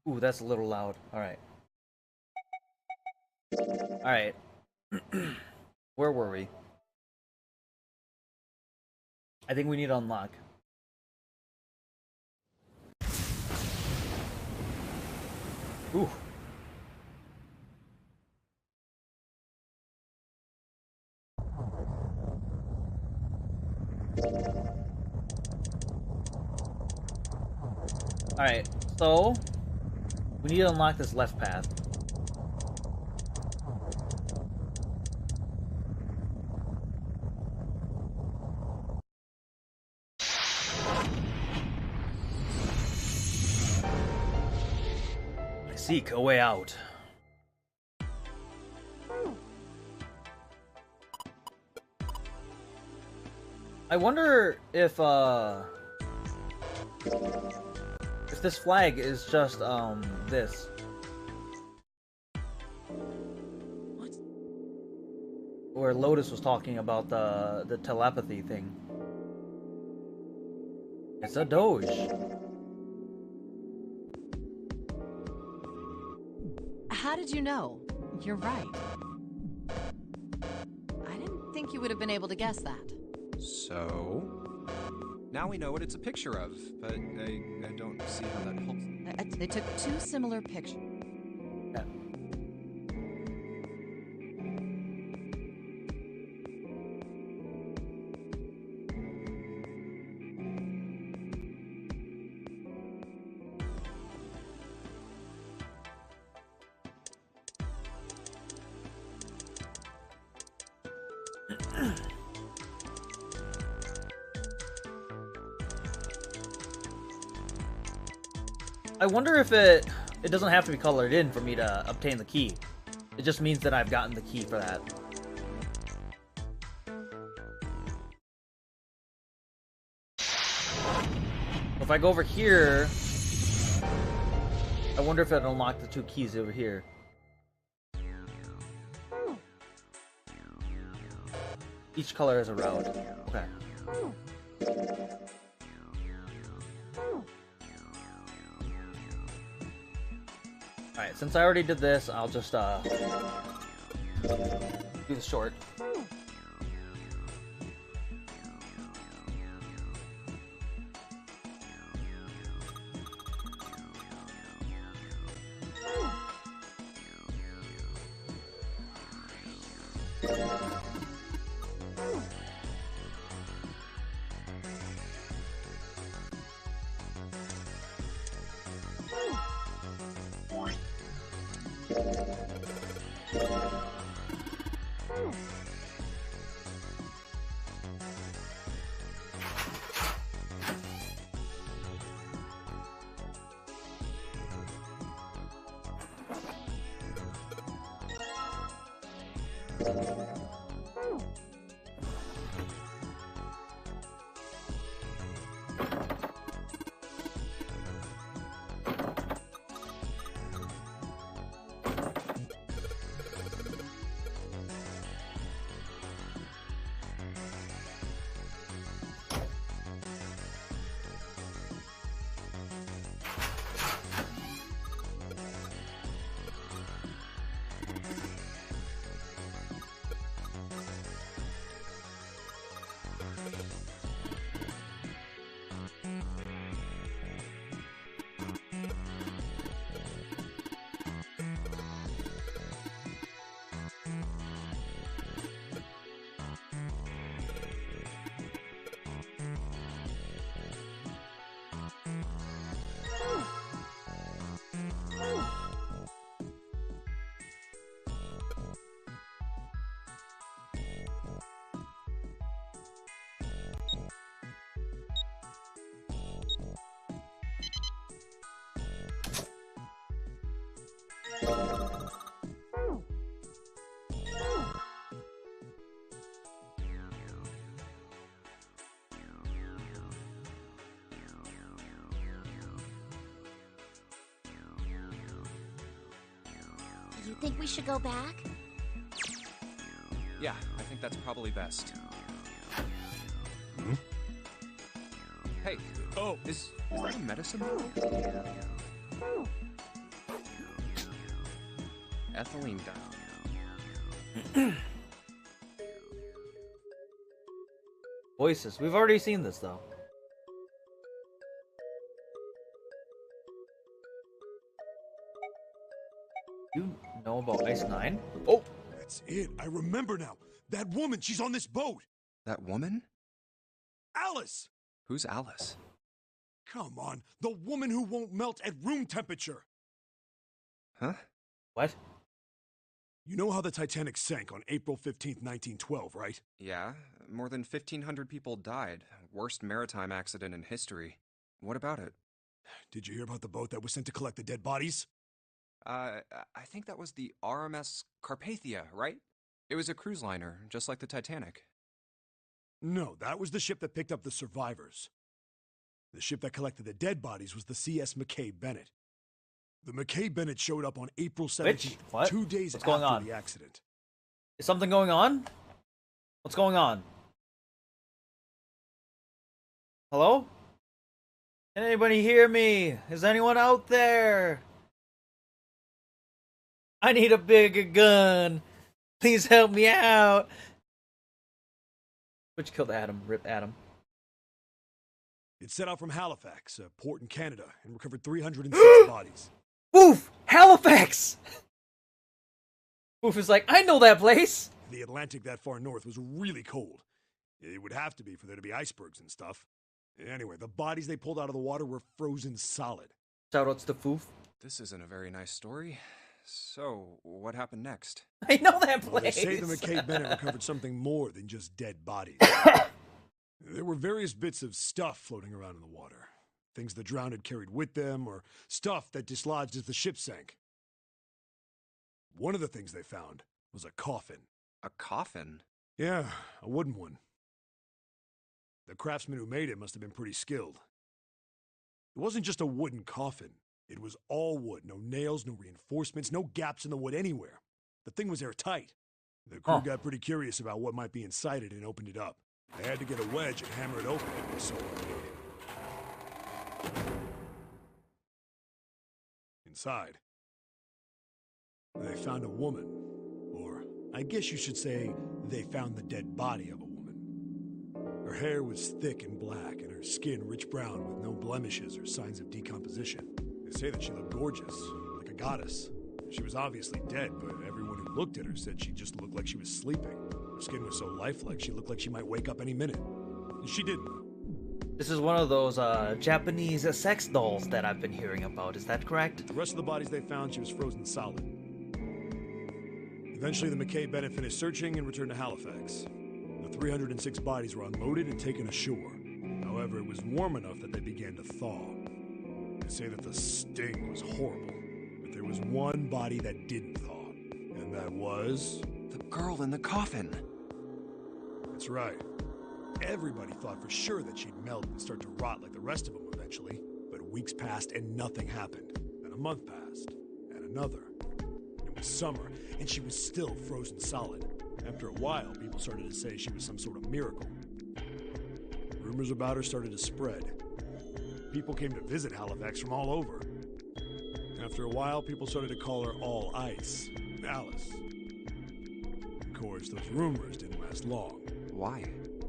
Ooh, that's a little loud. Alright. Alright. Where were we? I think we need to unlock. Ooh. Alright, so we need to unlock this left path. I seek a way out. I wonder if this flag is just this. What? Where Lotus was talking about the telepathy thing. It's a Doge. How did you know? You're right. I didn't think you would have been able to guess that. So... Now we know what it's a picture of, but I don't see how that helps. They took two similar pictures. Yeah. I wonder if it doesn't have to be colored in for me to obtain the key. It just means that I've gotten the key for that. If I go over here, I wonder if it'll unlock the two keys over here. Each color has a route. Okay. Alright, since I already did this, I'll just do the short. You think we should go back? Yeah, I think that's probably best. Hmm? Hey, is that a medicine ball? ethylene dye. Voices. We've already seen this, though. You know about Ice 9? Oh! That's it. I remember now. That woman, she's on this boat. That woman? Alice! Who's Alice? Come on, the woman who won't melt at room temperature. Huh? What? You know how the Titanic sank on April 15th, 1912, right? Yeah, more than 1,500 people died. Worst maritime accident in history. What about it? Did you hear about the boat that was sent to collect the dead bodies? I think that was the RMS Carpathia, right? It was a cruise liner, just like the Titanic. No, that was the ship that picked up the survivors. The ship that collected the dead bodies was the CS McKay Bennett. The McKay Bennett showed up on April 17th, What? 2 days What's going after on? the accident. Is something going on? What's going on? Hello? Can anybody hear me? Is anyone out there? I need a bigger gun. Please help me out. Which killed Adam. Rip Adam. It set out from Halifax, a port in Canada, and recovered 306 bodies. Woof! Halifax! Woof is like, I know that place! The Atlantic that far north was really cold. It would have to be for there to be icebergs and stuff. Anyway, the bodies they pulled out of the water were frozen solid. Shoutouts to Foof. This isn't a very nice story. So, what happened next? I know that Well, they place! say the McKay Bennett recovered something more than just dead bodies. There were various bits of stuff floating around in the water. Things the drowned had carried with them, or stuff that dislodged as the ship sank. One of the things they found was a coffin. A coffin? Yeah, a wooden one. The craftsman who made it must have been pretty skilled. It wasn't just a wooden coffin. It was all wood, no nails, no reinforcements, no gaps in the wood anywhere. The thing was airtight. The crew got pretty curious about what might be inside it and opened it up. They had to get a wedge and hammer it open. It was so unloaded. Inside, they found a woman. Or, I guess you should say, they found the dead body of a woman. Her hair was thick and black, and her skin rich brown with no blemishes or signs of decomposition. They say that she looked gorgeous, like a goddess. She was obviously dead, but everyone who looked at her said she just looked like she was sleeping. Her skin was so lifelike, she looked like she might wake up any minute. She didn't. This is one of those Japanese sex dolls that I've been hearing about, is that correct? The rest of the bodies they found, she was frozen solid. Eventually, the McKay Bennett finished searching and returned to Halifax. The 306 bodies were unloaded and taken ashore. However, it was warm enough that they began to thaw. They say that the sting was horrible, but there was one body that didn't thaw, and that was... The girl in the coffin! That's right. Everybody thought for sure that she'd melt and start to rot like the rest of them eventually, but weeks passed and nothing happened. Then a month passed, and another. It was summer, and she was still frozen solid. After a while, people started to say she was some sort of miracle. Rumors about her started to spread. People came to visit Halifax from all over. After a while, people started to call her All Ice, Alice. Of course, those rumors didn't last long. Why?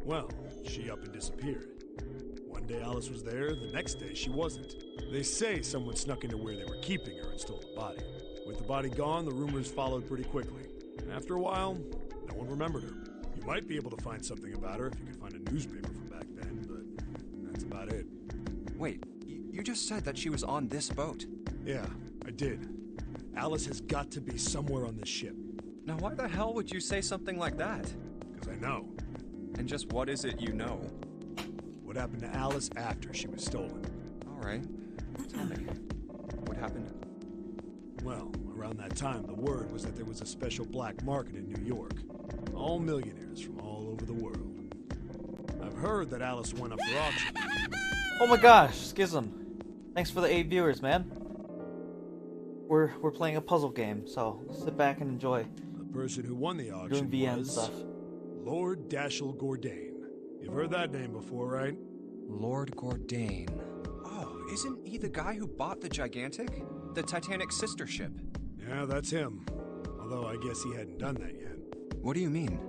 Well, she up and disappeared. One day Alice was there, the next day she wasn't. They say someone snuck into where they were keeping her and stole the body. With the body gone, the rumors followed pretty quickly. After a while, no one remembered her. You might be able to find something about her if you could find a newspaper from back then, but that's about it. Wait, you just said that she was on this boat. Yeah, I did. Alice has got to be somewhere on this ship. Now why the hell would you say something like that? Because I know. And just what is it you know? What happened to Alice after she was stolen? Alright, tell me. What happened? Well, around that time, the word was that there was a special black market in New York. All millionaires from all over the world. I've heard that Alice went up for auction. Oh my gosh, Schism. Thanks for the 8 viewers, man. We're playing a puzzle game, so sit back and enjoy. The person who won the auction Doing VN was stuff. Lord Dashiell Gordain. You've heard that name before, right? Lord Gordain. Oh, isn't he the guy who bought the Gigantic? The Titanic's sister ship? Yeah, that's him. Although I guess he hadn't done that yet. What do you mean?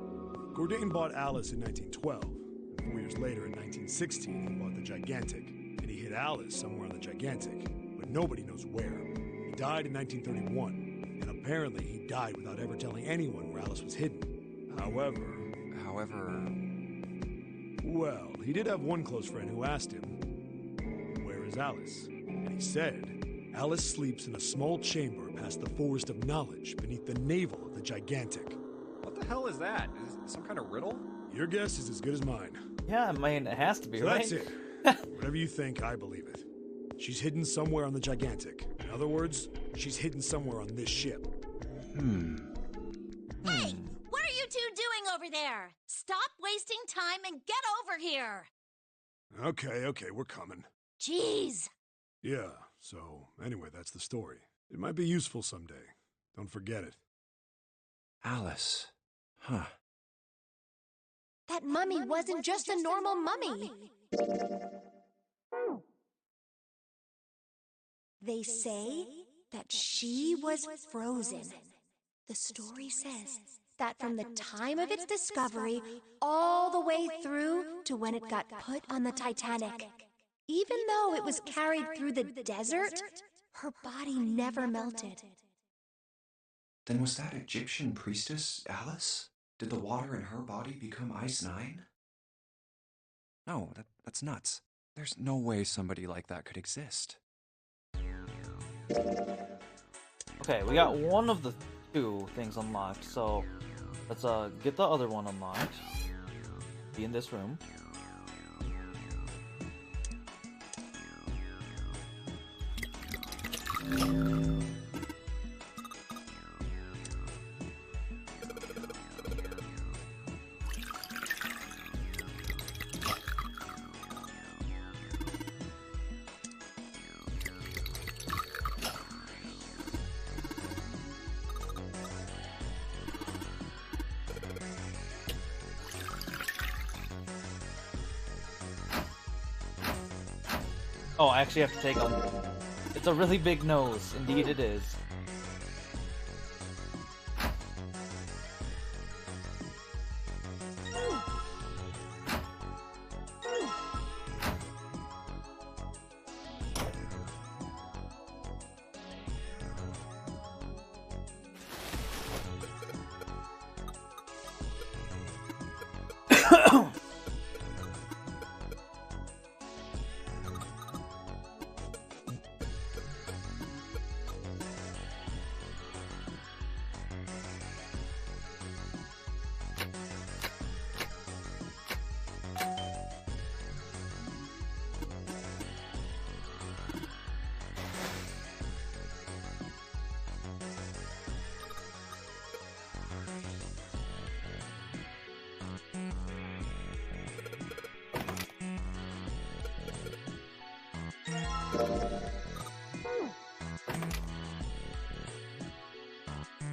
Gourdin bought Alice in 1912. And 4 years later, in 1916, he bought the Gigantic. And he hid Alice somewhere on the Gigantic. But nobody knows where. He died in 1931. And apparently he died without ever telling anyone where Alice was hidden. However... Well, he did have one close friend who asked him, "Where is Alice?" And he said, "Alice sleeps in a small chamber past the Forest of Knowledge beneath the navel of the Gigantic." What the hell is that? Is it some kind of riddle? Your guess is as good as mine. Yeah, I mean, it has to be, So right? that's it. Whatever you think, I believe it. She's hidden somewhere on the Gigantic. In other words, she's hidden somewhere on this ship. Hey, what are you two doing over there? Stop wasting time and get over here. Okay, we're coming. Jeez. Yeah, so anyway, that's the story. It might be useful someday. Don't forget it. Alice. Huh. That mummy wasn't just a normal mummy. They say that she was frozen. The story says that from the time of its discovery all the way through to when it got put on the Titanic, even though it was carried through the desert, her body never melted. Then was that Egyptian priestess Alice? Did the water in her body become Ice 9? No, that's nuts. There's no way somebody like that could exist. Okay, we got one of the two things unlocked, so let's get the other one unlocked. Be in this room. Oh, I actually have to take them. It's a really big nose. Indeed it is.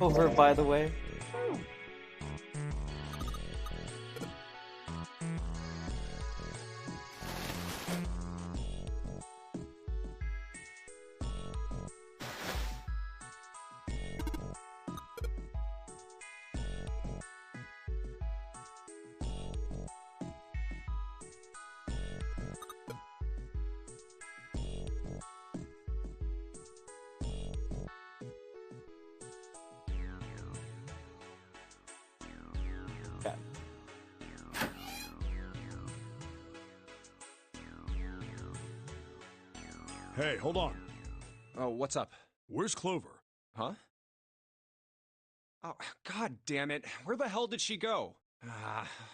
Over, by the way. Okay. Hey, hold on. Oh, what's up? Where's Clover? Huh? Oh, god damn it. Where the hell did she go?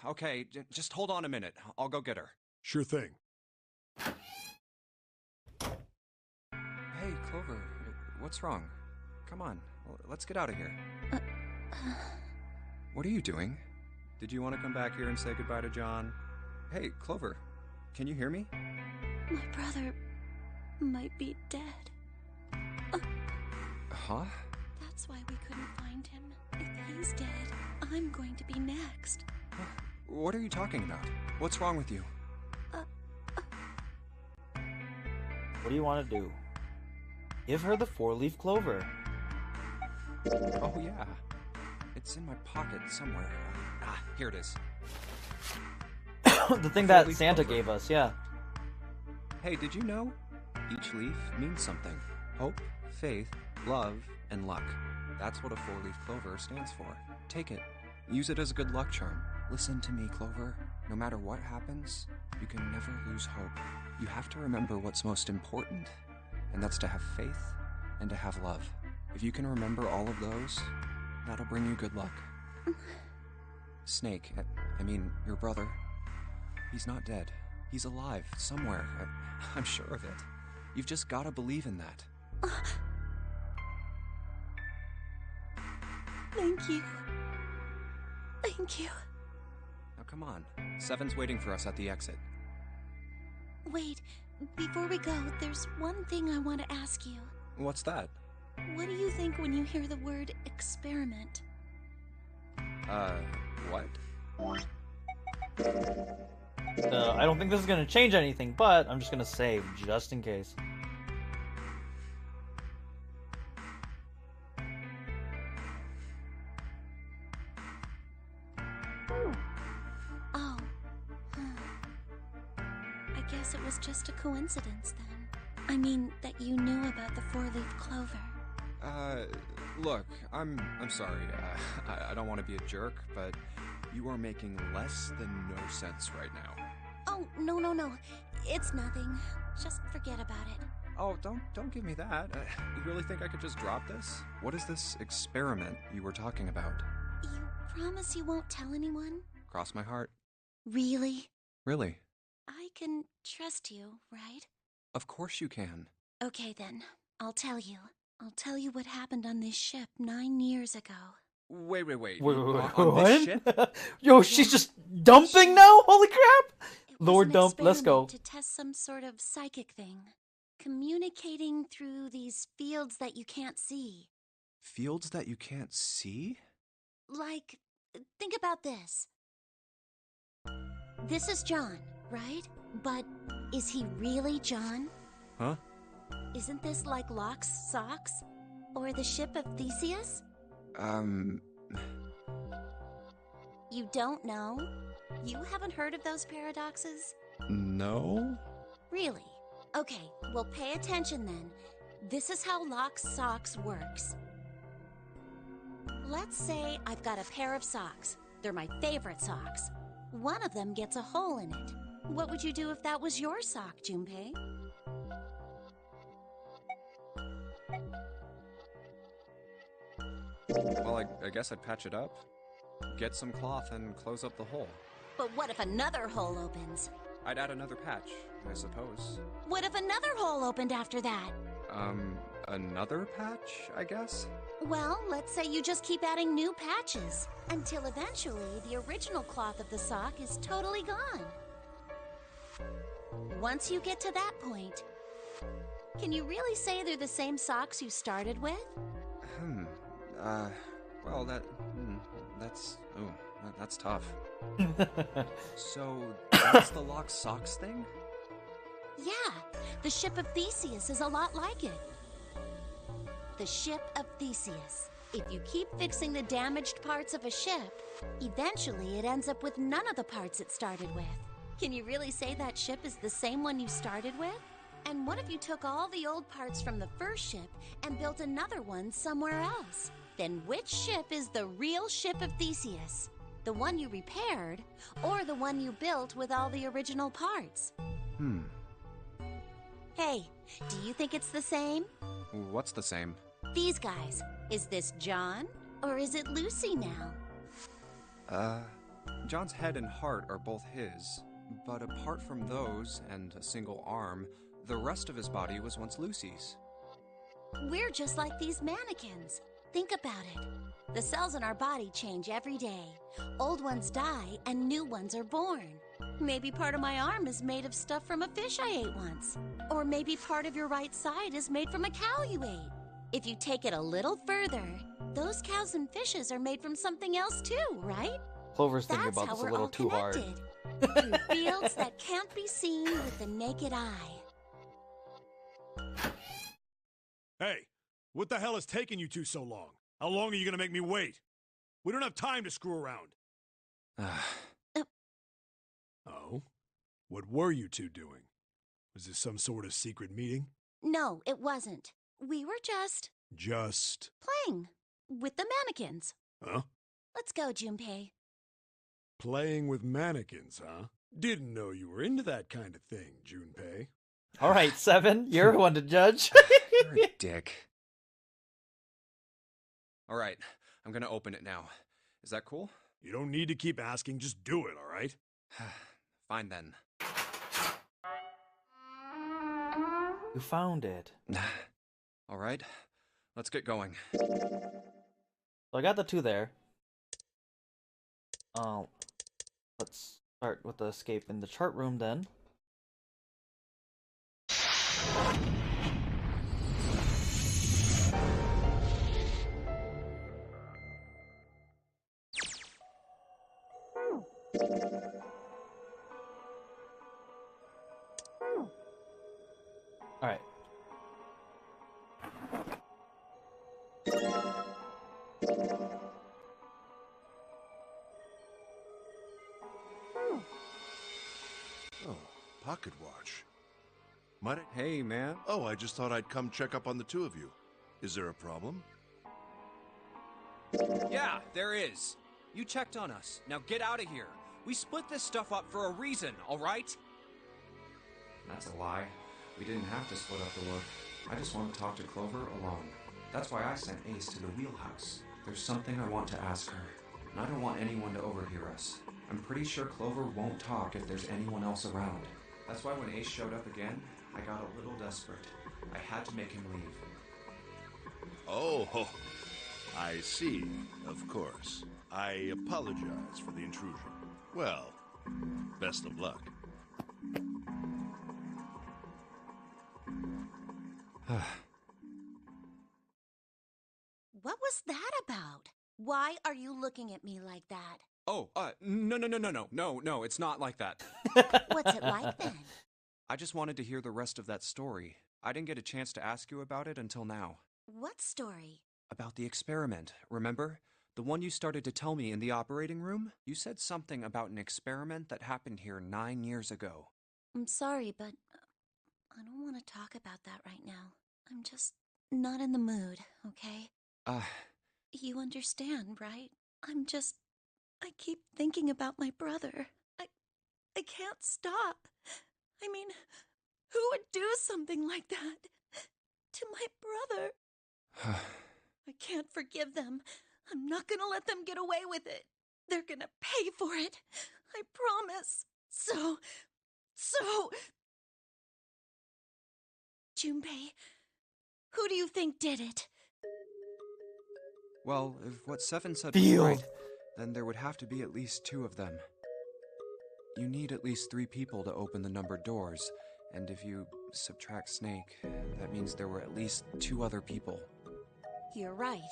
Okay, just hold on a minute. I'll go get her. Sure thing. Hey, Clover, what's wrong? Come on, let's get out of here. What are you doing? Did you want to come back here and say goodbye to John? Hey, Clover, can you hear me? My brother might be dead. Huh? That's why we couldn't find him. If he's dead, I'm going to be next. What are you talking about? What's wrong with you? What do you want to do? Give her the 4-leaf clover. Oh, yeah. It's in my pocket somewhere. Here it is. The thing that Santa gave us, yeah. Hey, did you know? Each leaf means something. Hope, faith, love, and luck. That's what a four-leaf clover stands for. Take it. Use it as a good luck charm. Listen to me, Clover. No matter what happens, you can never lose hope. You have to remember what's most important, and that's to have faith and to have love. If you can remember all of those, that'll bring you good luck. Snake, I mean, your brother, he's not dead. He's alive, somewhere. I'm sure of it. You've just gotta believe in that. Thank you. Thank you. Now come on. Seven's waiting for us at the exit. Wait, before we go, there's one thing I want to ask you. What's that? What do you think when you hear the word experiment? What? I don't think this is gonna change anything, but I'm just gonna save, just in case. Oh. I guess it was just a coincidence then. I mean, that you knew about the four-leaf clover. Look, I'm sorry. I don't want to be a jerk, but you are making less than no sense right now. Oh, no. It's nothing. Just forget about it. Oh, don't give me that. You really think I could just drop this? What is this experiment you were talking about? You promise you won't tell anyone? Cross my heart. Really? Really? I can trust you, right? Of course you can. Okay then, I'll tell you. I'll tell you what happened on this ship 9 years ago. Wait. Wait, On this ship? Yo, she's just dumping now? Holy crap! It was Lord an dump, let's go. experiment to test some sort of psychic thing. Communicating through these fields that you can't see. Fields that you can't see? Like, think about this. This is John, right? But is he really John? Huh? Isn't this like Locke's socks? Or the ship of Theseus? You don't know? You haven't heard of those paradoxes? No? Really? Okay, well pay attention then. This is how Locke's socks works. Let's say I've got a pair of socks. They're my favorite socks. One of them gets a hole in it. What would you do if that was your sock, Junpei? Well, I guess I'd patch it up. Get some cloth and close up the hole. But what if another hole opens? I'd add another patch, I suppose. What if another hole opened after that? Another patch, I guess? Well, let's say you just keep adding new patches until eventually the original cloth of the sock is totally gone. Once you get to that point, can you really say they're the same socks you started with? Well, that's tough. So, that's the Lock Socks thing? Yeah, the ship of Theseus is a lot like it. The ship of Theseus. If you keep fixing the damaged parts of a ship, eventually it ends up with none of the parts it started with. Can you really say that ship is the same one you started with? And what if you took all the old parts from the first ship and built another one somewhere else? Then which ship is the real ship of Theseus? The one you repaired, or the one you built with all the original parts? Hey, do you think it's the same? What's the same? These guys. Is this John, or is it Lucy now? John's head and heart are both his, but apart from those and a single arm, the rest of his body was once Lucy's. We're just like these mannequins. Think about it. The cells in our body change every day. Old ones die and new ones are born. Maybe part of my arm is made of stuff from a fish I ate once. Or maybe part of your right side is made from a cow you ate. If you take it a little further, those cows and fishes are made from something else too, right? Clover's thinking That's about how this a we're little all too hard. connected. Through fields that can't be seen with the naked eye. Hey, what the hell is taking you two so long? How long are you gonna make me wait? We don't have time to screw around. Oh? What were you two doing? Was this some sort of secret meeting? No, it wasn't. We were just Just... playing with the mannequins. Huh? Let's go, Junpei. Playing with mannequins, huh? Didn't know you were into that kind of thing, Junpei. All right, 7, you're the one to judge. You're a dick. All right, I'm gonna open it now. Is that cool? You don't need to keep asking, just do it, all right? Fine then. You found it. All right, let's get going. So I got the 2 there. Let's start with the escape in the chart room then. All right. Oh, pocket watch. Might I... Hey, man. Oh, I just thought I'd come check up on the two of you. Is there a problem? Yeah, there is. You checked on us. Now get out of here. We split this stuff up for a reason, all right? That's a lie. We didn't have to split up the work. I just want to talk to Clover alone. That's why I sent Ace to the wheelhouse. There's something I want to ask her, and I don't want anyone to overhear us. I'm pretty sure Clover won't talk if there's anyone else around. That's why when Ace showed up again, I got a little desperate. I had to make him leave. Oh, I see. Of course. I apologize for the intrusion. Well, best of luck. What was that about? Why are you looking at me like that? Oh, no, it's not like that. What's it like then? I just wanted to hear the rest of that story. I didn't get a chance to ask you about it until now. What story? About the experiment, remember? The one you started to tell me in the operating room? You said something about an experiment that happened here 9 years ago. I'm sorry, but I don't want to talk about that right now. I'm just not in the mood, okay? You understand, right? I keep thinking about my brother. I can't stop. I mean, who would do something like that to my brother? I can't forgive them. I'm not gonna let them get away with it. They're gonna pay for it. I promise. So... Junpei, who do you think did it? Well, if what Seven said was Field. right, then there would have to be at least 2 of them. You need at least 3 people to open the numbered doors, and if you subtract Snake, that means there were at least 2 other people. You're right.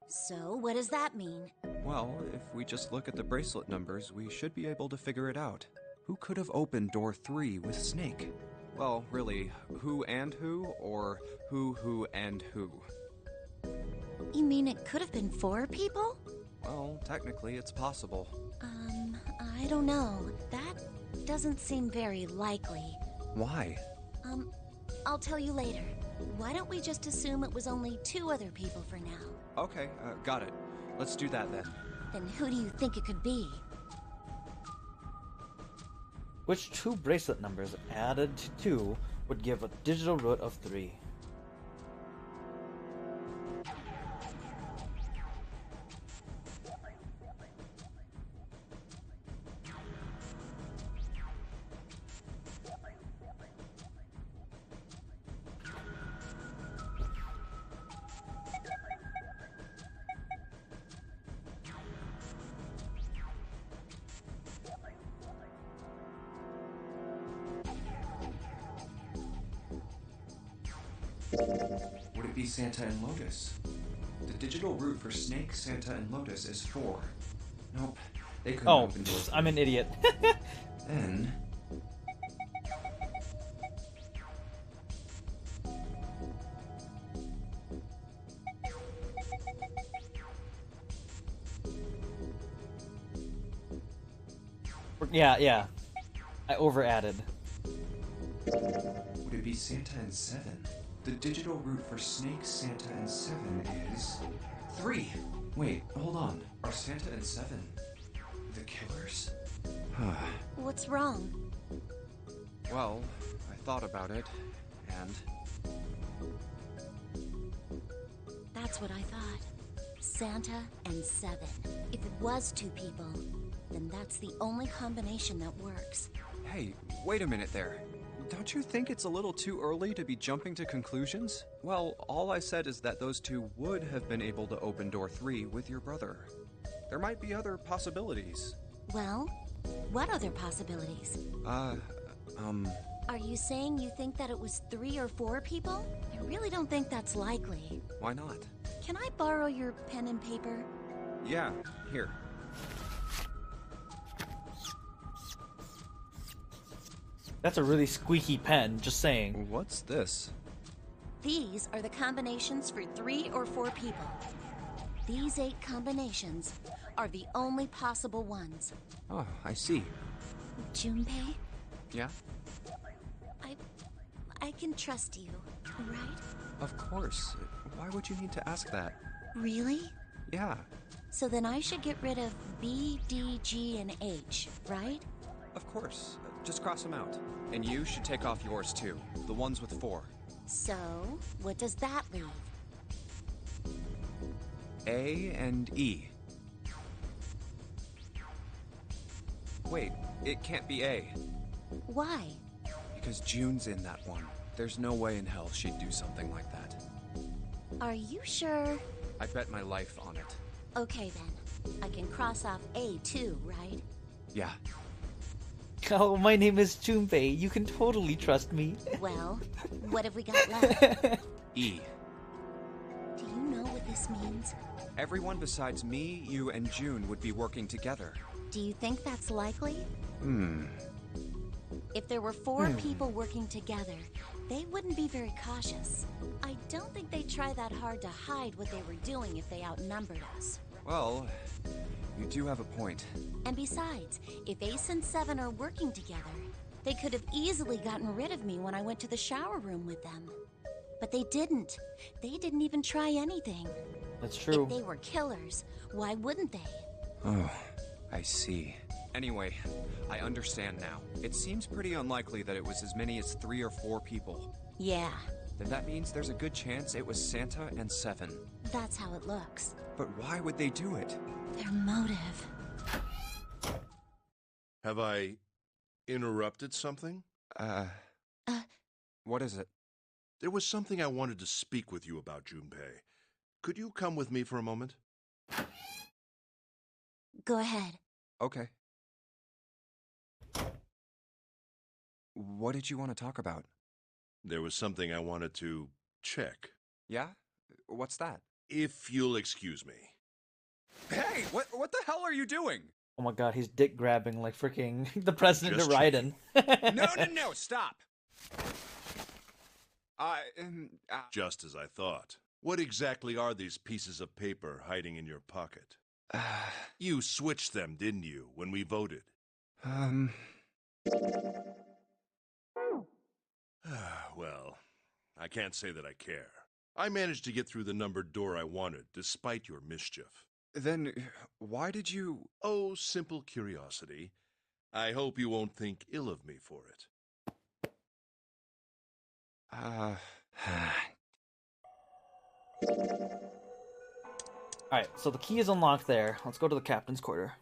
So, what does that mean? Well, if we just look at the bracelet numbers, we should be able to figure it out. Who could have opened door 3 with Snake? Well, really, who and who, or who and who? You mean it could have been 4 people? Well, technically, it's possible. I don't know. That doesn't seem very likely. Why? I'll tell you later. Why don't we just assume it was only 2 other people for now? Okay, got it. Let's do that then. Then who do you think it could be? Which 2 bracelet numbers added to 2 would give a digital root of 3? Would it be Santa and Lotus? The digital root for Snake, Santa, and Lotus is 4. Nope, they couldn't Oh, open doors. I'm an idiot. Then... Yeah. I over-added. Would it be Santa and 7? The digital root for Snake, Santa, and 7 is 3. Wait, hold on. Are Santa and 7 the killers? What's wrong? Well, I thought about it, and That's what I thought. Santa and 7. If it was 2 people, then that's the only combination that works. hey, wait a minute there. Don't you think it's a little too early to be jumping to conclusions? Well, all I said is that those two would have been able to open door 3 with your brother. There might be other possibilities. Well, what other possibilities? Are you saying you think that it was 3 or 4 people? I really don't think that's likely. Why not? Can I borrow your pen and paper? Yeah, here. That's a really squeaky pen, just saying. What's this? These are the combinations for 3 or 4 people. These 8 combinations are the only possible ones. Oh, I see. Junpei, Yeah? I can trust you, right? Of course. Why would you need to ask that? Really? Yeah, So then I should get rid of B, D, G, and H, right? of course. Just cross them out. And you should take off yours too. The ones with 4. So, what does that leave? A and E. Wait, it can't be A. Why? Because June's in that one. There's no way in hell she'd do something like that. Are you sure? I bet my life on it. Okay then. I can cross off A too, right? Yeah. Oh, my name is Junpei. You can totally trust me. Well, what have we got left? E. Do you know what this means? Everyone besides me, you, and June would be working together. Do you think that's likely? Hmm. If there were 4 people working together, they wouldn't be very cautious. I don't think they'd try that hard to hide what they were doing if they outnumbered us. Well, you do have a point. And besides, if Ace and 7 are working together, they could have easily gotten rid of me when I went to the shower room with them. But they didn't. They didn't even try anything. That's true. If they were killers, why wouldn't they? Oh, I see. Anyway, I understand now. It seems pretty unlikely that it was as many as 3 or 4 people. Yeah, Then that means there's a good chance it was Santa and 7. that's how it looks. But why would they do it? Their motive. Have I interrupted something? What is it? There was something I wanted to speak with you about, Junpei. Could you come with me for a moment? Go ahead. Okay. What did you want to talk about? There was something I wanted to check. Yeah? What's that? If you'll excuse me. Hey, what the hell are you doing? Oh my god, he's dick grabbing like freaking the president of Just Raiden. No, stop! Just as I thought. What exactly are these pieces of paper hiding in your pocket? You switched them, didn't you, when we voted? Well, I can't say that I care. I managed to get through the numbered door I wanted, despite your mischief. Then, why did you... Oh, simple curiosity. I hope you won't think ill of me for it. Alright, so the key is unlocked there. Let's go to the captain's quarter.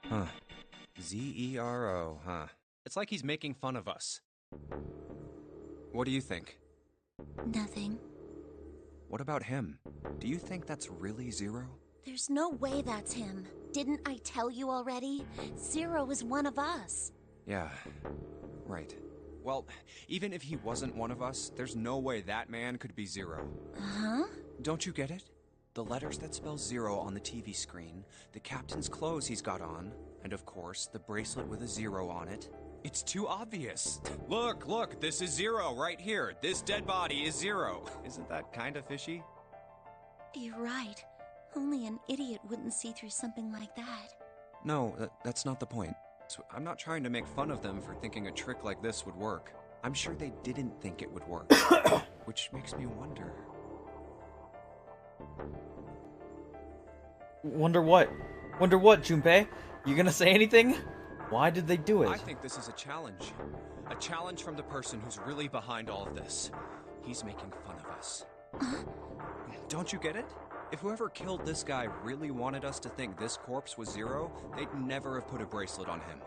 Huh. Z-E-R-O, huh? It's like he's making fun of us. What do you think? Nothing. What about him? Do you think that's really 0? There's no way that's him. Didn't I tell you already? Zero is one of us. Yeah, right. Well, even if he wasn't one of us, there's no way that man could be Zero. Huh? Don't you get it? The letters that spell Zero on the TV screen, the captain's clothes he's got on, and of course, the bracelet with a 0 on it. It's too obvious. Look, this is Zero right here. This dead body is Zero. Isn't that kind of fishy? You're right. Only an idiot wouldn't see through something like that. No, that's not the point. I'm not trying to make fun of them for thinking a trick like this would work. I'm sure they didn't think it would work. Which makes me wonder. Wonder what? Wonder what, Junpei? You gonna say anything? Why did they do it? I think this is a challenge. A challenge from the person who's really behind all of this. He's making fun of us. Don't you get it? If whoever killed this guy really wanted us to think this corpse was Zero, they'd never have put a bracelet on him.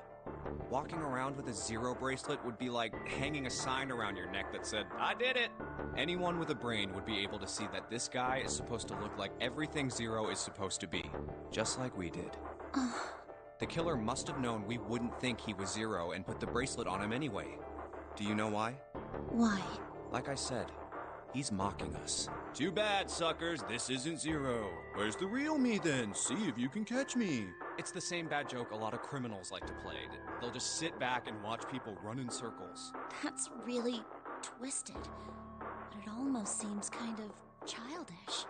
Walking around with a 0 bracelet would be like hanging a sign around your neck that said, "I did it!" Anyone with a brain would be able to see that this guy is supposed to look like everything Zero is supposed to be. Just like we did. The killer must have known we wouldn't think he was Zero and put the bracelet on him anyway. Do you know why? Why? Like I said, he's mocking us. Too bad, suckers, this isn't Zero. Where's the real me then? See if you can catch me. It's the same bad joke a lot of criminals like to play. They'll just sit back and watch people run in circles. That's really twisted. But it almost seems kind of childish.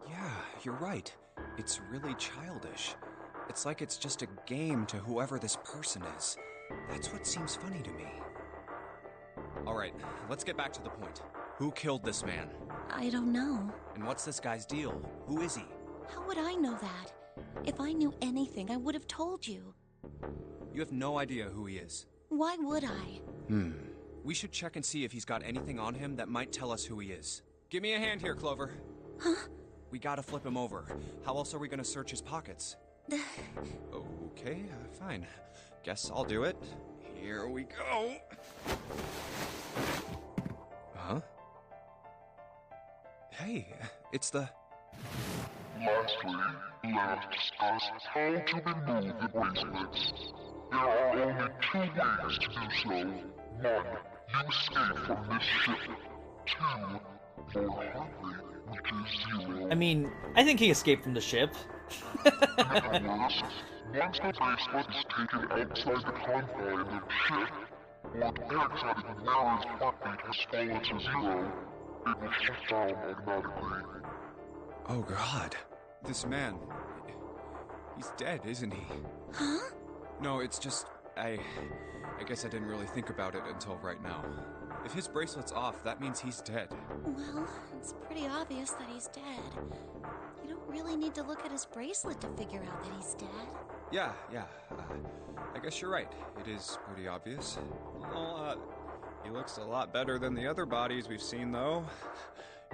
Yeah, you're right. It's really childish. It's like it's just a game to whoever this person is. That's what seems funny to me. Alright, let's get back to the point. Who killed this man? I don't know. And what's this guy's deal? Who is he? How would I know that? If I knew anything, I would have told you. You have no idea who he is. Why would I? We should check and see if he's got anything on him that might tell us who he is. Give me a hand here, Clover. Huh? We gotta flip him over. How else are we gonna search his pockets? Okay, fine. Guess I'll do it. Here we go. Huh? Hey, it's the... Lastly, let us discuss how to remove the bracelets. There are only 2 ways to do so. 1. You escape from this ship. 2. For Hartley, which is 0. I mean, I think he escaped from the ship. In other words, once the bracelet is taken outside the confines of the ship, or the parasitic wearer's heartbeat has fallen to 0, it will shut down automatically. Oh God. This man... He's dead, isn't he? Huh? No, it's just... I guess I didn't really think about it until right now. If his bracelet's off, that means he's dead. Well, it's pretty obvious that he's dead. You don't really need to look at his bracelet to figure out that he's dead. Yeah. I guess you're right. It is pretty obvious. Well, he looks a lot better than the other bodies we've seen, though.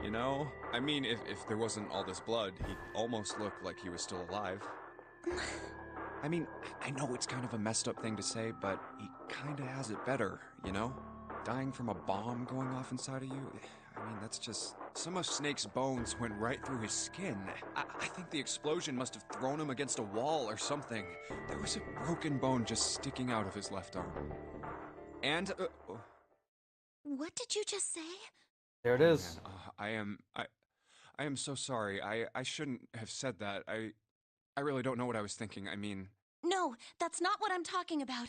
You know? I mean, if there wasn't all this blood, he'd almost look like he was still alive. I mean, I know it's kind of a messed up thing to say, but he kinda has it better, you know? Dying from a bomb going off inside of you? I mean, that's just... Some of Snake's bones went right through his skin. I think the explosion must have thrown him against a wall or something. There was a broken bone just sticking out of his left arm. And, What did you just say? There it is. Man, I am so sorry. I shouldn't have said that. I really don't know what I was thinking. I mean... No, that's not what I'm talking about.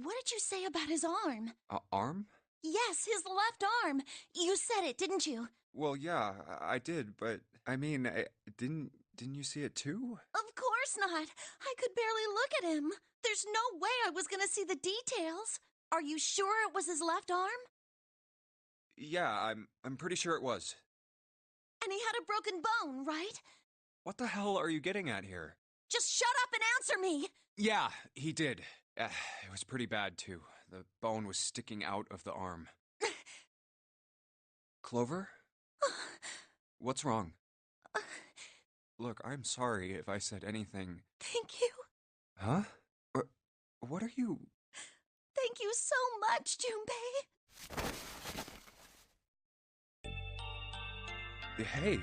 What did you say about his arm? Arm? Yes, his left arm. You said it, didn't you? Well, yeah, I did, but I mean, didn't you see it too? Of course not. I could barely look at him. There's no way I was gonna see the details. Are you sure it was his left arm? Yeah, I'm pretty sure it was. And he had a broken bone, right? What the hell are you getting at here? Just shut up and answer me! Yeah, he did. It was pretty bad, too. The bone was sticking out of the arm. Clover? What's wrong? Look, I'm sorry if I said anything. Thank you. Huh? What are you... Thank you so much, Junpei. Hey,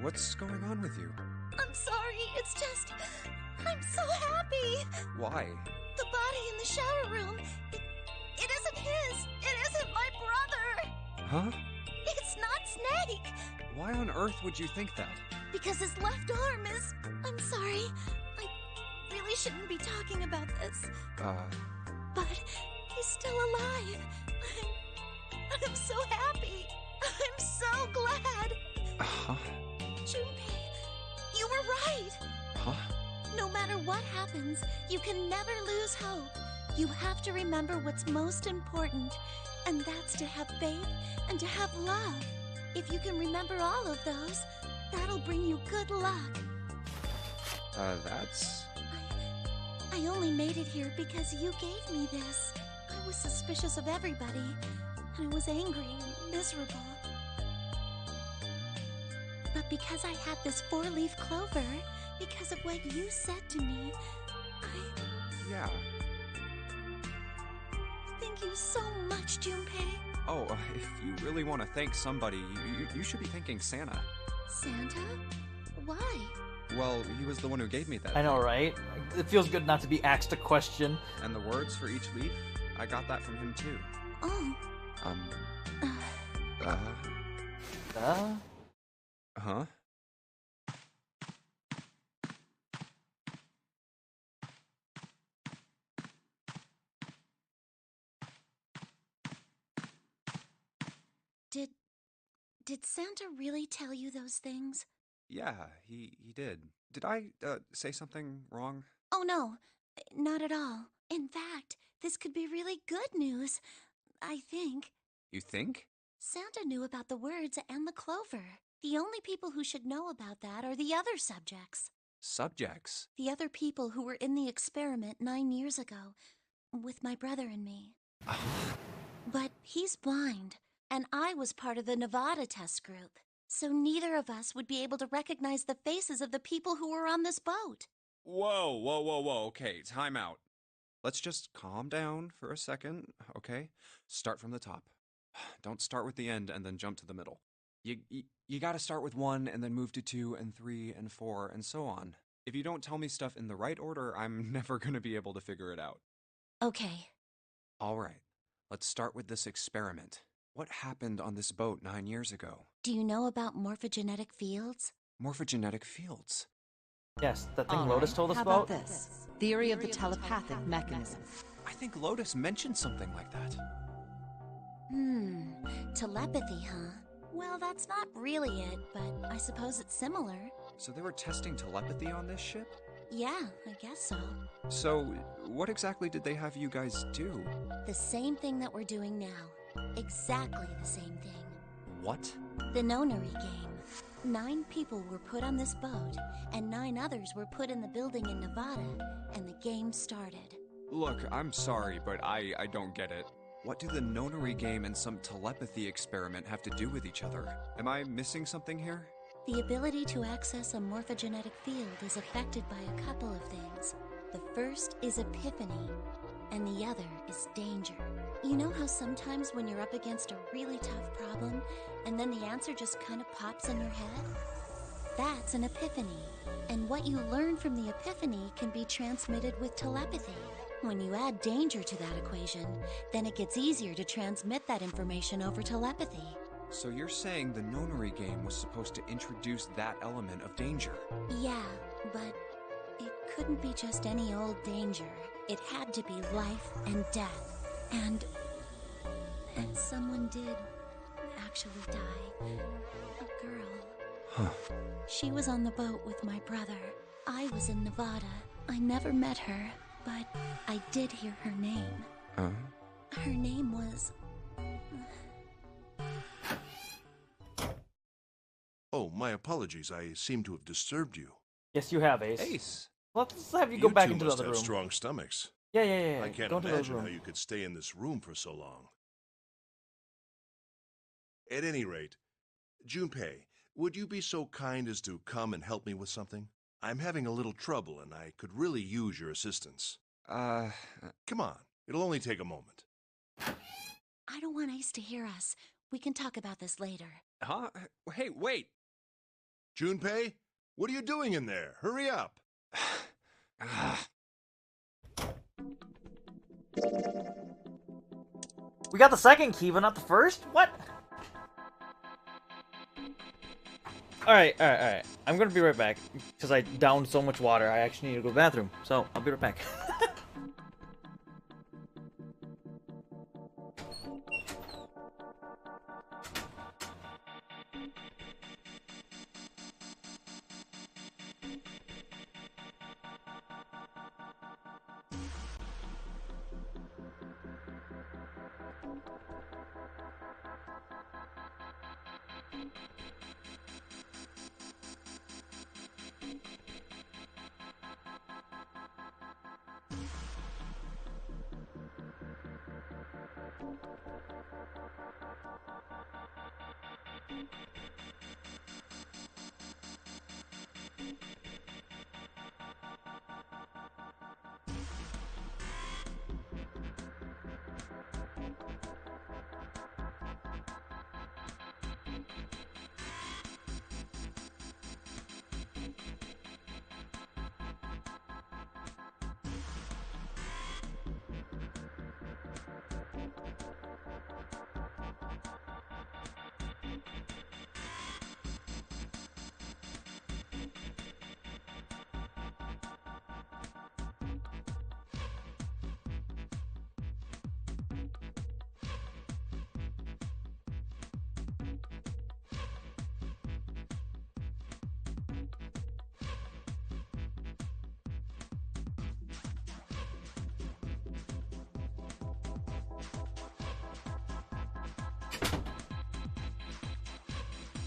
what's going on with you? I'm sorry, it's just... I'm so happy! Why? The body in the shower room, it isn't his! It isn't my brother! Huh? It's not Snake! Why on earth would you think that? Because his left arm is... I'm sorry. I really shouldn't be talking about this. But he's still alive. I'm so happy. I'm so glad. Huh? Junpei, you were right. Huh? No matter what happens, you can never lose hope. You have to remember what's most important, and that's to have faith and to have love. If you can remember all of those, that'll bring you good luck. That's... I only made it here because you gave me this. I was suspicious of everybody, and I was angry and miserable. But because I had this 4-leaf clover, because of what you said to me, Yeah. Thank you so much, Junpei. Oh, if you really want to thank somebody, you should be thanking Santa. Santa? Why? Well, he was the one who gave me that. I know, right? It feels good not to be asked a question. And the words for each leaf, I got that from him too. Oh. Huh? Did Santa really tell you those things? Yeah, he did. Did I, say something wrong? Oh, no. Not at all. In fact, this could be really good news. I think. You think? Santa knew about the words and the clover. The only people who should know about that are the other subjects. Subjects? The other people who were in the experiment 9 years ago, with my brother and me. But he's blind, and I was part of the Nevada test group. So neither of us would be able to recognize the faces of the people who were on this boat. Whoa. Okay, time out. Let's just calm down for a second, okay? Start from the top. Don't start with the end and then jump to the middle. You gotta start with 1 and then move to 2 and 3 and 4 and so on. If you don't tell me stuff in the right order, I'm never gonna be able to figure it out. Okay. All right, let's start with this experiment. What happened on this boat 9 years ago? Do you know about morphogenetic fields? Morphogenetic fields. Yes, the thing All Lotus right, told us how about. this? Theory of the telepathic mechanism. I think Lotus mentioned something like that. Telepathy, huh? Well, that's not really it, but I suppose it's similar. So they were testing telepathy on this ship? Yeah, I guess so. So, what exactly did they have you guys do? The same thing that we're doing now. Exactly the same thing. What? The Nonary game. 9 people were put on this boat, and 9 others were put in the building in Nevada, and the game started. Look, I'm sorry, but I don't get it. What do the Nonary game and some telepathy experiment have to do with each other? Am I missing something here? The ability to access a morphogenetic field is affected by a couple of things. The first is epiphany, and the other is danger. You know how sometimes when you're up against a really tough problem, and then the answer just kind of pops in your head? That's an epiphany. And what you learn from the epiphany can be transmitted with telepathy. When you add danger to that equation, then it gets easier to transmit that information over telepathy. So you're saying the Nonary game was supposed to introduce that element of danger? Yeah, but it couldn't be just any old danger. It had to be life and death. And someone did actually die. A girl. Huh. She was on the boat with my brother. I was in Nevada. I never met her, but I did hear her name. Huh? Her name was... Oh, my apologies. I seem to have disturbed you. Yes, you have, Ace. Ace! Let's have you go back two into the must other have room. strong stomachs. Yeah. I can't go into the imagine room. how you could stay in this room for so long. At any rate, Junpei, would you be so kind as to come and help me with something? I'm having a little trouble, and I could really use your assistance. Come on. It'll only take a moment. I don't want Ace to hear us. We can talk about this later. Huh? Hey, wait! Junpei, What are you doing in there? Hurry up! We got the second key, but not the first? What? Alright. I'm gonna be right back, because I downed so much water, I actually need to go to the bathroom. So, I'll be right back.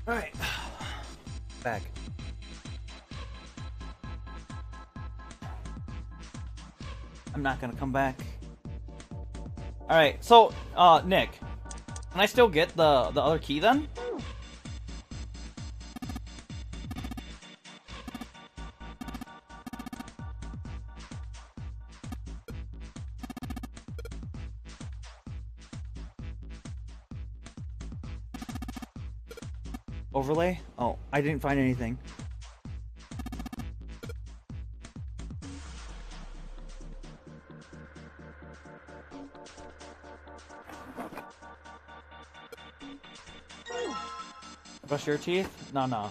Alright. Back. I'm not gonna come back. Alright, so, Nick. Can I still get the other key then? Overlay? Oh, I didn't find anything. Brush your teeth? No.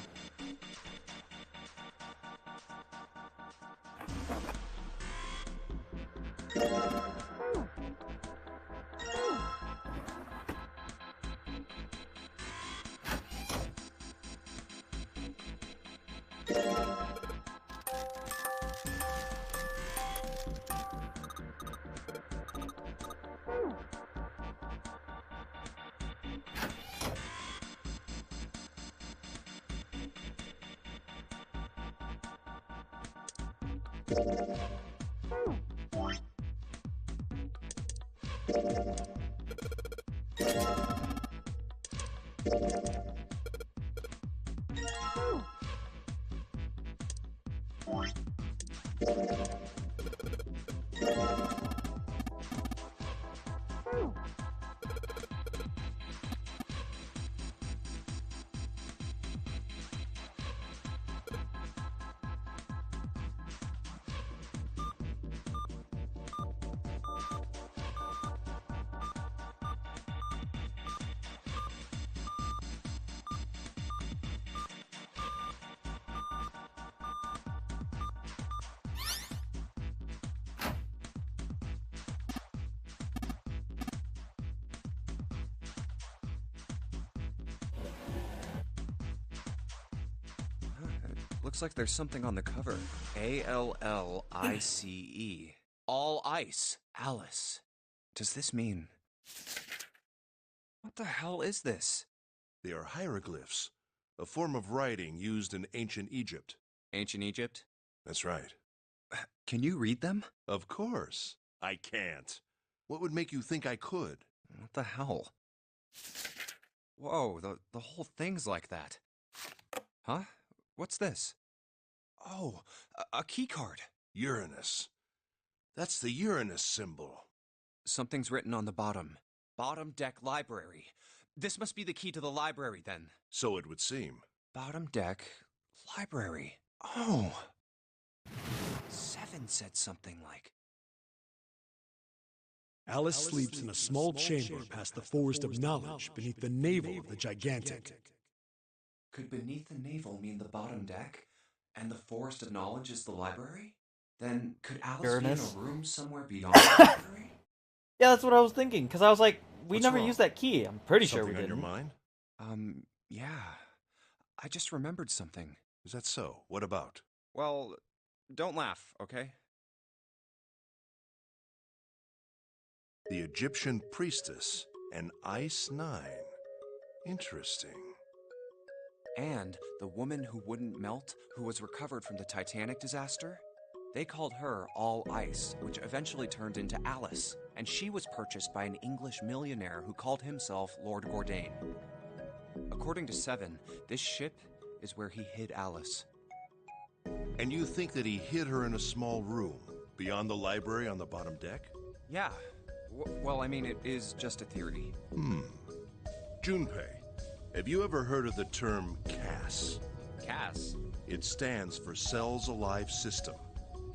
Looks like there's something on the cover. A-L-L-I-C-E. All ice. Alice. Does this mean... What the hell is this? They are hieroglyphs, a form of writing used in ancient Egypt. Ancient Egypt? That's right. Can you read them? Of course. I can't. What would make you think I could? What the hell? Whoa, the whole thing's like that. Huh? What's this? Oh, a key card. Uranus. That's the Uranus symbol. Something's written on the bottom. Bottom deck library. This must be the key to the library, then. So it would seem. Bottom deck library. Oh! Seven said something like, Alice sleeps in a small chamber past the Forest of Knowledge beneath the navel of the Gigantic. Could beneath the navel mean the bottom deck, and the Forest of Knowledge is the library? Then could Alice be in Uranus. a room somewhere beyond the library? Yeah, that's what I was thinking. Because I was like, we What's never wrong? used that key. I'm pretty sure we Something on didn't. your mind? Yeah. I just remembered something. Is that so? What about? Well, don't laugh, okay? The Egyptian priestess, an Ice Nine. Interesting. And the woman who wouldn't melt, who was recovered from the Titanic disaster? They called her All Ice, which eventually turned into Alice, and she was purchased by an English millionaire who called himself Lord Gordain. According to Seven, this ship is where he hid Alice. And you think that he hid her in a small room, beyond the library on the bottom deck? Yeah. Well, I mean, it is just a theory. Junpei, have you ever heard of the term CAS? Cass? It stands for Cells Alive System.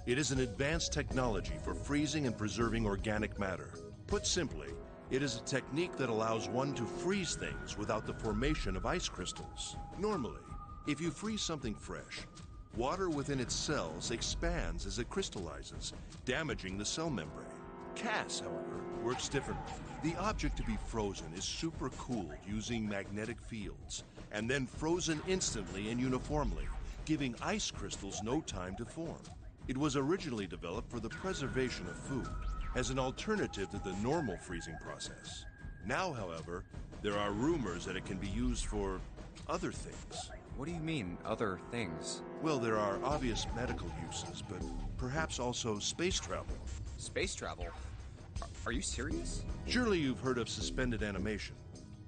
It is an advanced technology for freezing and preserving organic matter. Put simply, it is a technique that allows one to freeze things without the formation of ice crystals. Normally, if you freeze something fresh, water within its cells expands as it crystallizes, damaging the cell membrane. CAS, however, works differently. The object to be frozen is supercooled using magnetic fields, and then frozen instantly and uniformly, giving ice crystals no time to form. It was originally developed for the preservation of food, as an alternative to the normal freezing process. Now, however, there are rumors that it can be used for other things. What do you mean, other things? Well, there are obvious medical uses, but perhaps also space travel. Space travel? Are you serious? Surely you've heard of suspended animation.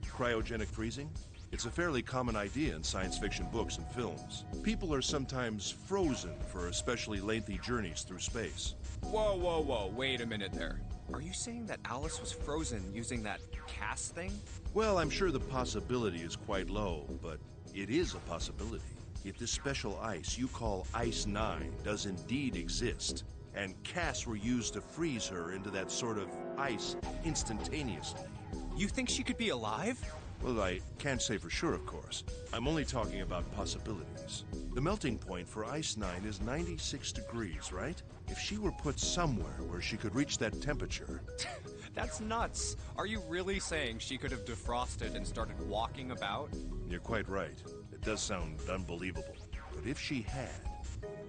Cryogenic freezing? It's a fairly common idea in science fiction books and films. People are sometimes frozen for especially lengthy journeys through space. Whoa, wait a minute there. Are you saying that Alice was frozen using that CAS thing? Well, I'm sure the possibility is quite low, but it is a possibility. If this special ice you call Ice 9 does indeed exist, and CAS were used to freeze her into that sort of ice instantaneously. You think she could be alive? Well, I can't say for sure, of course. I'm only talking about possibilities. The melting point for Ice 9 is 96 degrees, right? If she were put somewhere where she could reach that temperature... That's nuts. Are you really saying she could have defrosted and started walking about? You're quite right. It does sound unbelievable. But if she had,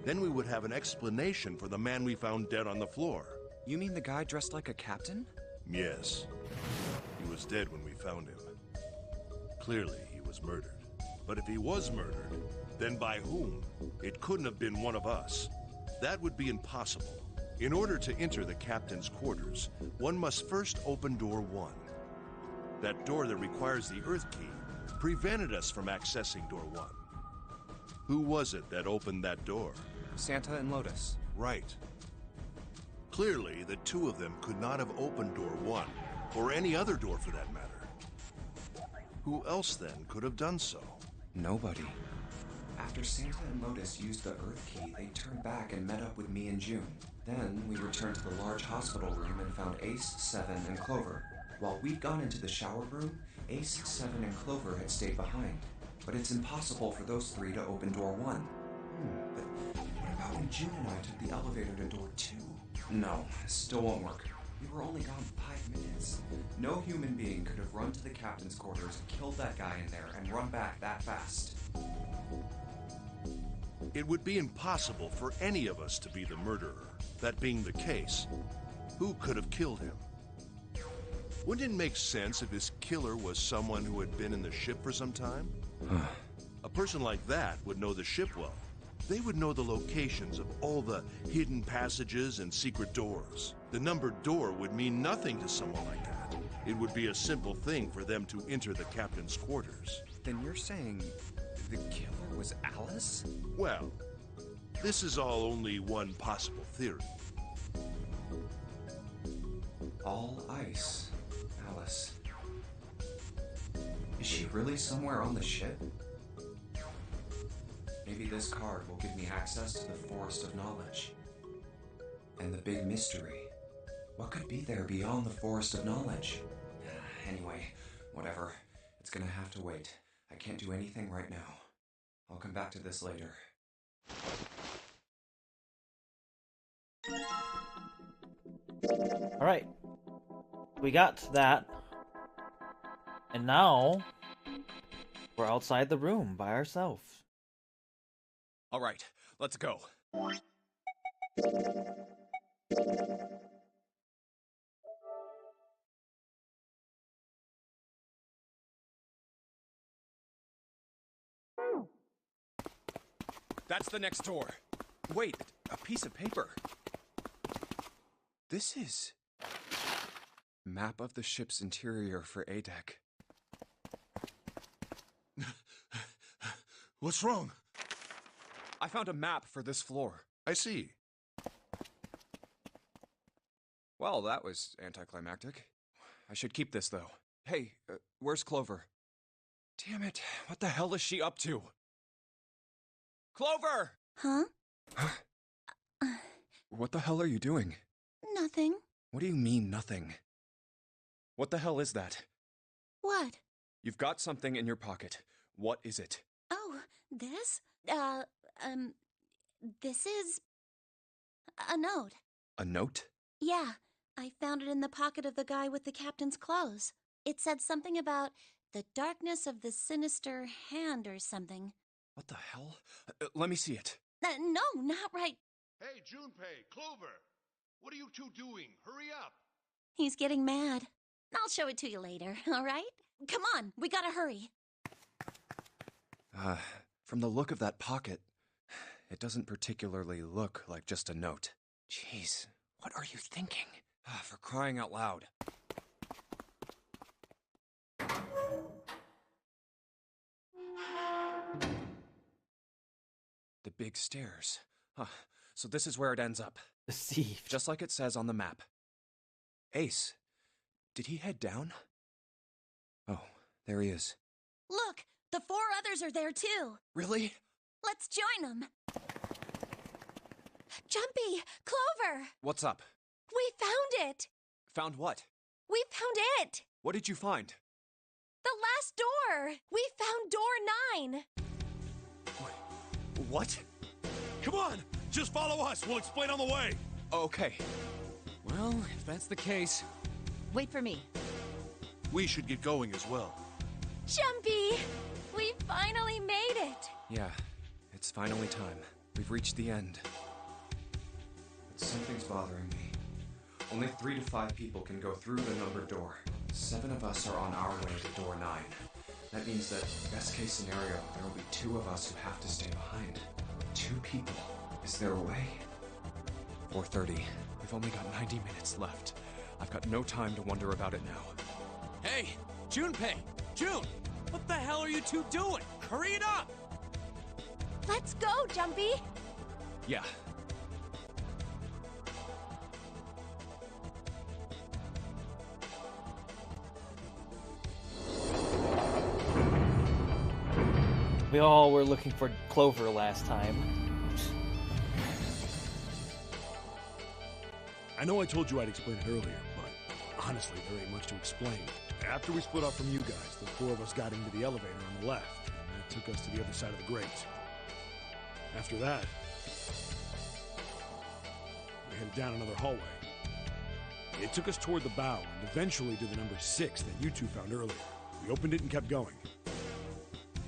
then we would have an explanation for the man we found dead on the floor. You mean the guy dressed like a captain? Yes. He was dead when we found him. Clearly, he was murdered. But if he was murdered, then by whom? It couldn't have been one of us. That would be impossible. In order to enter the captain's quarters, one must first open door 1. That door that requires the Earth key prevented us from accessing door 1. Who was it that opened that door? Santa and Lotus. Right. Clearly, the two of them could not have opened door 1, or any other door for that matter. Who else then could have done so? Nobody. After Santa and Lotus used the Earth Key, they turned back and met up with me and June. Then we returned to the large hospital room and found Ace, Seven, and Clover. While we'd gone into the shower room, Ace, Seven, and Clover had stayed behind. But it's impossible for those three to open door 1. But what about when June and I took the elevator to door 2? No, still won't work. We were only gone 5 minutes. No human being could have run to the captain's quarters, killed that guy in there, and run back that fast. It would be impossible for any of us to be the murderer. That being the case, who could have killed him? Wouldn't it make sense if his killer was someone who had been in the ship for some time? A person like that would know the ship well. They would know the locations of all the hidden passages and secret doors. The numbered door would mean nothing to someone like that. It would be a simple thing for them to enter the captain's quarters. Then you're saying the killer was Alice? Well, this is all only one possible theory. All ice, Alice. Is she really somewhere on the ship? Maybe this card will give me access to the Forest of Knowledge. And the big mystery. What could be there beyond the Forest of Knowledge? Anyway, whatever. It's gonna have to wait. I can't do anything right now. I'll come back to this later. Alright. We got that. And now we're outside the room by ourselves. All right, let's go. That's the next door. Wait, a piece of paper. This is... Map of the ship's interior for A-Deck. What's wrong? I found a map for this floor. I see. Well, that was anticlimactic. I should keep this, though. Hey, where's Clover? Damn it, what the hell is she up to? Clover! Huh? What the hell are you doing? Nothing. What do you mean, nothing? What the hell is that? What? You've got something in your pocket. What is it? Oh, this? This is... a note. A note? Yeah, I found it in the pocket of the guy with the captain's clothes. It said something about the darkness of the sinister hand or something. What the hell? Let me see it. No, not right. Hey, Junpei, Clover! What are you two doing? Hurry up! He's getting mad. I'll show it to you later, all right? Come on, we gotta hurry. From the look of that pocket, it doesn't particularly look like just a note. Jeez, what are you thinking? For crying out loud. The big stairs. So this is where it ends up. Deceived. Just like it says on the map. Ace, did he head down? Oh, there he is. Look, the 4 others are there too. Really? Let's join them. Jumpy, Clover! What's up? We found it! Found what? We found it! What did you find? The last door! We found door 9! What? Come on! Just follow us! We'll explain on the way! Okay. Well, if that's the case... Wait for me. We should get going as well. Jumpy! We finally made it! Yeah, it's finally time. We've reached the end. But something's bothering me. Only 3 to 5 people can go through the numbered door. 7 of us are on our way to door 9. That means that, best case scenario, there will be 2 of us who have to stay behind. 2 people. Is there a way? 4:30. We've only got 90 minutes left. I've got no time to wonder about it now. Hey, Junpei! June! What the hell are you two doing? Hurry it up! Let's go, Jumpy! Yeah. We all were looking for Clover last time. I know I told you I'd explain it earlier, but honestly, there ain't much to explain. After we split off from you guys, the 4 of us got into the elevator on the left, and that took us to the other side of the grate. After that, we headed down another hallway. It took us toward the bow, and eventually to the number 6 that you two found earlier. We opened it and kept going.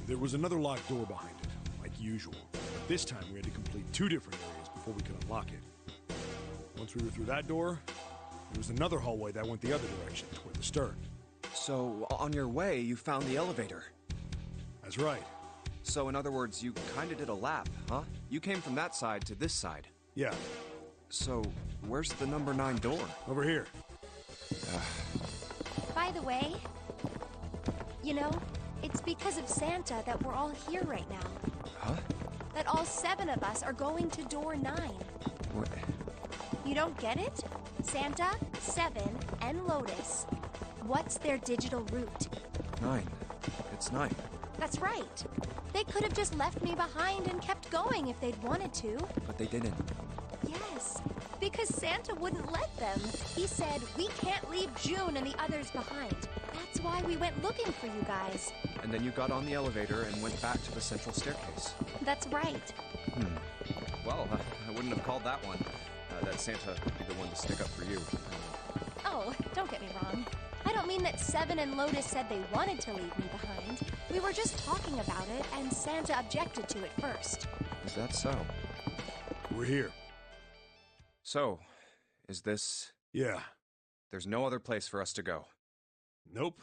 There was another locked door behind it, like usual, but this time we had to complete 2 different areas before we could unlock it. Once we were through that door, there was another hallway that went the other direction, toward the stern. So, on your way, you found the elevator. That's right. So, in other words, you kinda did a lap, huh? You came from that side to this side. Yeah, So, where's the number 9 door? over here. By the way, you know, it's because of Santa that we're all here right now. Huh? That all 7 of us are going to door 9. What? You don't get it? Santa, 7, and Lotus. What's their digital route? 9. It's 9. That's right. They could have just left me behind and kept going if they'd wanted to. But they didn't. Yes, because Santa wouldn't let them. He said, we can't leave June and the others behind. That's why we went looking for you guys. And then you got on the elevator and went back to the central staircase. That's right. Well, I wouldn't have called that one. That Santa would be the one to stick up for you. Oh, don't get me wrong. I don't mean that Seven and Lotus said they wanted to leave me behind. We were just talking about it, and Santa objected to it first. Is that so? We're here. So, is this... Yeah. There's no other place for us to go. Nope.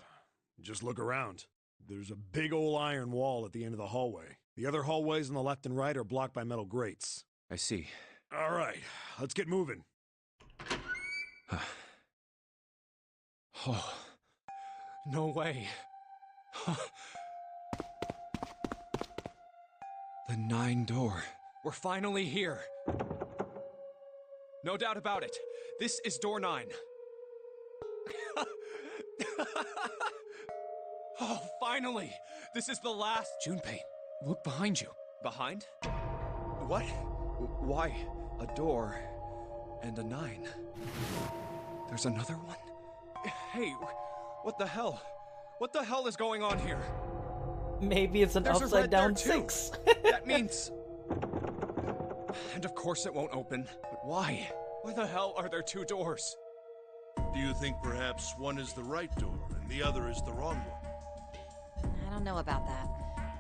Just look around. There's a big old iron wall at the end of the hallway. The other hallways on the left and right are blocked by metal grates. I see. All right, let's get moving. Oh, no way. The 9 door. We're finally here. No doubt about it. This is door 9. Oh, finally! This is the last... Junpei, look behind you. Behind? What? Why? A door and a 9. There's another one? Hey, what the hell? What the hell is going on here? Maybe it's an There's a red upside down there, too. 6. That means... And of course it won't open. But why? Why the hell are there 2 doors? Do you think perhaps one is the right door and the other is the wrong one? I don't know about that.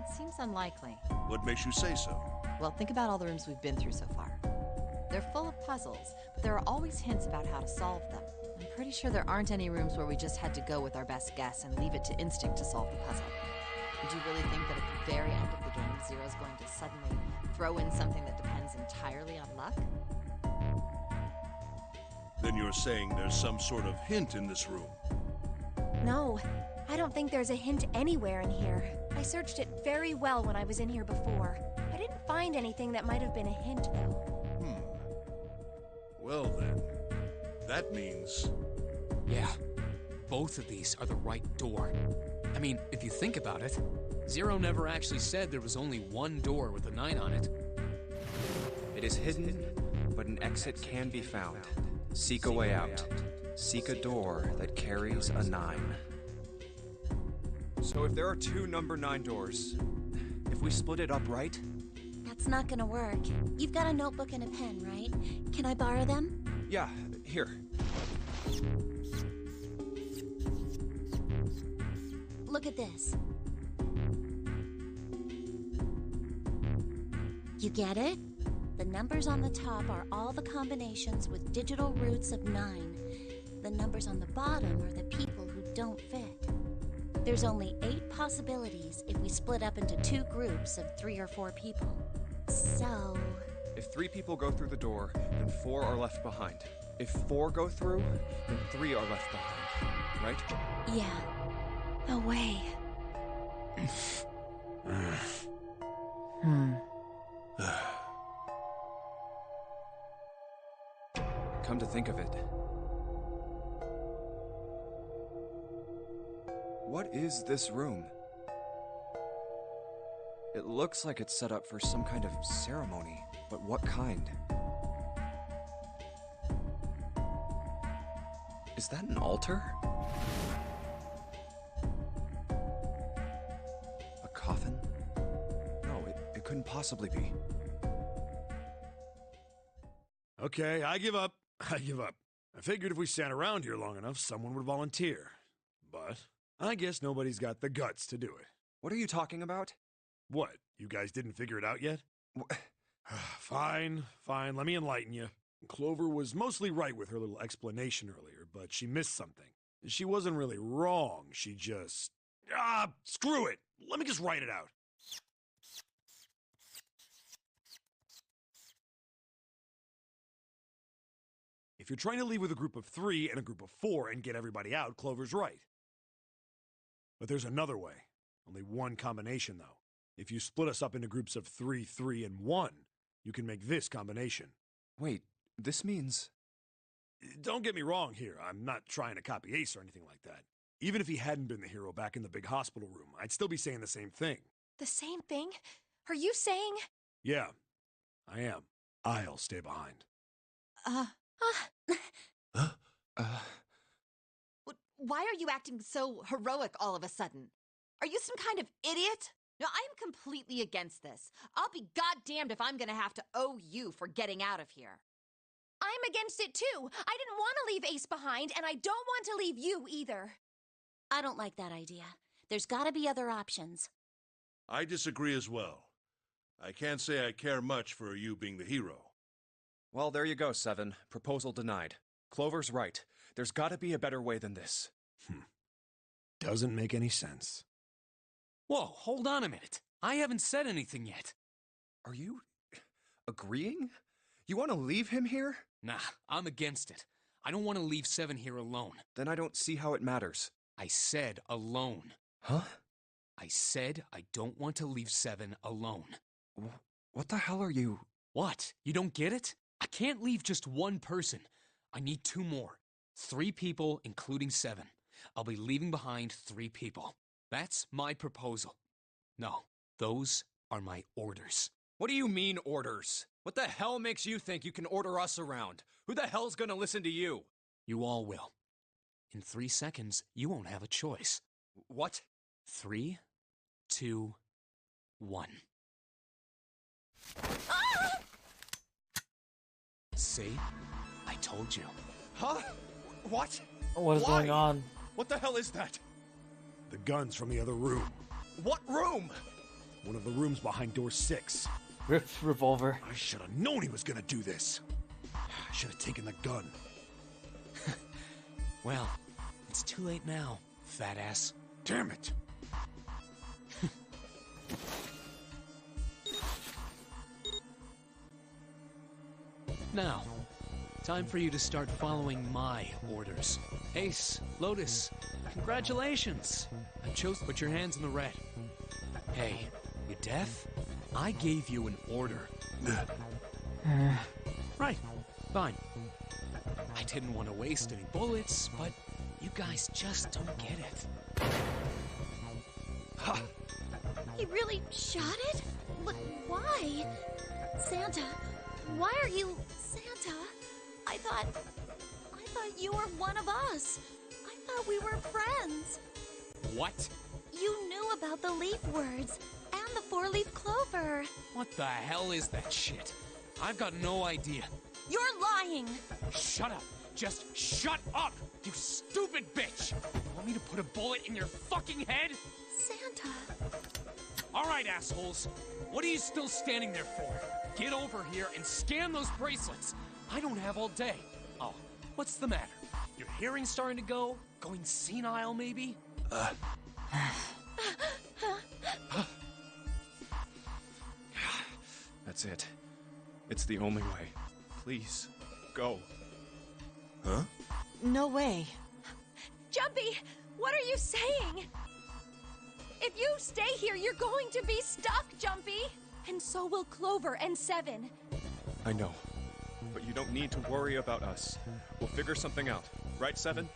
It seems unlikely. What makes you say so? Well, think about all the rooms we've been through so far. They're full of puzzles, but there are always hints about how to solve them. I'm pretty sure there aren't any rooms where we just had to go with our best guess and leave it to instinct to solve the puzzle. Do you really think that at the very end of the game, Zero's going to suddenly throw in something that depends entirely on luck? Then you're saying there's some sort of hint in this room. No, I don't think there's a hint anywhere in here. I searched it very well when I was in here before. I didn't find anything that might have been a hint, though. Well then, that means... Yeah, both of these are the right door. I mean, if you think about it, Zero never actually said there was only one door with a 9 on it. It is hidden, but an exit can be found. Seek a way out. Seek a door that carries a 9. So if there are 2 number 9 doors, if we split it up right... That's not gonna work. You've got a notebook and a pen, right? Can I borrow them? Yeah, here. Look at this. You get it? The numbers on the top are all the combinations with digital roots of 9. The numbers on the bottom are the people who don't fit. There's only 8 possibilities if we split up into 2 groups of 3 or 4 people. So... If 3 people go through the door, then 4 are left behind. If 4 go through, then 3 are left behind. Right? yeah. No way. Come to think of it. What is this room? It looks like it's set up for some kind of ceremony, but what kind? Is that an altar? A coffin? No, it couldn't possibly be. Okay, I give up. I give up. I figured if we sat around here long enough, someone would volunteer. But I guess nobody's got the guts to do it. What are you talking about? What? You guys didn't figure it out yet? Fine, fine. Let me enlighten you. Clover was mostly right with her little explanation earlier, but she missed something. She wasn't really wrong. She just... screw it. Let me just write it out. If you're trying to leave with a group of 3 and a group of 4 and get everybody out, Clover's right. But there's another way. Only one combination, though. If you split us up into groups of 3, 3, and 1, you can make this combination. Wait, this means... Don't get me wrong here. I'm not trying to copy Ace or anything like that. Even if he hadn't been the hero back in the big hospital room, I'd still be saying the same thing. The same thing? Are you saying? Yeah, I am. I'll stay behind. Why are you acting so heroic all of a sudden? Are you some kind of idiot? No, I'm completely against this. I'll be goddamned if I'm gonna have to owe you for getting out of here. I'm against it too. I didn't want to leave Ace behind, and I don't want to leave you either. I don't like that idea. There's gotta be other options. I disagree as well. I can't say I care much for you being the hero. Well, there you go, Seven. Proposal denied. Clover's right. There's gotta be a better way than this. Doesn't make any sense. Whoa, hold on a minute. I haven't said anything yet. Are you agreeing? You want to leave him here? Nah, I'm against it. I don't want to leave Seven here alone. Then I don't see how it matters. I said alone. Huh? I said I don't want to leave Seven alone. What the hell are you... What? You don't get it? I can't leave just one person. I need 2 more. 3 people, including Seven. I'll be leaving behind 3 people. That's my proposal. No, those are my orders. What do you mean, orders? What the hell makes you think you can order us around? Who the hell's gonna listen to you? You all will. In 3 seconds, you won't have a choice. What? 3, 2, 1. See? I told you. Huh? What? What is Why? going on? What the hell is that? The gun's from the other room. What room? One of the rooms behind door 6. Ripped revolver. I should have known he was gonna do this. I should have taken the gun. Well, it's too late now, fat ass. Damn it! Now, time for you to start following my orders. Ace, Lotus, congratulations! I've chosen to put your hands in the red. Hey, you deaf? I gave you an order. Right, fine. I didn't want to waste any bullets, but you guys just don't get it. Ha! He really shot it? But why? Santa, why are you... Santa, I thought you were one of us. I thought we were friends. What? You knew about the leaf words and the 4-leaf clover. What the hell is that shit? I've got no idea. You're lying. Shut up. Just shut up, you stupid bitch! You want me to put a bullet in your fucking head? Santa. All right, assholes. What are you still standing there for? Get over here and scan those bracelets. I don't have all day. Oh, what's the matter? Your hearing's starting to go? Going senile, maybe? That's it. It's the only way. Please, go. Huh? No way. Jumpy, what are you saying? If you stay here, you're going to be stuck, Jumpy. And so will Clover and Seven. I know. But you don't need to worry about us. We'll figure something out. Right, Seven?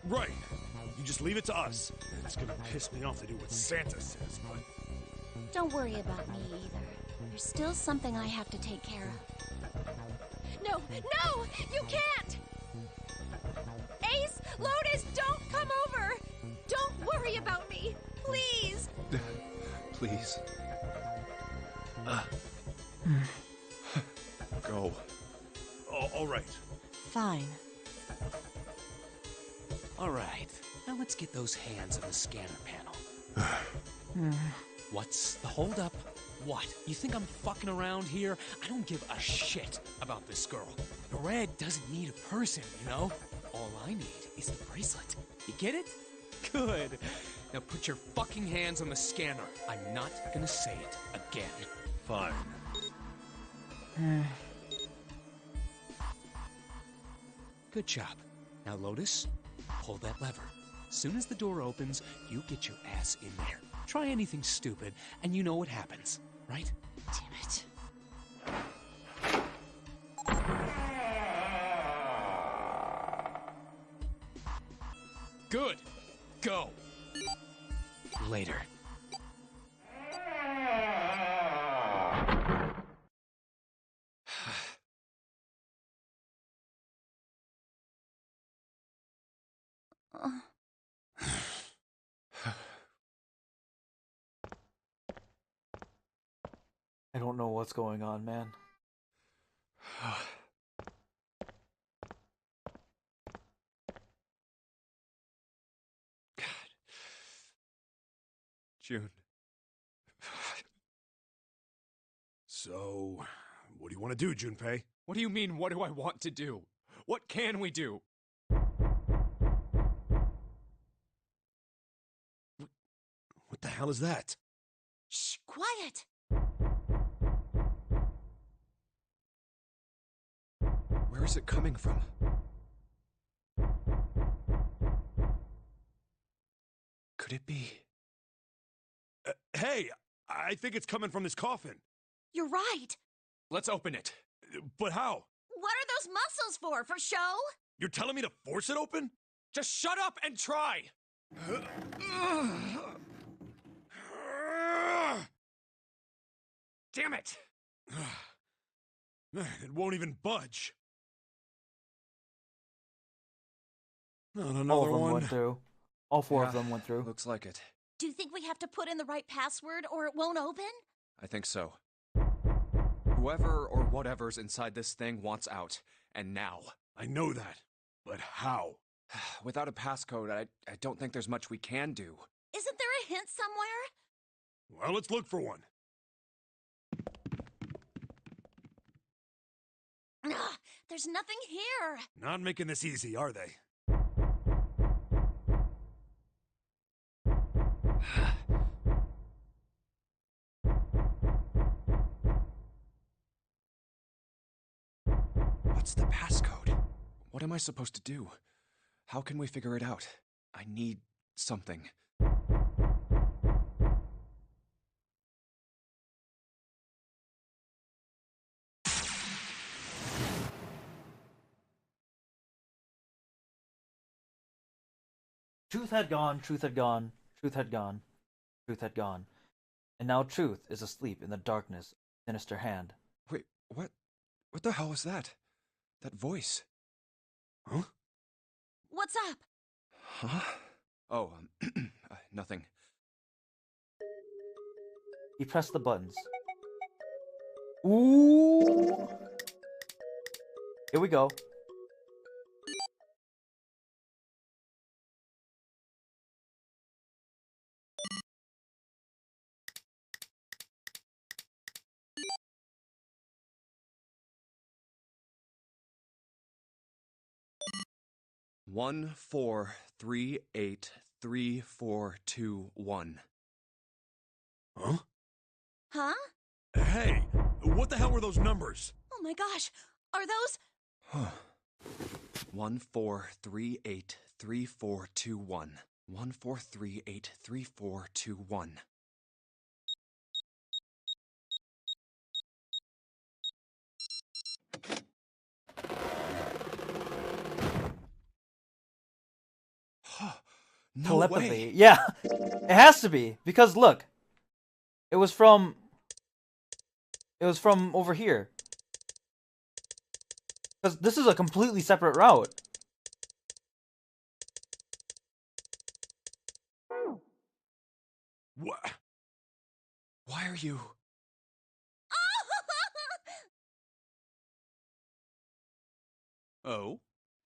Right. You just leave it to us. It's gonna piss me off to do what Santa says, but... Don't worry about me either. There's still something I have to take care of. No, no, you can't! Ace, Lotus, don't come over! Don't worry about me, please! Please. Go. Oh, all right. Fine. All right. Now let's get those hands on the scanner panel. What's the holdup? What? You think I'm fucking around here? I don't give a shit about this girl. The red doesn't need a person, you know? All I need is the bracelet. You get it? Good. Now put your fucking hands on the scanner. I'm not gonna say it again. Fine. Good job. Now, Lotus, pull that lever. Soon as the door opens, you get your ass in there. Try anything stupid, and you know what happens, right? Damn it. Good. Go. Later. I don't know what's going on, man. June. So, what do you want to do, Junpei? What do you mean, what do I want to do? What can we do? What the hell is that? Shh, quiet. Where is it coming from? Could it be? Hey, I think it's coming from this coffin. You're right. Let's open it. But how? What are those muscles for? For show? You're telling me to force it open? Just shut up and try! Damn it! Man, it won't even budge. Not another All of them one. went through. All four of Yeah, them went through. Looks like it. Do you think we have to put in the right password or it won't open? I think so. Whoever or whatever's inside this thing wants out. And now. I know that. But how? Without a passcode, I don't think there's much we can do. Isn't there a hint somewhere? Well, let's look for one. Ugh, there's nothing here. Not making this easy, are they? What's the passcode? What am I supposed to do? How can we figure it out? I need something. Truth had gone, truth had gone, truth had gone, truth had gone. And now truth is asleep in the darkness of a sinister hand. Wait, what? What the hell was that? That voice? Huh? What's up? Huh? Oh, nothing. He pressed the buttons. Ooh! Here we go. One, 4, 3, 8, 3, 4, 2, 1. Huh? Huh? Hey, what the hell were those numbers? Oh my gosh. Are those? 1, 4, 3, 8, 3, 4, 2, 1. 1, 4, 3, 8, 3, 4, 2, 1. No Telepathy. way. Yeah, it has to be because look, it was from over here. Because this is a completely separate route. What? Why are you... Oh?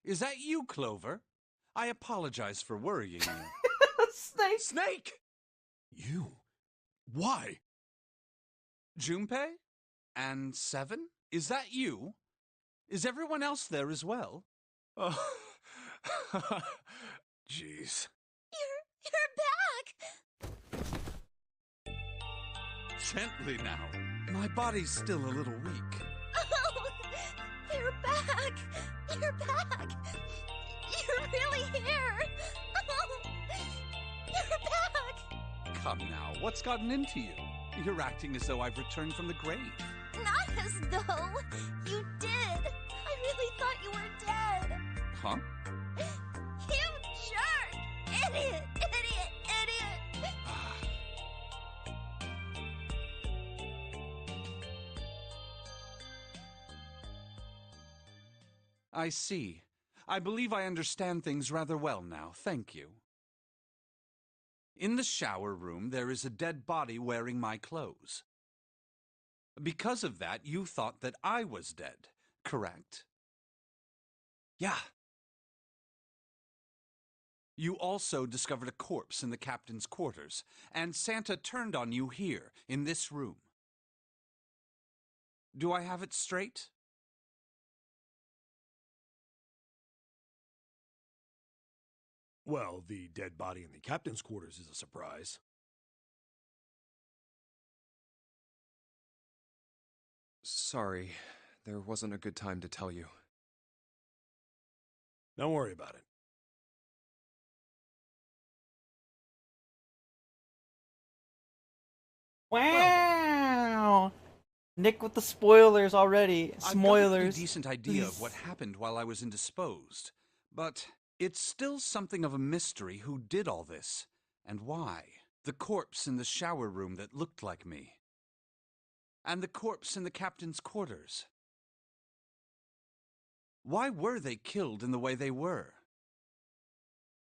Is that you, Clover? I apologize for worrying you. Snake! Snake! You? Why? Junpei? And Seven? Is that you? Is everyone else there as well? Oh. Jeez. You're back! Gently now. My body's still a little weak. Oh, you're back! You're back! You're really here! Oh, you're back! Come now, what's gotten into you? You're acting as though I've returned from the grave. Not as though! You did! I really thought you were dead! Huh? You jerk! Idiot! Idiot! Idiot! I see. I believe I understand things rather well now, thank you. In the shower room, there is a dead body wearing my clothes. Because of that, you thought that I was dead, correct? Yeah. You also discovered a corpse in the captain's quarters, and Santa turned on you here, in this room. Do I have it straight? Well, the dead body in the captain's quarters is a surprise. Sorry, there wasn't a good time to tell you. Don't worry about it. Wow! Nick with the spoilers already. I've got a pretty Smoilers. decent idea of what happened while I was indisposed, but it's still something of a mystery who did all this, and why. The corpse in the shower room that looked like me. And the corpse in the captain's quarters. Why were they killed in the way they were?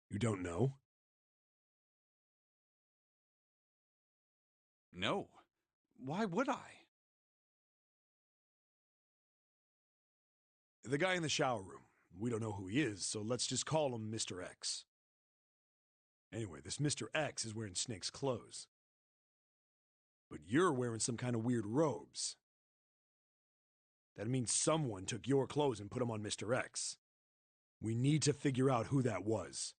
You don't know? No. Why would I? The guy in the shower room. We don't know who he is, so let's just call him Mr. X. Anyway, this Mr. X is wearing Snake's clothes. But you're wearing some kind of weird robes. That means someone took your clothes and put them on Mr. X. We need to figure out who that was.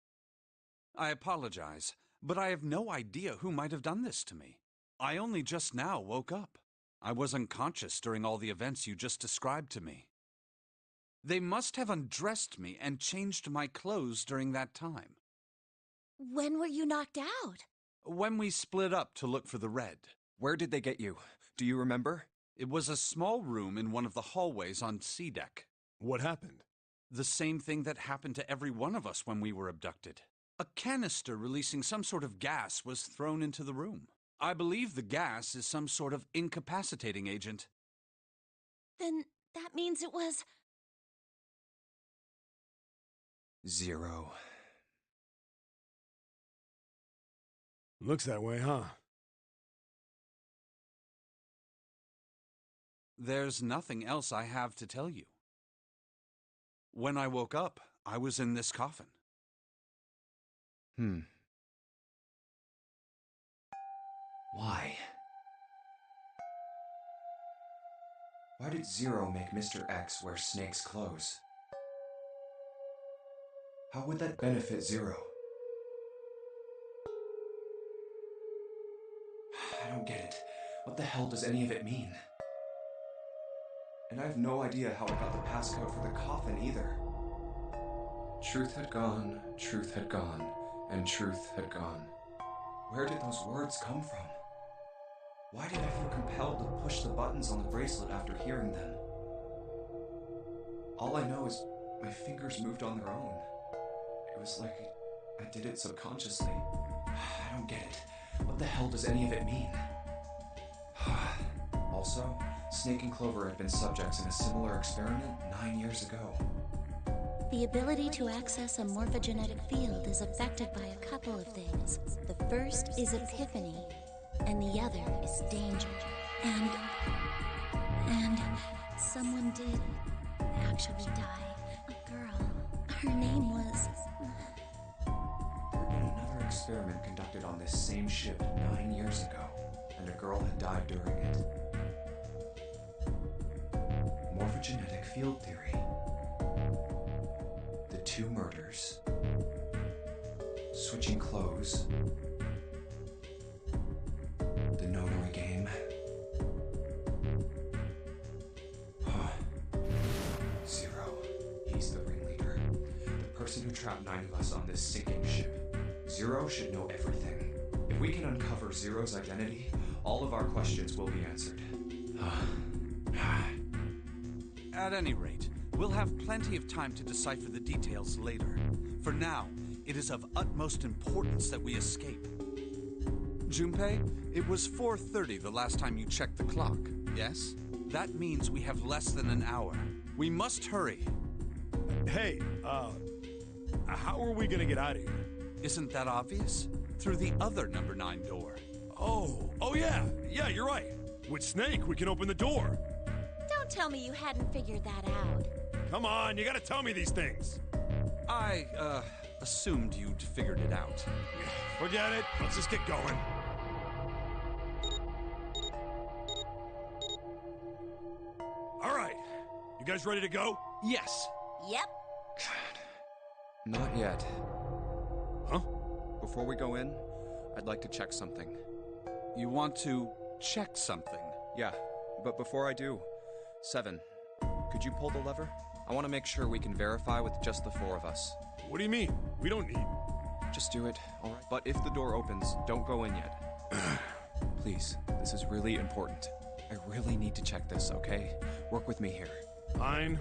I apologize, but I have no idea who might have done this to me. I only just now woke up. I was unconscious during all the events you just described to me. They must have undressed me and changed my clothes during that time. When were you knocked out? When we split up to look for the red. Where did they get you? Do you remember? It was a small room in one of the hallways on C deck. What happened? The same thing that happened to every one of us when we were abducted. A canister releasing some sort of gas was thrown into the room. I believe the gas is some sort of incapacitating agent. Then that means it was... Zero. Looks that way, huh? There's nothing else I have to tell you. When I woke up, I was in this coffin. Why? Why did Zero make Mr. X wear Snake's clothes? How would that benefit Zero? I don't get it. What the hell does any of it mean? And I have no idea how I got the passcode for the coffin either. Truth had gone, and truth had gone. Where did those words come from? Why did I feel compelled to push the buttons on the bracelet after hearing them? All I know is my fingers moved on their own. It was like I did it subconsciously. I don't get it. What the hell does any of it mean? Also, Snake and Clover had been subjects in a similar experiment 9 years ago. The ability to access a morphogenetic field is affected by a couple of things. The first is epiphany, and the other is danger. And someone did actually die. A girl. Her name was... In another experiment conducted on this same ship 9 years ago, and a girl had died during it. Morphogenetic field theory. The 2 murders. Switching clothes. The Nonary game. Zero. He's the ringleader. The person who trapped 9 of us on this sinking ship. Zero should know everything. If we can uncover Zero's identity, all of our questions will be answered. At any rate, we'll have plenty of time to decipher the details later. For now, it is of utmost importance that we escape. Junpei, it was 4:30 the last time you checked the clock, yes? That means we have less than an hour. We must hurry. Hey, how are we gonna get out of here? Isn't that obvious? Through the other number 9 door. Oh yeah, you're right. With Snake, we can open the door. Don't tell me you hadn't figured that out. Come on, you gotta tell me these things. I, assumed you'd figured it out. Forget it, let's just get going. Alright, you guys ready to go? Yes. Yep. Not yet. Huh? Before we go in, I'd like to check something. You want to check something? Yeah, but before I do, 7, could you pull the lever? I want to make sure we can verify with just the 4 of us. What do you mean? We don't need... Just do it, alright? But if the door opens, don't go in yet. Please, this is really important. I really need to check this, okay? Work with me here. Fine.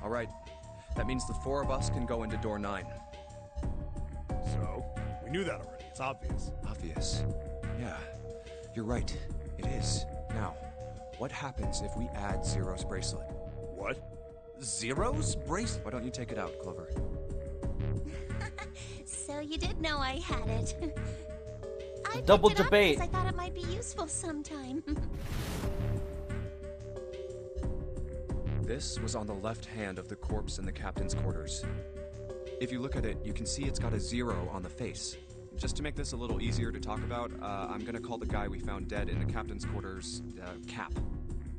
Alright, that means the 4 of us can go into door 9. So, we knew that already. It's obvious. Obvious. Yeah, you're right. It is. Now, what happens if we add Zero's bracelet? What? Zero's bracelet? Why don't you take it out, Clover? So you did know I had it. I Double picked it up debate. because I thought it might be useful sometime. This was on the left hand of the corpse in the captain's quarters. If you look at it, you can see it's got a 0 on the face. Just to make this a little easier to talk about, I'm gonna call the guy we found dead in the captain's quarters, Cap.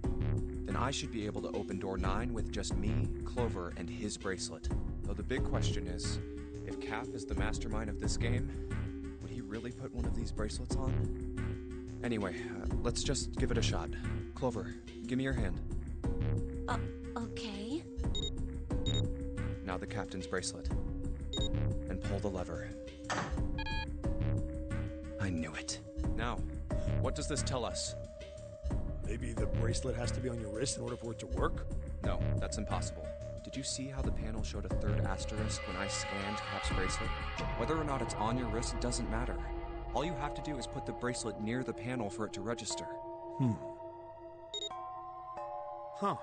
Then I should be able to open door 9 with just me, Clover, and his bracelet. Though the big question is, if Cap is the mastermind of this game, would he really put one of these bracelets on? Anyway, let's just give it a shot. Clover, give me your hand. Okay. Now the captain's bracelet. And pull the lever. I knew it. Now, what does this tell us? Maybe the bracelet has to be on your wrist in order for it to work? No, that's impossible. Did you see how the panel showed a 3rd asterisk when I scanned Cap's bracelet? Whether or not it's on your wrist doesn't matter. All you have to do is put the bracelet near the panel for it to register. Huh.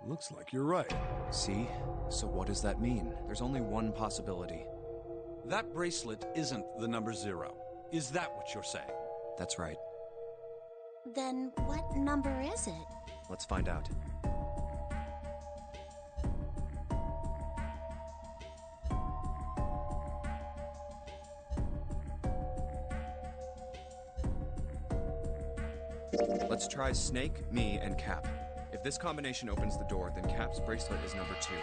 Looks like you're right. See? So what does that mean? There's only one possibility. That bracelet isn't the number 0. Is that what you're saying? That's right. Then what number is it? Let's find out. Let's try Snake, me, and Cap. If this combination opens the door, then Cap's bracelet is number 2.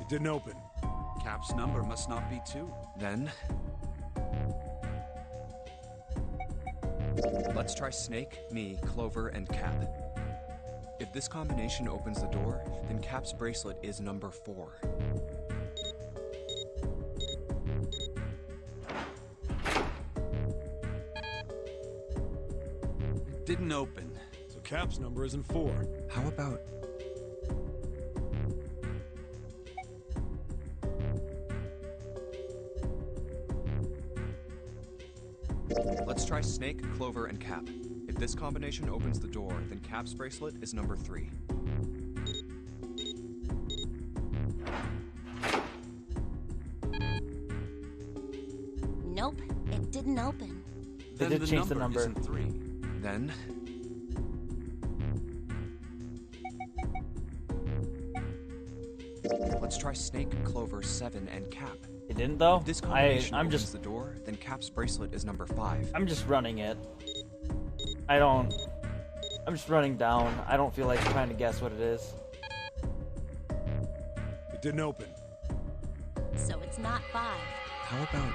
It didn't open. Cap's number must not be 2. Then... let's try Snake, me, Clover, and Cap. If this combination opens the door, then Cap's bracelet is number 4. It didn't open. So Cap's number isn't 4. How about... let's try Snake, Clover, and Cap. If this combination opens the door, then Cap's bracelet is number 3. Nope, it didn't open. They Then did change the number. isn't 3. Then... let's try Snake, Clover, 7, and Cap. It didn't though. If this combination I'm opens just the door, then Cap's bracelet is number 5. I'm just running it. I'm just running down. I don't feel like trying to guess what it is. It didn't open. So it's not 5. How about...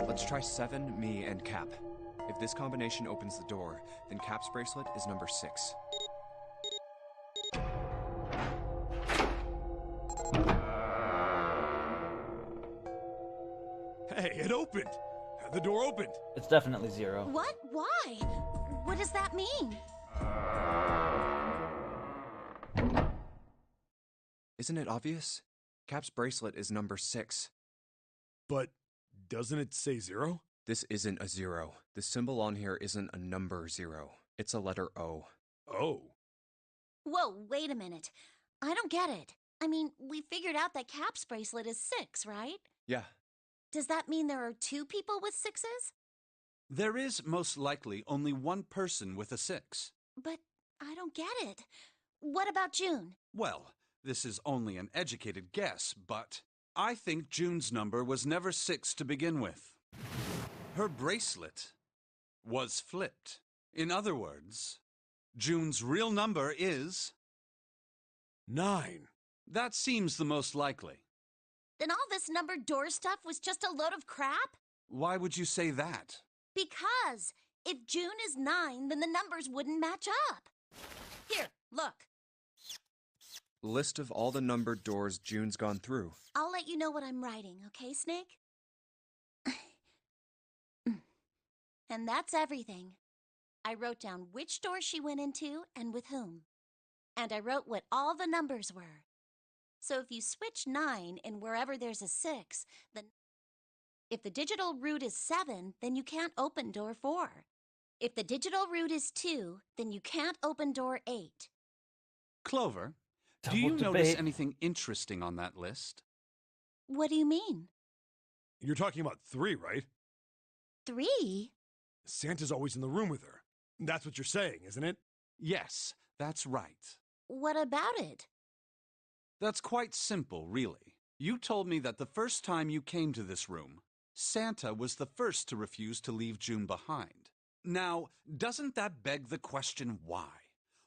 let's try 7, me, and Cap. If this combination opens the door, then Cap's bracelet is number 6. Hey, it opened! The door opened! It's definitely 0. What? Why? What does that mean? Isn't it obvious? Cap's bracelet is number 6. But doesn't it say 0? This isn't a 0. The symbol on here isn't a number 0. It's a letter O. Oh. Whoa, wait a minute. I don't get it. I mean, we figured out that Cap's bracelet is 6, right? Yeah. Does that mean there are 2 people with 6s? There is most likely only one person with a 6. But I don't get it. What about June? Well, this is only an educated guess, but I think June's number was never 6 to begin with. Her bracelet was flipped. In other words, June's real number is 9. That seems the most likely. Then all this numbered door stuff was just a load of crap? Why would you say that? Because if June is 9, then the numbers wouldn't match up. Here, look. List of all the numbered doors June's gone through. I'll let you know what I'm writing, okay, Snake? And that's everything. I wrote down which door she went into and with whom. And I wrote what all the numbers were. So if you switch 9 in wherever there's a 6, then if the digital root is 7, then you can't open door 4. If the digital root is 2, then you can't open door 8. Clover, do Double you notice debate. anything interesting on that list? What do you mean? You're talking about 3, right? 3? Santa's always in the room with her. That's what you're saying, isn't it? Yes, that's right. What about it? That's quite simple, really. You told me that the first time you came to this room, Santa was the first to refuse to leave June behind. Now, doesn't that beg the question why?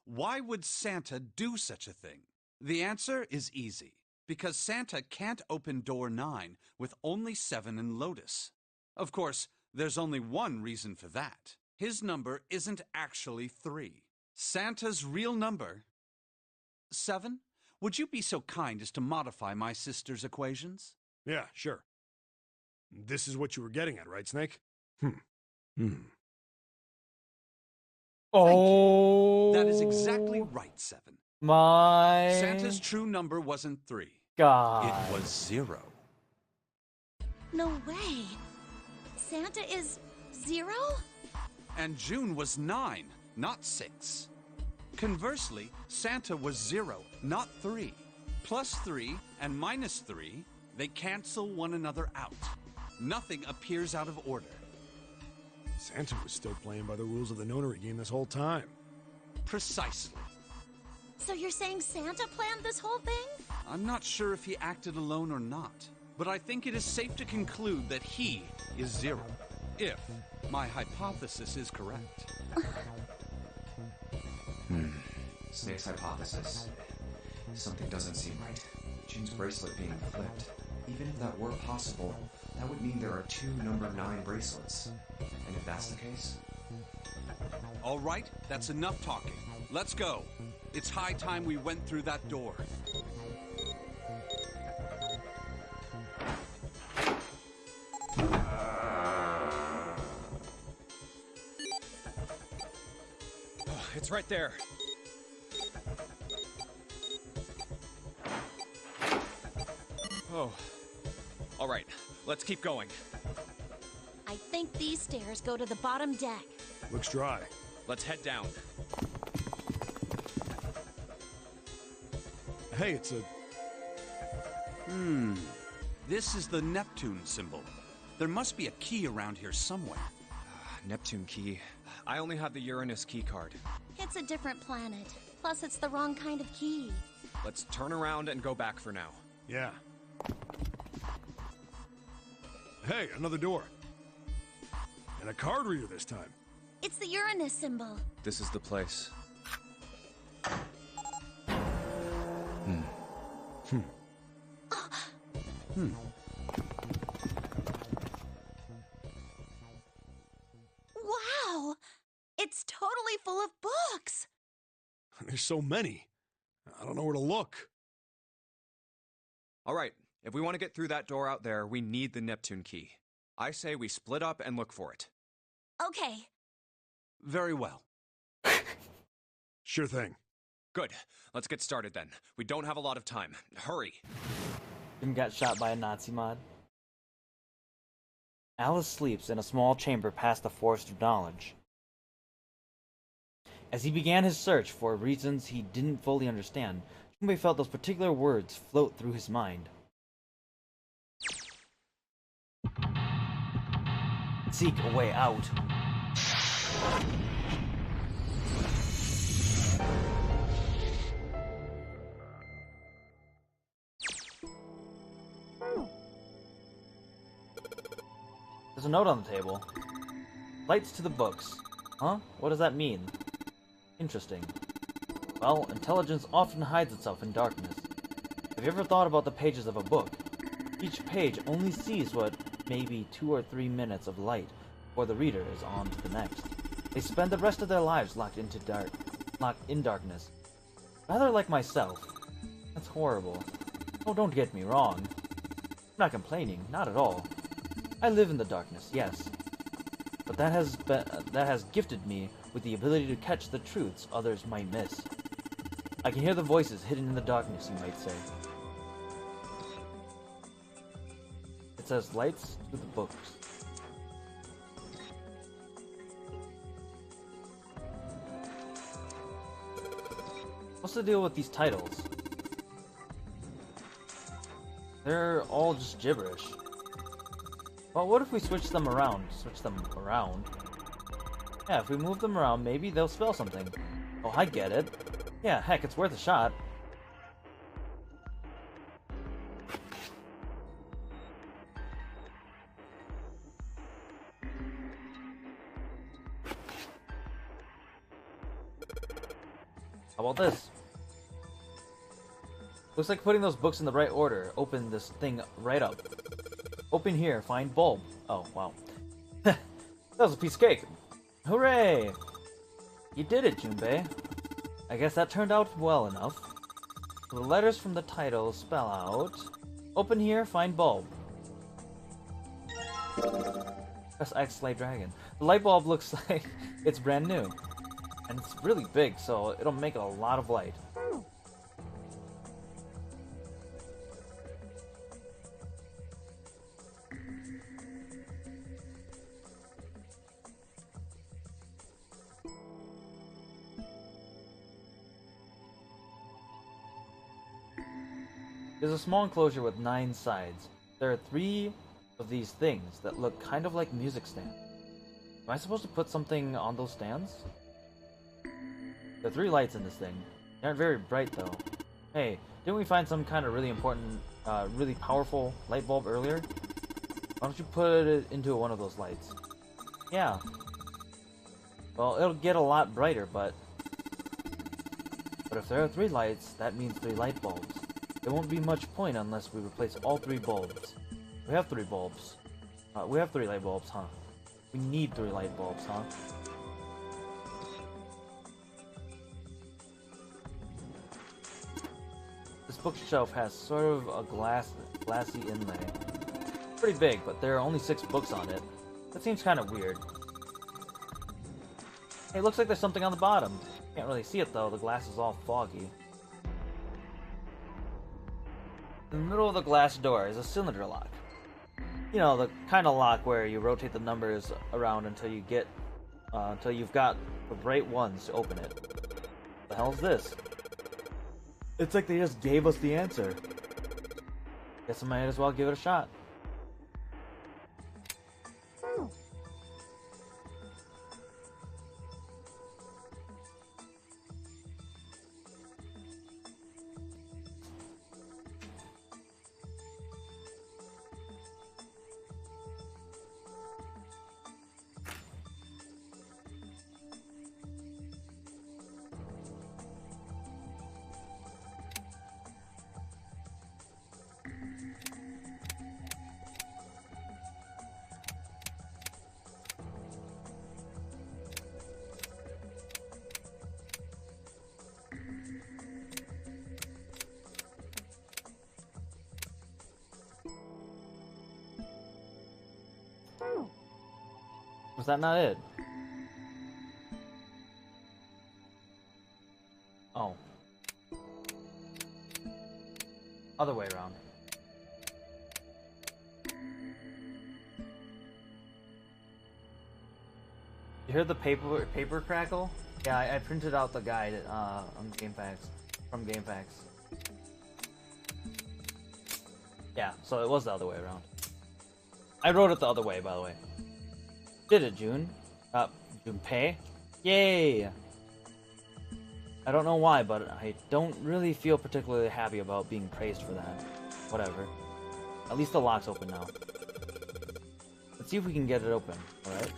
Why would Santa do such a thing? The answer is easy. Because Santa can't open door 9 with only 7 in Lotus. Of course, there's only one reason for that. His number isn't actually 3. Santa's real number... 7? Would you be so kind as to modify my sister's equations? Yeah, sure. This is what you were getting at, right, Snake? Oh. That is exactly right, 7. My Santa's true number wasn't 3. God. It was 0. No way. Santa is 0? And June was 9, not 6. Conversely, Santa was 0, not 3. Plus 3 and minus 3, they cancel one another out. Nothing appears out of order. Santa was still playing by the rules of the Nonary game this whole time. Precisely. So you're saying Santa planned this whole thing? I'm not sure if he acted alone or not, but I think it is safe to conclude that he is 0, if my hypothesis is correct. Snake's hypothesis. Something doesn't seem right. June's bracelet being flipped. Even if that were possible, that would mean there are 2 number 9 bracelets. And if that's the case... All right, that's enough talking. Let's go. It's high time we went through that door. It's right there. Oh. All right, let's keep going. I think these stairs go to the bottom deck. Looks dry. Let's head down. Hey, it's a... This is the Neptune symbol. There must be a key around here somewhere. Neptune key. I only have the Uranus key card. It's a different planet. Plus, it's the wrong kind of key. Let's turn around and go back for now. Yeah. Hey, another door. And a card reader this time. It's the Uranus symbol. This is the place. Wow! It's totally full of books! There's so many. I don't know where to look. All right, if we want to get through that door out there, we need the Neptune key. I say we split up and look for it. Okay. Very well. Sure thing. Good. Let's get started then. We don't have a lot of time. Hurry. Jim got shot by a Nazi mod. Alice sleeps in a small chamber past the Forest of Knowledge. As he began his search for reasons he didn't fully understand, Junpei felt those particular words float through his mind. Seek a way out. There's a note on the table. Lights to the books. Huh? What does that mean? Interesting. Well, intelligence often hides itself in darkness. Have you ever thought about the pages of a book? Each page only sees what may be 2 or 3 minutes of light before the reader is on to the next. They spend the rest of their lives locked in darkness. Rather like myself. That's horrible. Oh, don't get me wrong. I'm not complaining, not at all. I live in the darkness, yes. But that has gifted me with the ability to catch the truths others might miss. I can hear the voices hidden in the darkness, you might say. It says lights to the books. What's the deal with these titles? They're all just gibberish. Well, what if we switch them around? Yeah, if we move them around, maybe they'll spell something. Oh, I get it. Yeah, heck, it's worth a shot. How about this? Looks like putting those books in the right order. Open this thing right up. Open here, find bulb. Oh, wow. That was a piece of cake. Hooray! You did it, Junpei. I guess that turned out well enough. The letters from the title spell out... Open here, find bulb. Press X, light dragon. The light bulb looks like it's brand new. And it's really big, so it'll make a lot of light. There's a small enclosure with 9 sides. There are 3 of these things that look kind of like music stands. Am I supposed to put something on those stands? There are 3 lights in this thing. They aren't very bright though. Hey, didn't we find some kind of really important, really powerful light bulb earlier? Why don't you put it into one of those lights? Yeah. Well, it'll get a lot brighter, but if there are 3 lights, that means 3 light bulbs. There won't be much point unless we replace all 3 bulbs. We have 3 bulbs. We have 3 light bulbs, huh? We need 3 light bulbs, huh? This bookshelf has sort of a glassy inlay. Pretty big, but there are only 6 books on it. That seems kind of weird. Hey, it looks like there's something on the bottom. Can't really see it though, the glass is all foggy. In the middle of the glass door is a cylinder lock. You know, the kind of lock where you rotate the numbers around until you've got the right ones to open it. What the hell is this? It's like they just gave us the answer. Guess I might as well give it a shot. Was that not it? Other way around. You heard the paper crackle? Yeah, I printed out the guide on GameFAQs from GameFAQs. Yeah, so it was the other way around. I wrote it the other way, by the way. Did it, June? Junpei? Yay! I don't know why, but I don't really feel particularly happy about being praised for that. Whatever. At least the lock's open now. Let's see if we can get it open, alright?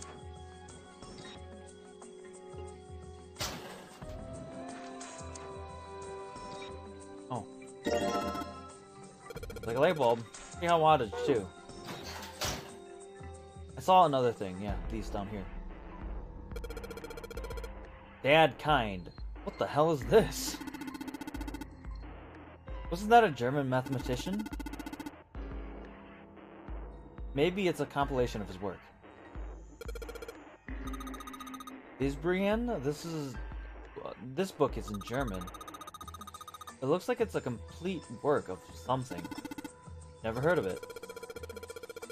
Oh. Like a light bulb. See how wattage, too. I saw another thing, yeah, these down here. Dad kind. What the hell is this? Wasn't that a German mathematician? Maybe it's a compilation of his work. Isbrian? This book is in German. It looks like it's a complete work of something. Never heard of it.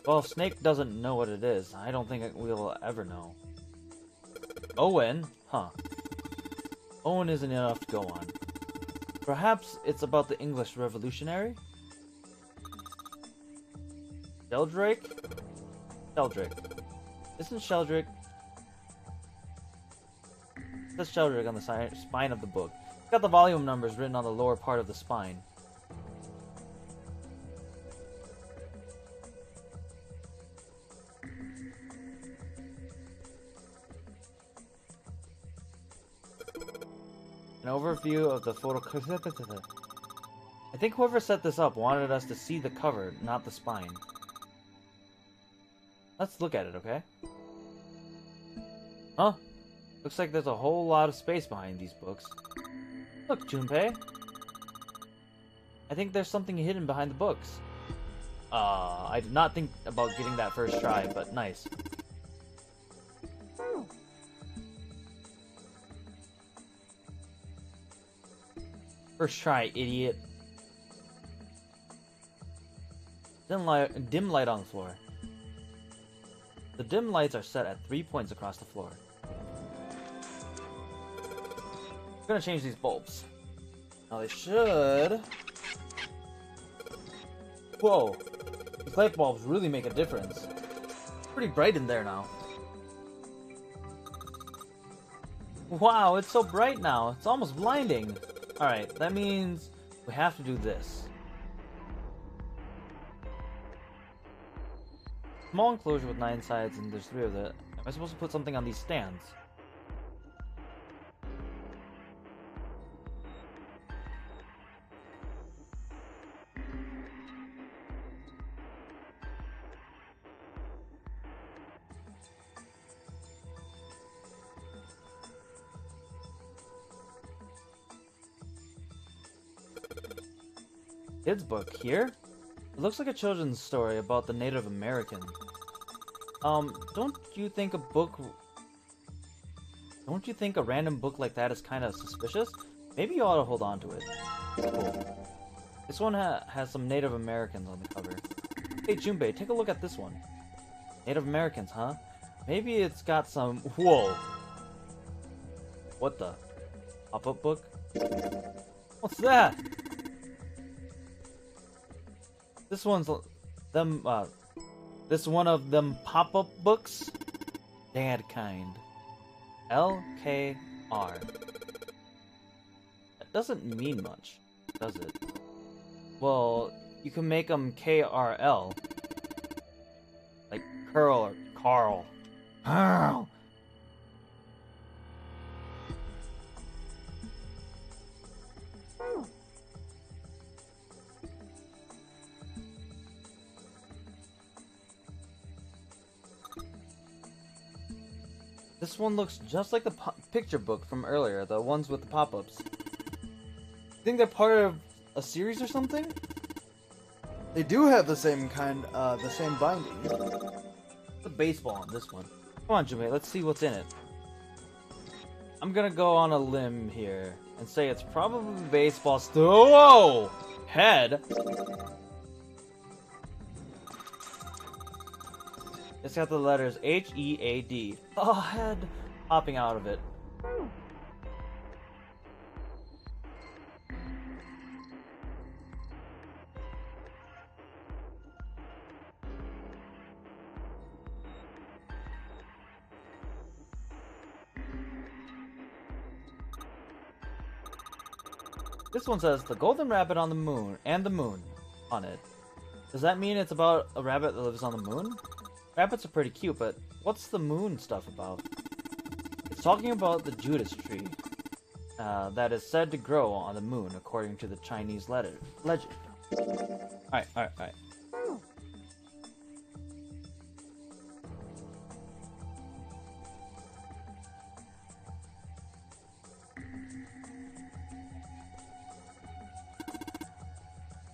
Well, if Snake doesn't know what it is, I don't think we'll ever know. Owen? Huh. Owen isn't enough to go on. Perhaps it's about the English Revolutionary? Sheldrake? Sheldrake. Isn't Sheldrake... It says Sheldrake on the spine of the book. It's got the volume numbers written on the lower part of the spine. An overview of the photo... I think whoever set this up wanted us to see the cover, not the spine. Let's look at it, okay? Huh? Looks like there's a whole lot of space behind these books. Look, Junpei. I think there's something hidden behind the books. I did not think about getting that first try, but nice. First try, idiot. Dim light on the floor. The dim lights are set at 3 points across the floor. I'm gonna change these bulbs. Now they should... Whoa! These light bulbs really make a difference. It's pretty bright in there now. Wow, it's so bright now. It's almost blinding. Alright, that means we have to do this. Small enclosure with 9 sides and there's 3 of it. Am I supposed to put something on these stands? Kid's book here? It looks like a children's story about the Native American. Don't you think a random book like that is kind of suspicious? Maybe you ought to hold on to it. Cool. This one has some Native Americans on the cover. Hey Junpei, take a look at this one. Native Americans, huh? Maybe it's got some... Whoa! What the? Pop-up book? What's that? This one's this one of them pop-up books? Dad kind. LKR. That doesn't mean much, does it? Well, you can make them KRL. Like Curl or Carl. Carl! This one looks just like the picture book from earlier, the ones with the pop-ups. Think they're part of a series or something? They do have the same kind, the same binding. The baseball on this one. Come on, Jimmy, let's see what's in it. I'm gonna go on a limb here and say it's probably baseball still. Whoa! Head? It's got the letters H-E-A-D. Oh, head popping out of it. This one says, the golden rabbit on the moon, and the moon on it. Does that mean it's about a rabbit that lives on the moon? Rabbits are pretty cute, but what's the moon stuff about? It's talking about the Judas tree that is said to grow on the moon, according to the Chinese legend. Alright.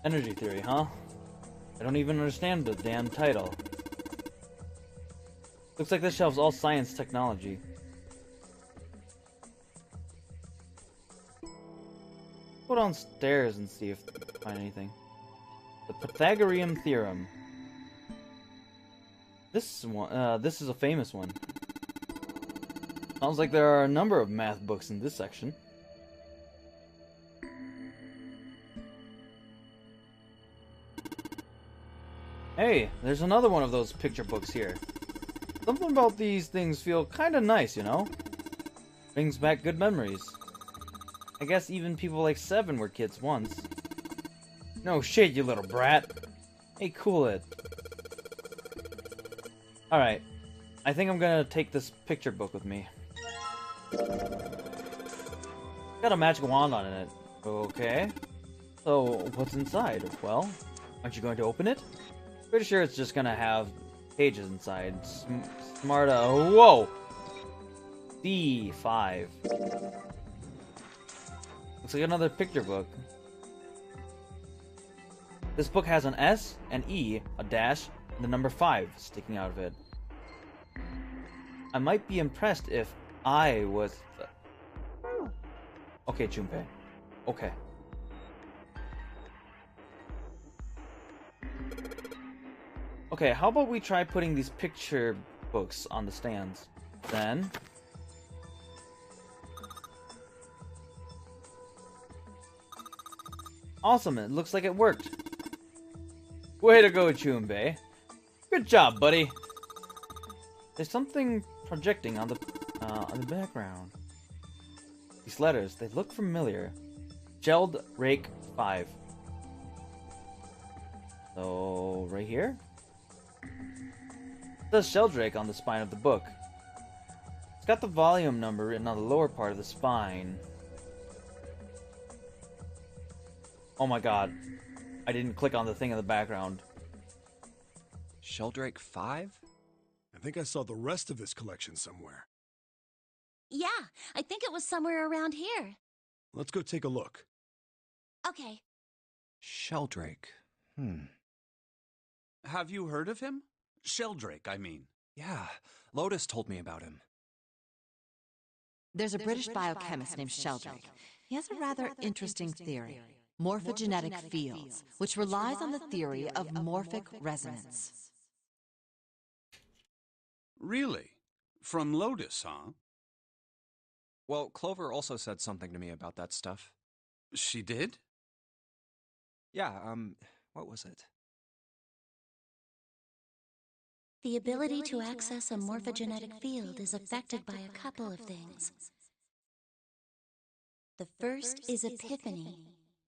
Energy theory, huh? I don't even understand the damn title. Looks like this shelf's all science technology. Go downstairs and see if I can find anything. The Pythagorean theorem. This one, this is a famous one. Sounds like there are a number of math books in this section. Hey, there's another one of those picture books here. Something about these things feel kinda nice, you know? Brings back good memories. I guess even people like Seven were kids once. No shit, you little brat. Hey, cool it. Alright. I think I'm gonna take this picture book with me. Got a magic wand on it. Okay. So, what's inside? Well, aren't you going to open it? Pretty sure it's just gonna have pages inside. Smarta. Whoa! D5. Looks like another picture book. This book has an S, an E, a dash, and the number 5 sticking out of it. I might be impressed if I was... Okay, Junpei. Okay. Okay, how about we try putting these picture books on the stands? Then... Awesome, it looks like it worked. Way to go, Junpei. Good job, buddy. There's something projecting on the background. These letters, they look familiar. Gelled Rake 5. So, right here? It says Sheldrake on the spine of the book. It's got the volume number written on the lower part of the spine. Oh my god. I didn't click on the thing in the background. Sheldrake 5? I think I saw the rest of this collection somewhere. Yeah, I think it was somewhere around here. Let's go take a look. Okay. Sheldrake. Have you heard of him? Sheldrake, I mean. Yeah, Lotus told me about him. There's a British biochemist named Sheldrake. He has a rather interesting theory. Morphogenetic fields, which relies on the theory of morphic resonance. Really? From Lotus, huh? Well, Clover also said something to me about that stuff. She did? Yeah, what was it? The ability to access a morphogenetic field is affected by a couple of things. The first is epiphany,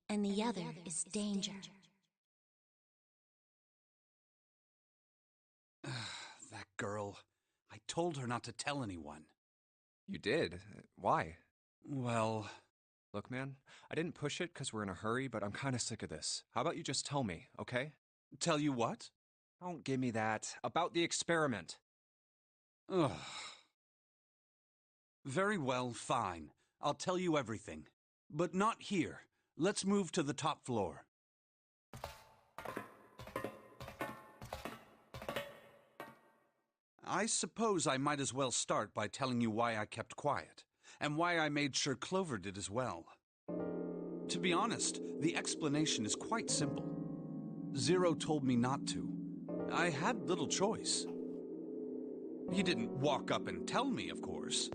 and the other is danger. That girl. I told her not to tell anyone. You did? Why? Well... Look, man, I didn't push it because we're in a hurry, but I'm kind of sick of this. How about you just tell me, okay? Tell you what? Don't give me that. About the experiment. Ugh. Very well, fine. I'll tell you everything. But not here. Let's move to the top floor. I suppose I might as well start by telling you why I kept quiet, and why I made sure Clover did as well. To be honest, the explanation is quite simple. Zero told me not to. I had little choice. He didn't walk up and tell me, of course.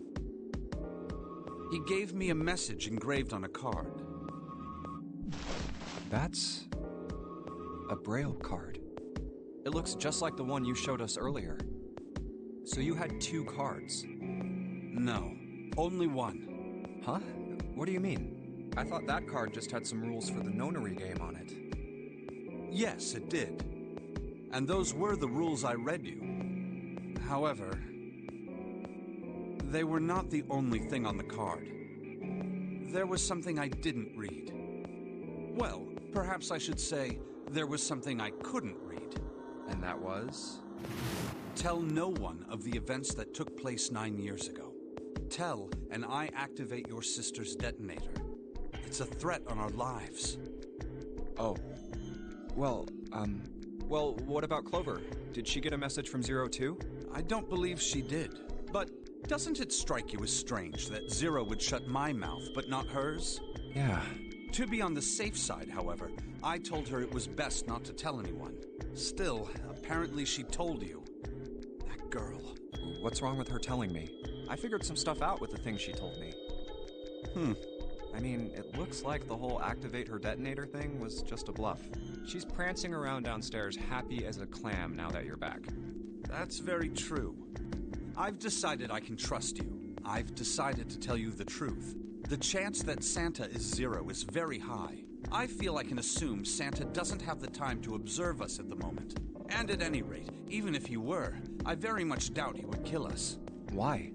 He gave me a message engraved on a card. That's a Braille card. It looks just like the one you showed us earlier. So you had 2 cards? No, only one. Huh? What do you mean? I thought that card just had some rules for the Nonary game on it. Yes, it did. And those were the rules I read you. However, they were not the only thing on the card. There was something I didn't read. Well, perhaps I should say, there was something I couldn't read. And that was? Tell no one of the events that took place 9 years ago. Tell, and I activate your sister's detonator. It's a threat on our lives. Oh. Well, what about Clover? Did she get a message from Zero too? I don't believe she did. But doesn't it strike you as strange that Zero would shut my mouth, but not hers? Yeah. To be on the safe side, however, I told her it was best not to tell anyone. Still, apparently she told you. That girl. What's wrong with her telling me? I figured some stuff out with the things she told me. I mean, it looks like the whole activate her detonator thing was just a bluff. She's prancing around downstairs happy as a clam now that you're back. That's very true. I've decided I can trust you. I've decided to tell you the truth. The chance that Santa is Zero is very high. I feel I can assume Santa doesn't have the time to observe us at the moment. And at any rate, even if he were, I very much doubt he would kill us. Why?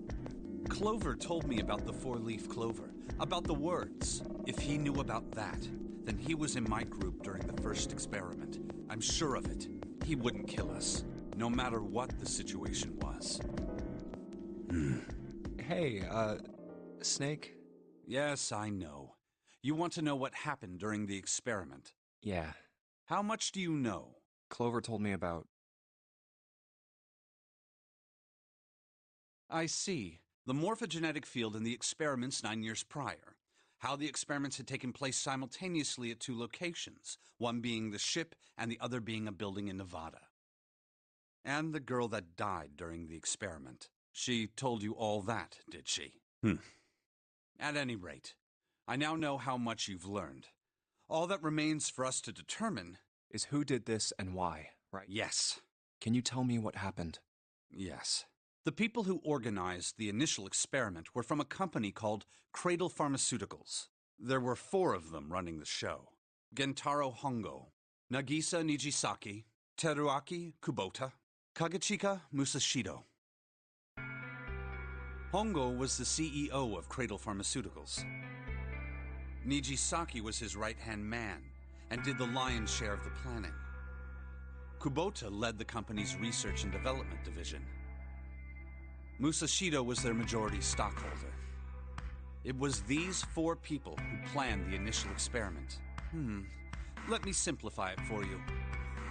Clover told me about the 4-leaf clover, about the words. If he knew about that, then he was in my group during the first experiment. I'm sure of it. He wouldn't kill us, no matter what the situation was. Hey, Snake? Yes, I know. You want to know what happened during the experiment? Yeah. How much do you know? Clover told me about... I see. The morphogenetic field in the experiments 9 years prior. How the experiments had taken place simultaneously at 2 locations, one being the ship and the other being a building in Nevada. And the girl that died during the experiment. She told you all that, did she? At any rate, I now know how much you've learned. All that remains for us to determine is who did this and why, right? Yes. Can you tell me what happened? Yes. The people who organized the initial experiment were from a company called Cradle Pharmaceuticals. There were 4 of them running the show. Gentaro Hongo, Nagisa Nijisaki, Teruaki Kubota, Kagechika Musashido. Hongo was the CEO of Cradle Pharmaceuticals. Nijisaki was his right-hand man and did the lion's share of the planning. Kubota led the company's research and development division. Musashido was their majority stockholder. It was these 4 people who planned the initial experiment. Let me simplify it for you.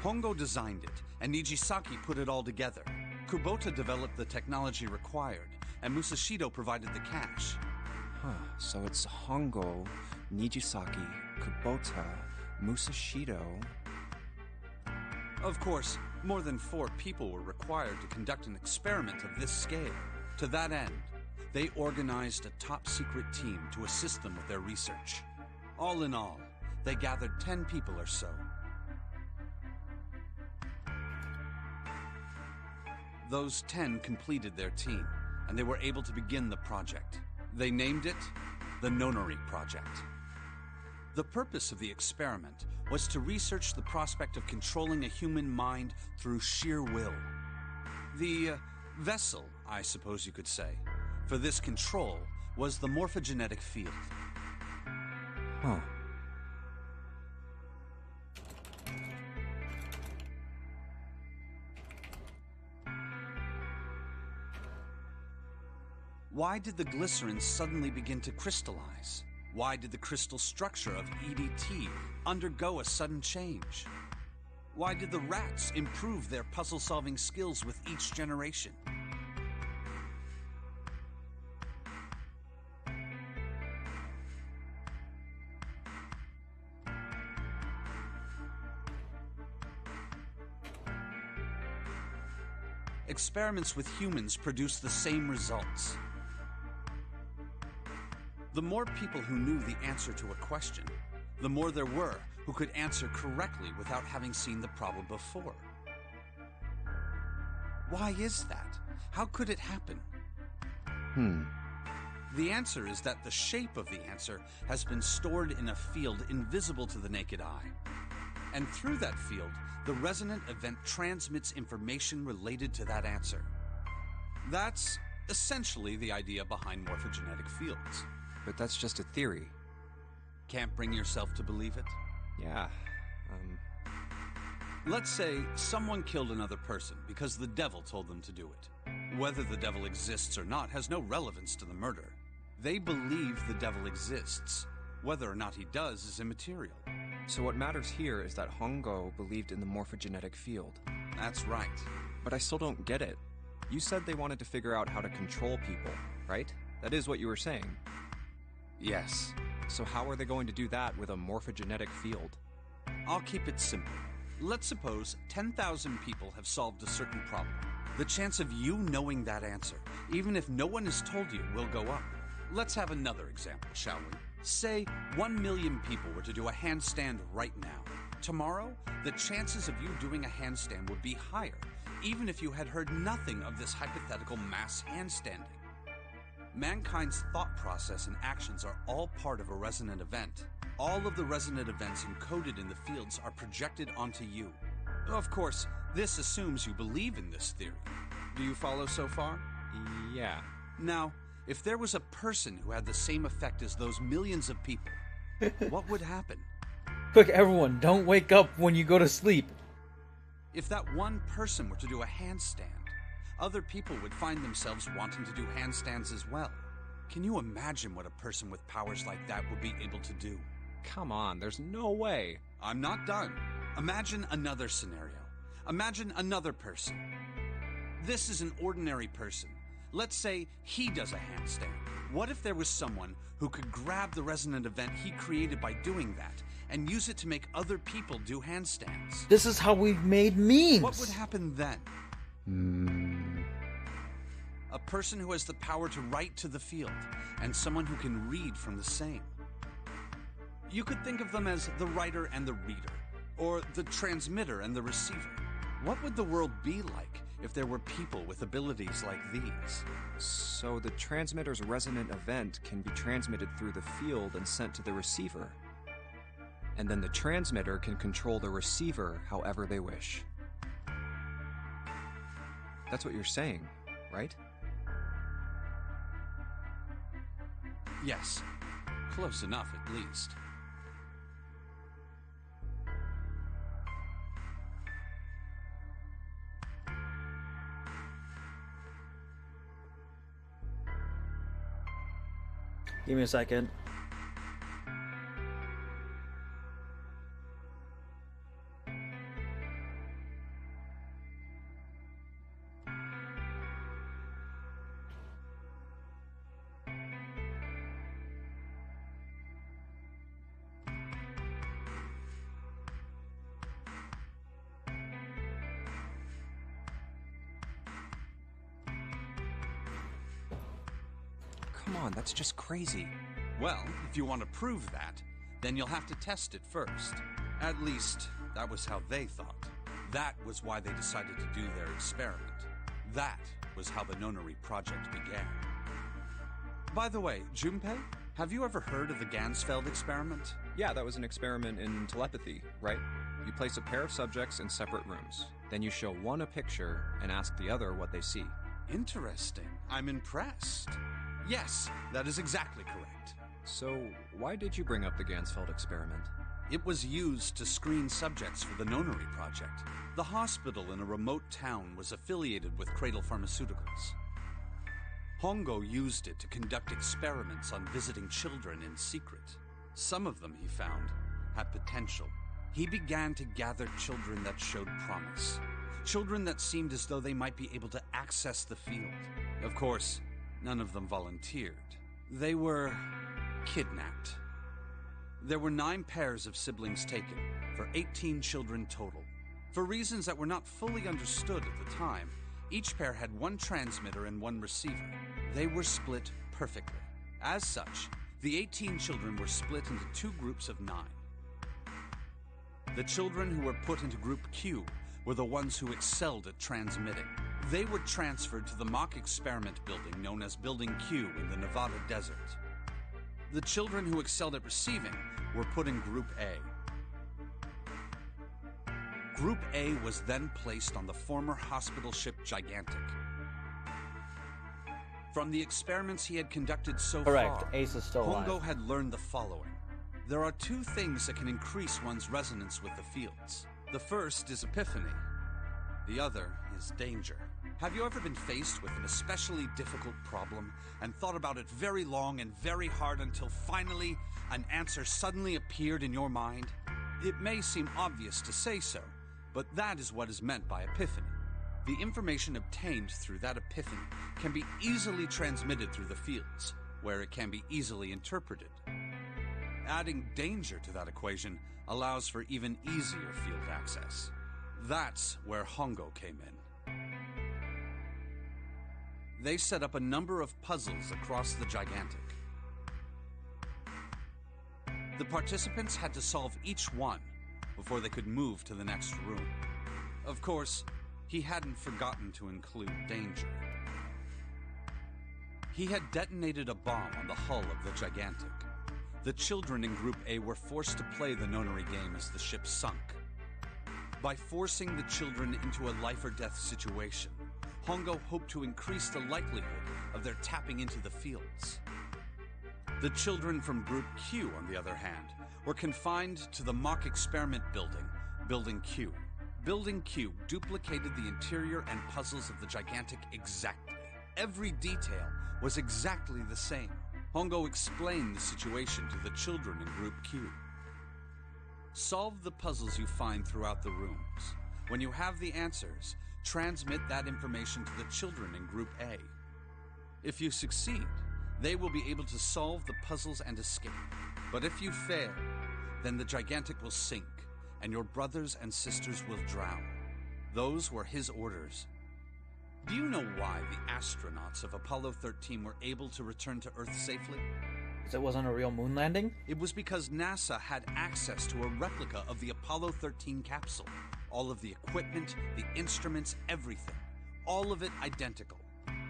Hongo designed it, and Nijisaki put it all together. Kubota developed the technology required, and Musashido provided the cash. So it's Hongo, Nijisaki, Kubota, Musashido... Of course, more than 4 people were required to conduct an experiment of this scale. To that end, they organized a top-secret team to assist them with their research. All in all, they gathered 10 people or so. Those 10 completed their team, and they were able to begin the project. They named it the Nonary Project. The purpose of the experiment was to research the prospect of controlling a human mind through sheer will. The vessel, I suppose you could say, for this control was the morphogenetic field. Why did the glycerin suddenly begin to crystallize? Why did the crystal structure of EDT undergo a sudden change? Why did the rats improve their puzzle-solving skills with each generation? experiments with humans produce the same results. The more people who knew the answer to a question, the more there were who could answer correctly without having seen the problem before. Why is that? How could it happen? The answer is that the shape of the answer has been stored in a field invisible to the naked eye. And through that field, the resonant event transmits information related to that answer. That's essentially the idea behind morphogenetic fields. But that's just a theory. Can't bring yourself to believe it? Yeah, Let's say someone killed another person because the devil told them to do it. Whether the devil exists or not has no relevance to the murder. They believe the devil exists. Whether or not he does is immaterial. So what matters here is that Hongo believed in the morphogenetic field. That's right. But I still don't get it. You said they wanted to figure out how to control people, right? That is what you were saying. Yes. So how are they going to do that with a morphogenetic field? I'll keep it simple. Let's suppose 10,000 people have solved a certain problem. The chance of you knowing that answer, even if no one has told you, will go up. Let's have another example, shall we? Say 1 million people were to do a handstand right now. Tomorrow, the chances of you doing a handstand would be higher, even if you had heard nothing of this hypothetical mass handstanding. Mankind's thought process and actions are all part of a resonant event. All of the resonant events encoded in the fields are projected onto you. Of course, this assumes you believe in this theory. Do you follow so far? Yeah. Now, if there was a person who had the same effect as those millions of people, what would happen? Quick, everyone, don't wake up when you go to sleep. If that one person were to do a handstand, other people would find themselves wanting to do handstands as well. Can you imagine what a person with powers like that would be able to do? Come on, there's no way. I'm not done. Imagine another scenario. Imagine another person. This is an ordinary person. Let's say he does a handstand. What if there was someone who could grab the resonant event he created by doing that and use it to make other people do handstands? This is how we've made memes. What would happen then? A person who has the power to write to the field, and someone who can read from the same. You could think of them as the writer and the reader, or the transmitter and the receiver. What would the world be like if there were people with abilities like these? So the transmitter's resonant event can be transmitted through the field and sent to the receiver. And then the transmitter can control the receiver however they wish. That's what you're saying, right? Yes. Close enough, at least. Give me a second. Come on, that's just crazy. Well, if you want to prove that, then you'll have to test it first. At least, that was how they thought. That was why they decided to do their experiment. That was how the Nonary project began. By the way, Junpei, have you ever heard of the Gansfeld experiment? Yeah, that was an experiment in telepathy, right? You place a pair of subjects in separate rooms. Then you show one a picture and ask the other what they see. Interesting. I'm impressed. Yes, that is exactly correct. So, why did you bring up the Gansfeld experiment? It was used to screen subjects for the Nonary project. The hospital in a remote town was affiliated with Cradle Pharmaceuticals. Hongo used it to conduct experiments on visiting children in secret. Some of them, he found, had potential. He began to gather children that showed promise. Children that seemed as though they might be able to access the field. Of course, none of them volunteered. They were kidnapped. There were 9 pairs of siblings taken, for 18 children total. For reasons that were not fully understood at the time, Each pair had one transmitter and one receiver. They were split perfectly. As such, the 18 children were split into 2 groups of 9. The children who were put into Group Q were the ones who excelled at transmitting. They were transferred to the mock experiment building known as Building Q in the Nevada desert. The children who excelled at receiving were put in Group A. Group A was then placed on the former hospital ship Gigantic. From the experiments he had conducted so Correct. far, Ace is still alive. Hongo had learned the following. There are 2 things that can increase one's resonance with the fields. The first is epiphany. The other is danger. Have you ever been faced with an especially difficult problem and thought about it very long and very hard until finally an answer suddenly appeared in your mind? It may seem obvious to say so, but that is what is meant by epiphany. The information obtained through that epiphany can be easily transmitted through the fields, where it can be easily interpreted. Adding danger to that equation allows for even easier field access. That's where Hongo came in. They set up a number of puzzles across the Gigantic. The participants had to solve each one before they could move to the next room. Of course, he hadn't forgotten to include danger. He had detonated a bomb on the hull of the Gigantic. The children in Group A were forced to play the Nonary game as the ship sunk. By forcing the children into a life-or-death situation, Hongo hoped to increase the likelihood of their tapping into the fields. The children from Group Q, on the other hand, were confined to the mock experiment building, Building Q. Building Q duplicated the interior and puzzles of the Gigantic exactly. Every detail was exactly the same. Hongo explained the situation to the children in Group Q. Solve the puzzles you find throughout the rooms. When you have the answers, transmit that information to the children in Group A. If you succeed, they will be able to solve the puzzles and escape. But if you fail, then the Gigantic will sink, and your brothers and sisters will drown. Those were his orders. Do you know why the astronauts of Apollo 13 were able to return to Earth safely? Because it wasn't a real moon landing? It was because NASA had access to a replica of the Apollo 13 capsule. All of the equipment, the instruments, everything. All of it identical.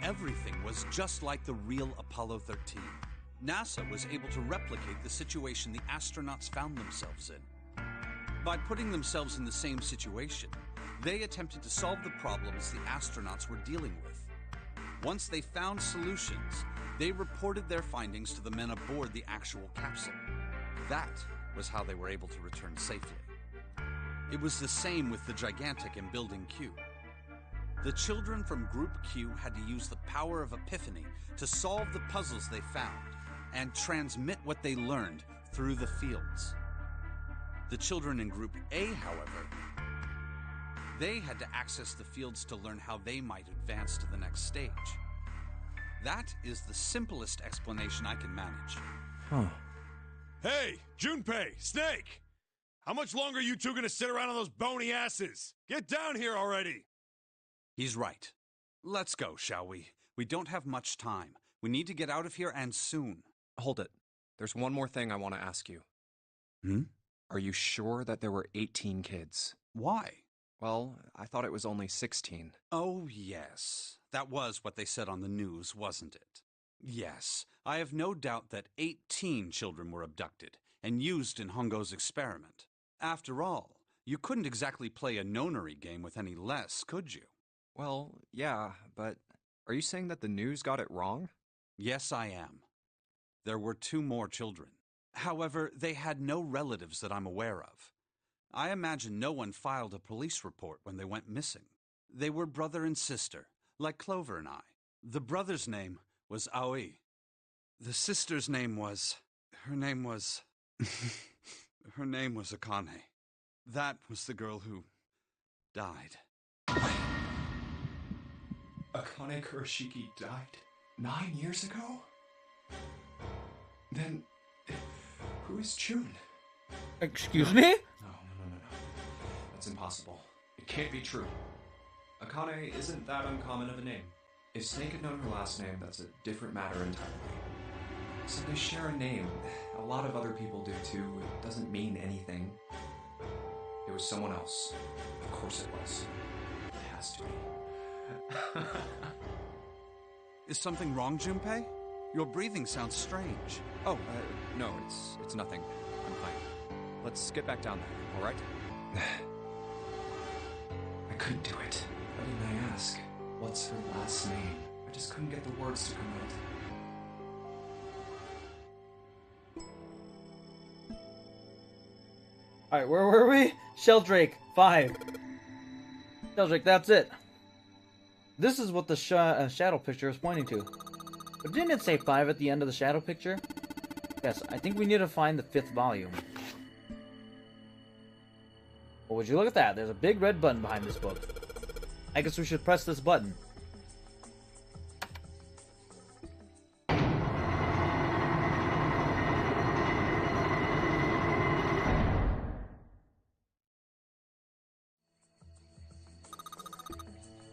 Everything was just like the real Apollo 13. NASA was able to replicate the situation the astronauts found themselves in. By putting themselves in the same situation, they attempted to solve the problems the astronauts were dealing with. Once they found solutions, they reported their findings to the men aboard the actual capsule. That was how they were able to return safely. It was the same with the Gigantic in Building Q. The children from Group Q had to use the power of epiphany to solve the puzzles they found and transmit what they learned through the fields. The children in Group A, however, they had to access the fields to learn how they might advance to the next stage. That is the simplest explanation I can manage. Huh. Hey, Junpei, Snake! How much longer are you two gonna sit around on those bony asses? Get down here already! He's right. Let's go, shall we? We don't have much time. We need to get out of here, and soon. Hold it. There's one more thing I want to ask you. Hmm? Are you sure that there were 18 kids? Why? Well, I thought it was only 16. Oh, yes. That was what they said on the news, wasn't it? Yes, I have no doubt that 18 children were abducted and used in Hongo's experiment. After all, you couldn't exactly play a Nonary game with any less, could you? Well, yeah, but are you saying that the news got it wrong? Yes, I am. There were 2 more children. However, they had no relatives that I'm aware of. I imagine no one filed a police report when they went missing. They were brother and sister, like Clover and I. The brother's name was Aoi. The sister's name was... Her name was Akane. That was the girl who died. Akane Kurashiki died 9 years ago? Then, who is June? Excuse me? No. That's impossible. It can't be true. Akane isn't that uncommon of a name. If Snake had known her last name, that's a different matter entirely. So they share a name. A lot of other people do too. It doesn't mean anything. It was someone else. Of course it was. It has to be. Is something wrong, Junpei? Your breathing sounds strange. Oh, no, it's nothing. I'm fine. Let's get back down there, all right? I couldn't do it. Why didn't I ask? What's her last name? I just couldn't get the words to come out. Alright, where were we? Sheldrake, 5. Sheldrake, that's it. This is what the shadow picture is pointing to. But didn't it say 5 at the end of the shadow picture? Yes, I think we need to find the 5th volume. Well, would you look at that? There's a big red button behind this book. I guess we should press this button.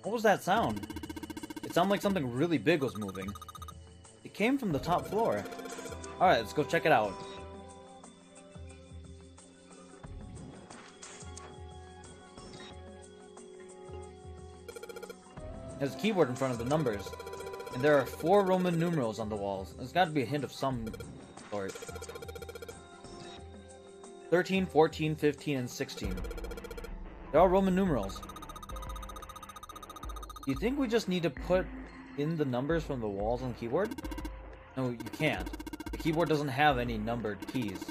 What was that sound? It sounded like something really big was moving. It came from the top floor. Alright, let's go check it out. There's a keyboard in front of the numbers. And there are 4 Roman numerals on the walls. There's got to be a hint of some sort. 13, 14, 15, and 16. They're all Roman numerals. Do you think we just need to put in the numbers from the walls on the keyboard? No, you can't. The keyboard doesn't have any numbered keys.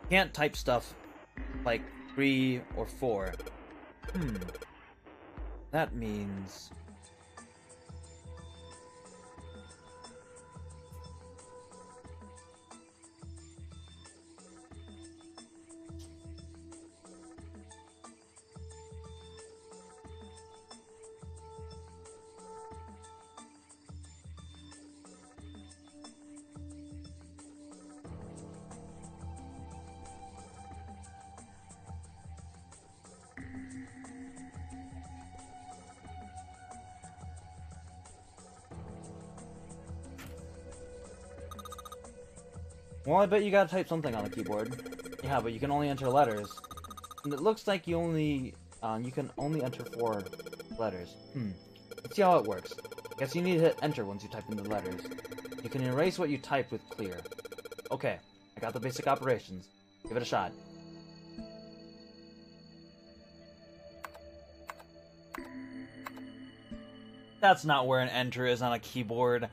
You can't type stuff like 3 or 4. That means... Well, I bet you gotta type something on the keyboard. Yeah, but you can only enter letters. And it looks like you can only enter 4 letters. Let's see how it works. Guess you need to hit enter once you type in the letters. You can erase what you typed with clear. Okay, I got the basic operations. Give it a shot. That's not where an enter is on a keyboard.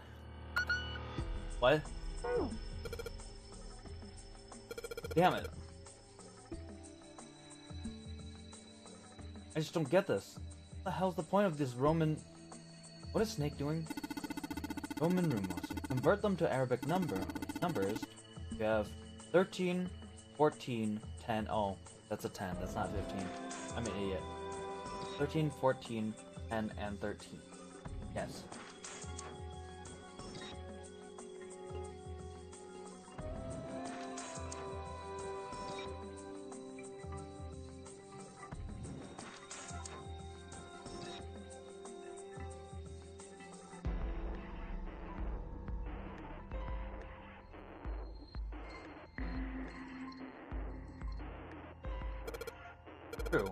What? Damn it. I just don't get this. What the hell's the point of this Roman... What is Snake doing? Roman numerals. Convert them to Arabic numbers. You have 13, 14, 10. Oh, that's a 10. That's not 15. I'm an idiot. 13, 14, 10, and 13. Yes. True.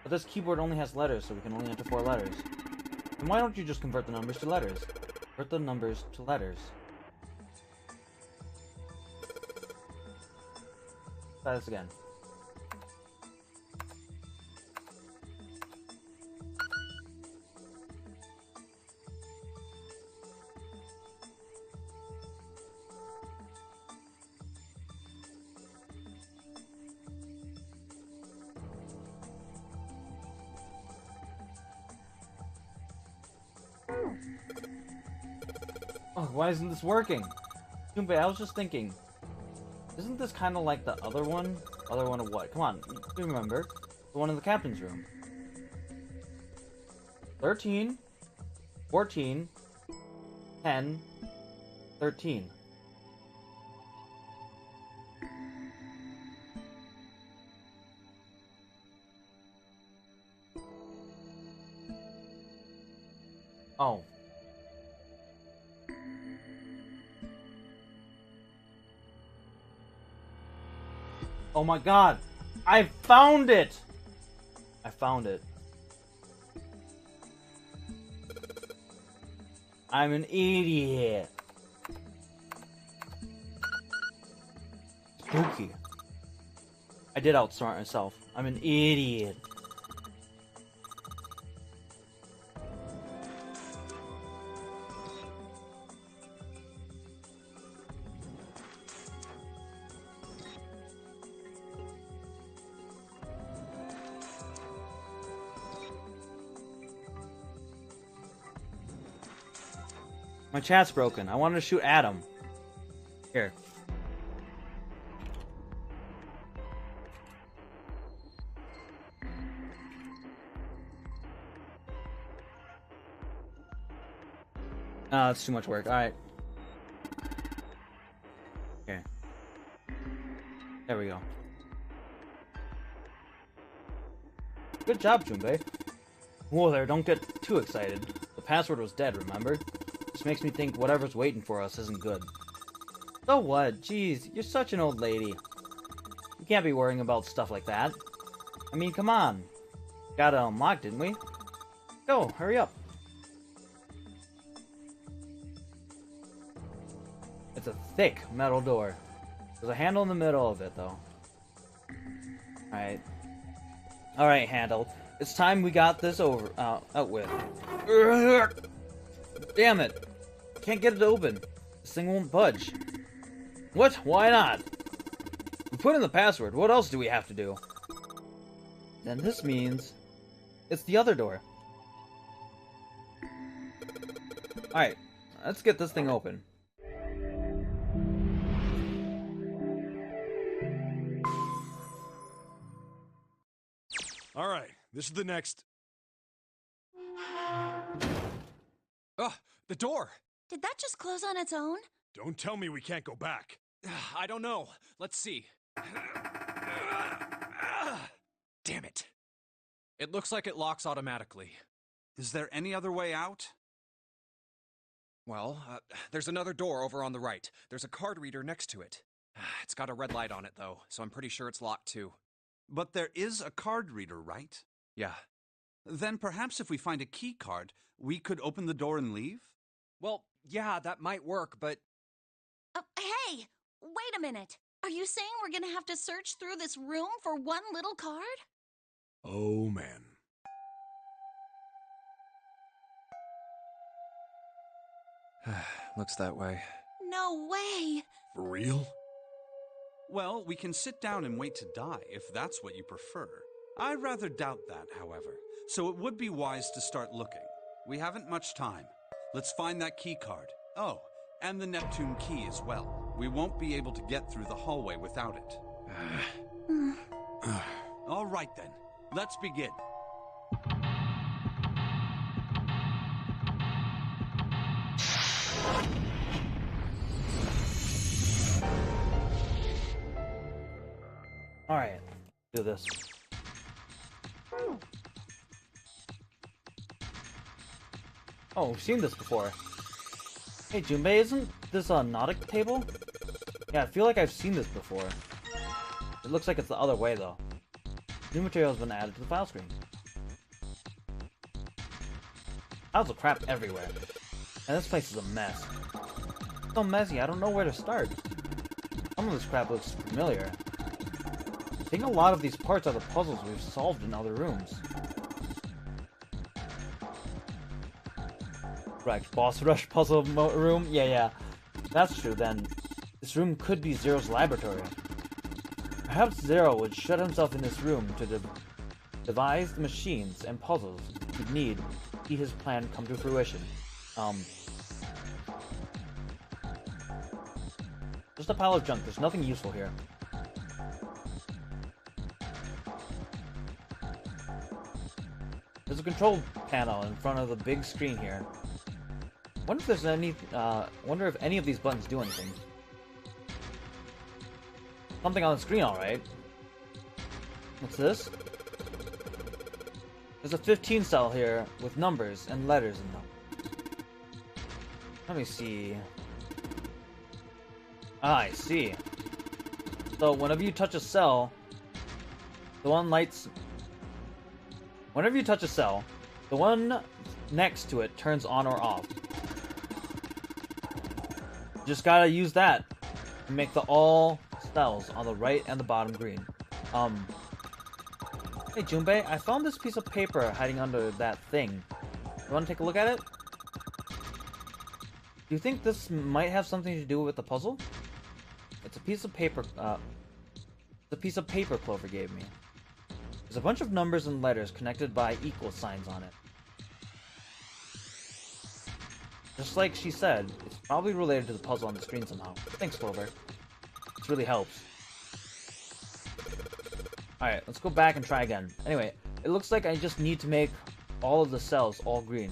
But this keyboard only has letters, so we can only enter 4 letters. And why don't you just convert the numbers to letters? Convert the numbers to letters. Try this again. Oh, why isn't this working? Junpei, I was just thinking. Isn't this kind of like the other one? Other one of what? Come on, you remember. The one in the captain's room. 13, 14, 10, 13. Oh. Oh my god! I found it! I found it. I'm an idiot. Spooky. I did outsmart myself. I'm an idiot. My chat's broken. I wanted to shoot Adam. Here. Oh, that's too much work. Alright. Okay. There we go. Good job, Junpei. Whoa there, don't get too excited. The password was dead, remember? This makes me think whatever's waiting for us isn't good. So what? Jeez, you're such an old lady. You can't be worrying about stuff like that. I mean, come on. Got it unlocked, didn't we? Go, hurry up. It's a thick metal door. There's a handle in the middle of it, though. Alright. Alright, handle. It's time we got this out with. Damn it. Can't get it open. This thing won't budge. What? Why not? We put in the password. What else do we have to do? Then this means it's the other door. Alright. Let's get this thing open. All right, this is the next. The door! Did that just close on its own? Don't tell me we can't go back. I don't know. Let's see. Damn it. It looks like it locks automatically. Is there any other way out? Well, there's another door over on the right. There's a card reader next to it. It's got a red light on it, though, so I'm pretty sure it's locked, too. But there is a card reader, right? Yeah. Then perhaps if we find a key card, we could open the door and leave? Well, yeah, that might work, but... Hey! Wait a minute. Are you saying we're gonna have to search through this room for one little card? Oh, man. Looks that way. No way! For real? Well, we can sit down and wait to die, if that's what you prefer. I rather doubt that, however, so it would be wise to start looking. We haven't much time. Let's find that key card. Oh, and the Neptune key as well. We won't be able to get through the hallway without it. All right then, let's begin. Alright, do this. Oh, we've seen this before. Hey, Junpei, isn't this a Nautic table? Yeah, I feel like I've seen this before. It looks like it's the other way, though. New material has been added to the file screen. Piles of crap everywhere. And this place is a mess. It's so messy, I don't know where to start. Some of this crap looks familiar. I think a lot of these parts are the puzzles we've solved in other rooms. Correct. Boss rush puzzle room? Yeah. That's true, then. This room could be Zero's laboratory. Perhaps Zero would shut himself in this room to devise the machines and puzzles he'd need to see his plan come to fruition. Just a pile of junk. There's nothing useful here. There's a control panel in front of the big screen here. Wonder if there's any. Wonder if any of these buttons do anything. Something on the screen, all right. What's this? There's a 15 cell here with numbers and letters in them. Let me see. Ah, I see. So whenever you touch a cell, the one lights... Whenever you touch a cell, the one next to it turns on or off. Just gotta use that to make the all cells on the right and the bottom green. Hey Junpei, I found this piece of paper hiding under that thing. You wanna take a look at it? Do you think this might have something to do with the puzzle? It's a piece of paper, Clover gave me. There's a bunch of numbers and letters connected by equal signs on it. Just like she said, it's probably related to the puzzle on the screen somehow. Thanks, Clover. This really helps. Alright, let's go back and try again. Anyway, it looks like I just need to make all of the cells all green.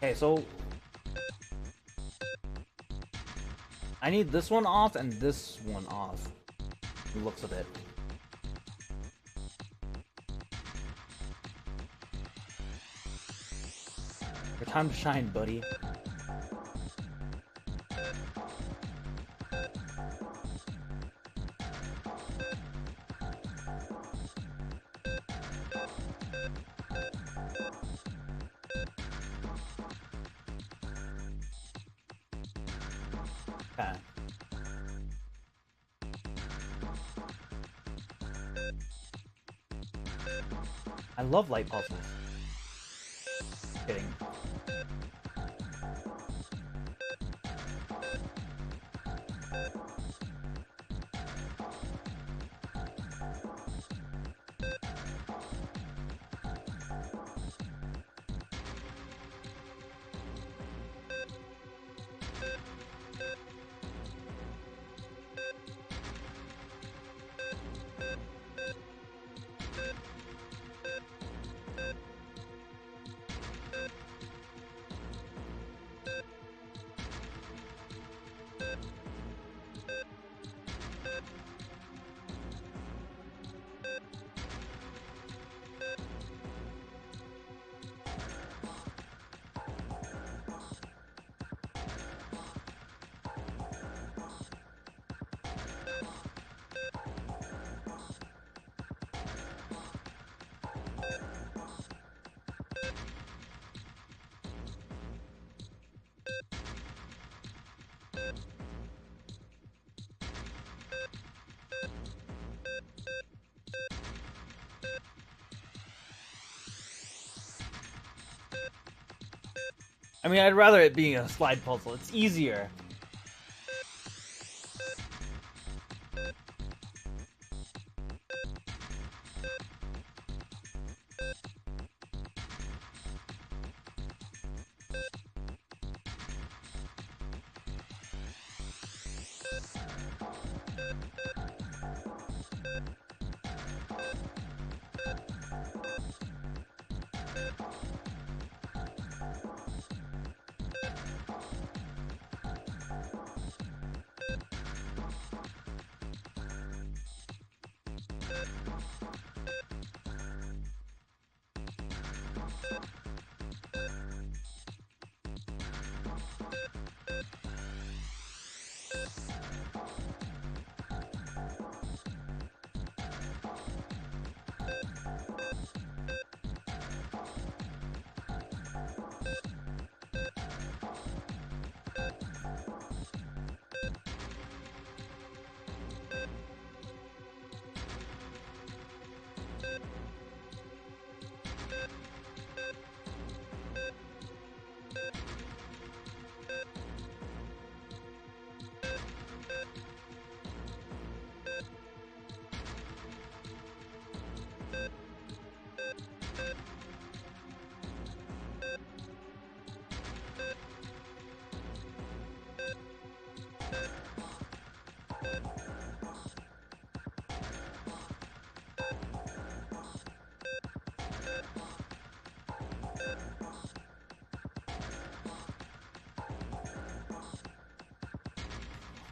Okay, so I need this one off and this one off. The looks of it. Your time to shine, buddy. Okay. I love light puzzles. Kidding. I mean, I'd rather it being a slide puzzle. It's easier.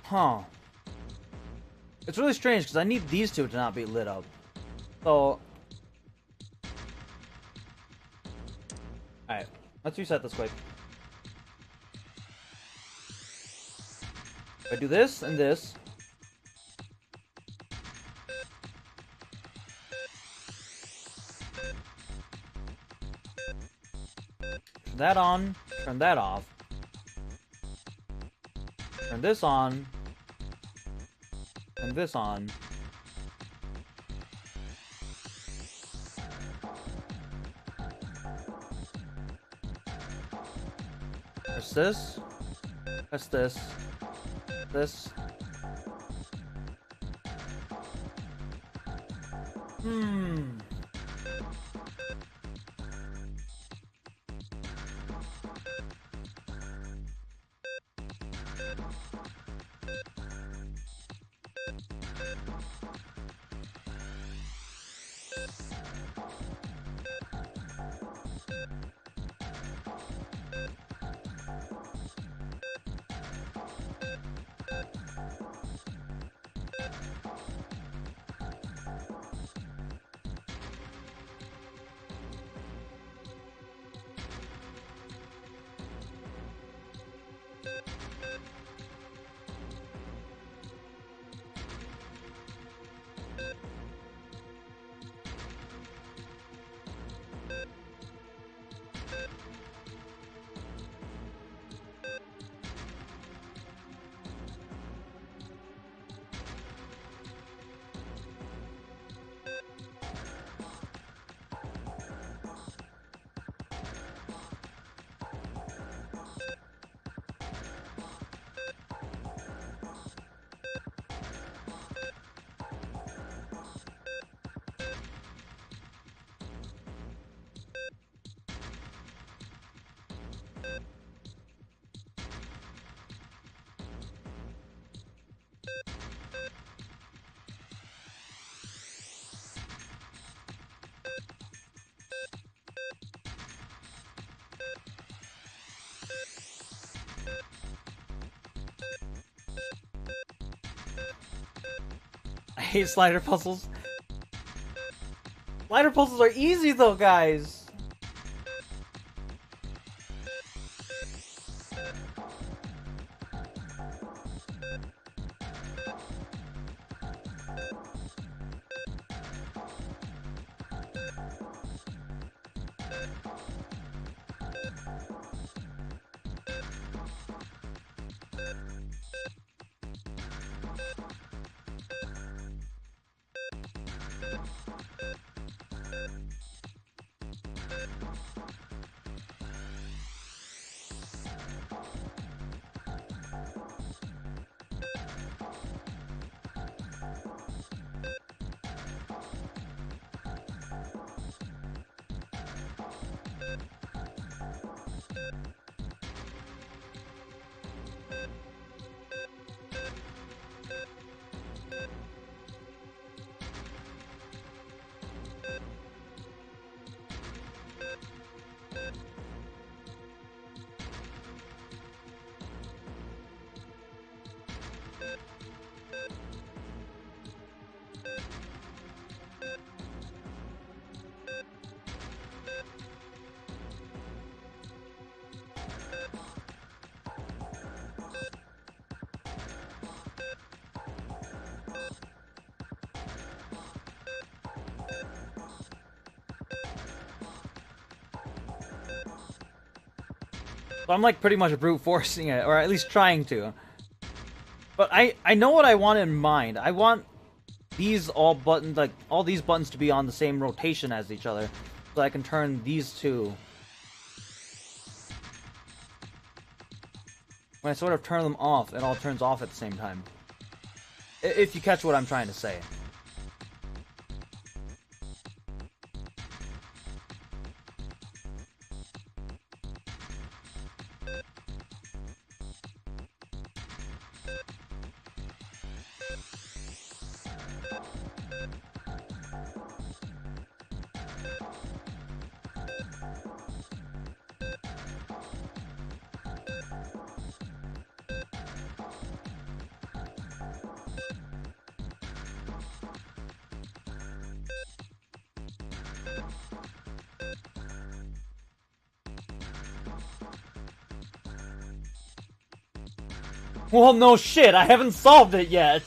Huh. It's really strange because I need these two to not be lit up. So... Alright, let's reset this quick. If I do this and this... Turn that on, turn that off. Turn this on. Turn this on. Press this. Press this. This. I hate slider puzzles. Slider puzzles are easy though, guys. So I'm like pretty much brute forcing it, or at least trying to. But I know what I want in mind. I want these all buttons, like all these buttons, to be on the same rotation as each other, so I can turn these two. When I sort of turn them off, it all turns off at the same time. If you catch what I'm trying to say. Well, no shit, I haven't solved it yet!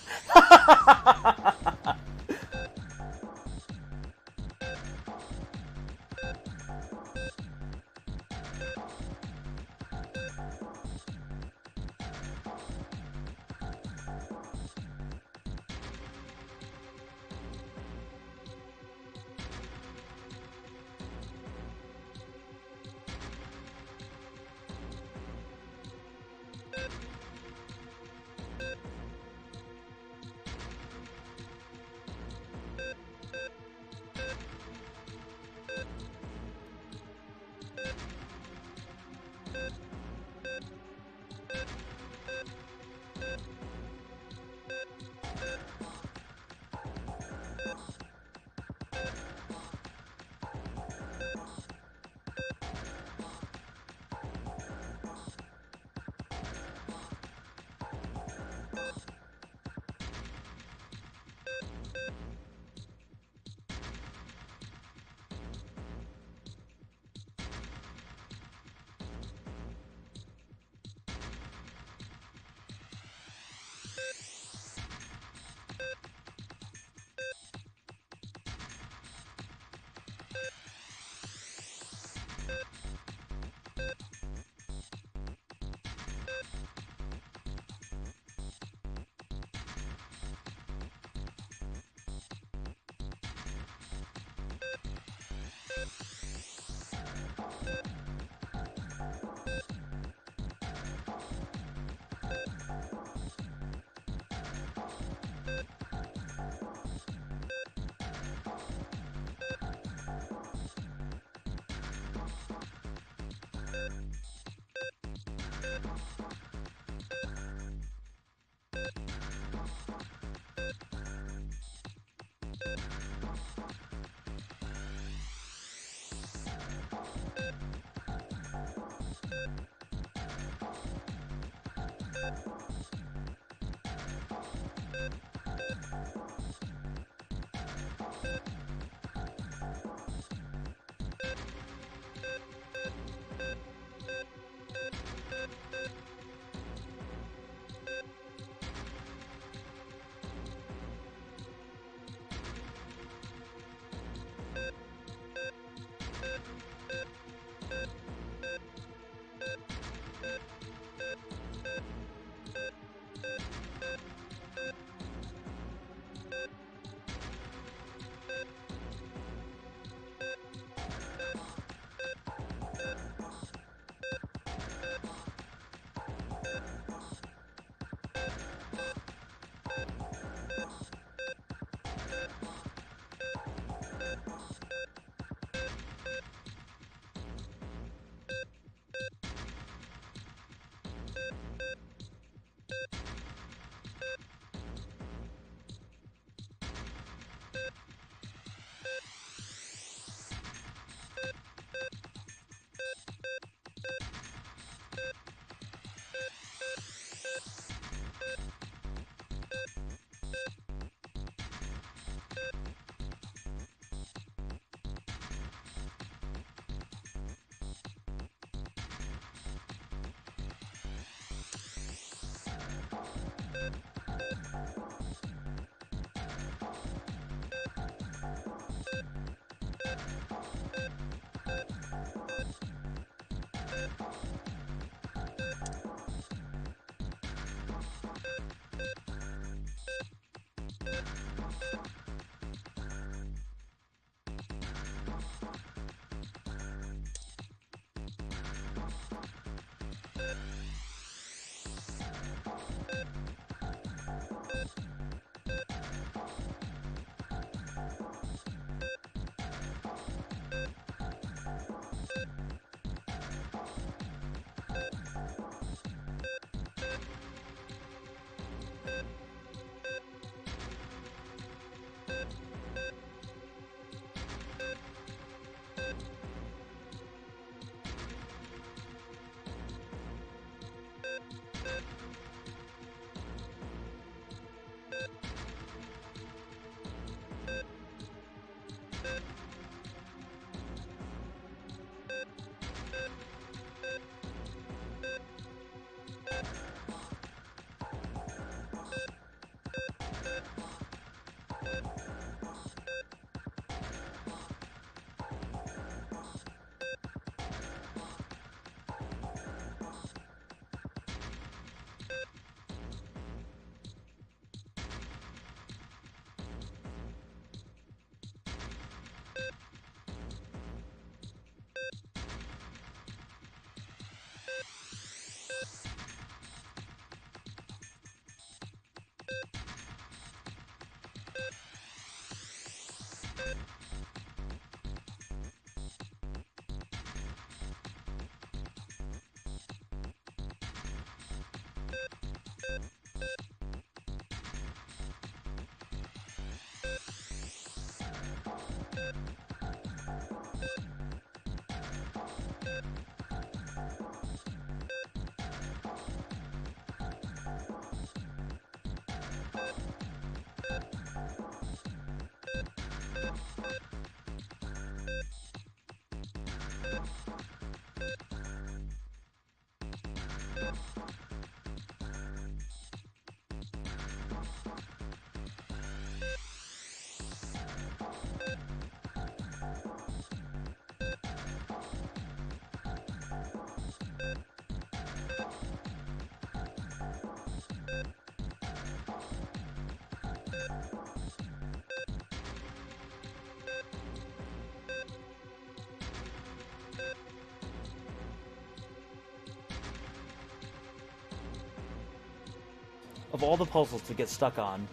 Of all the puzzles to get stuck on.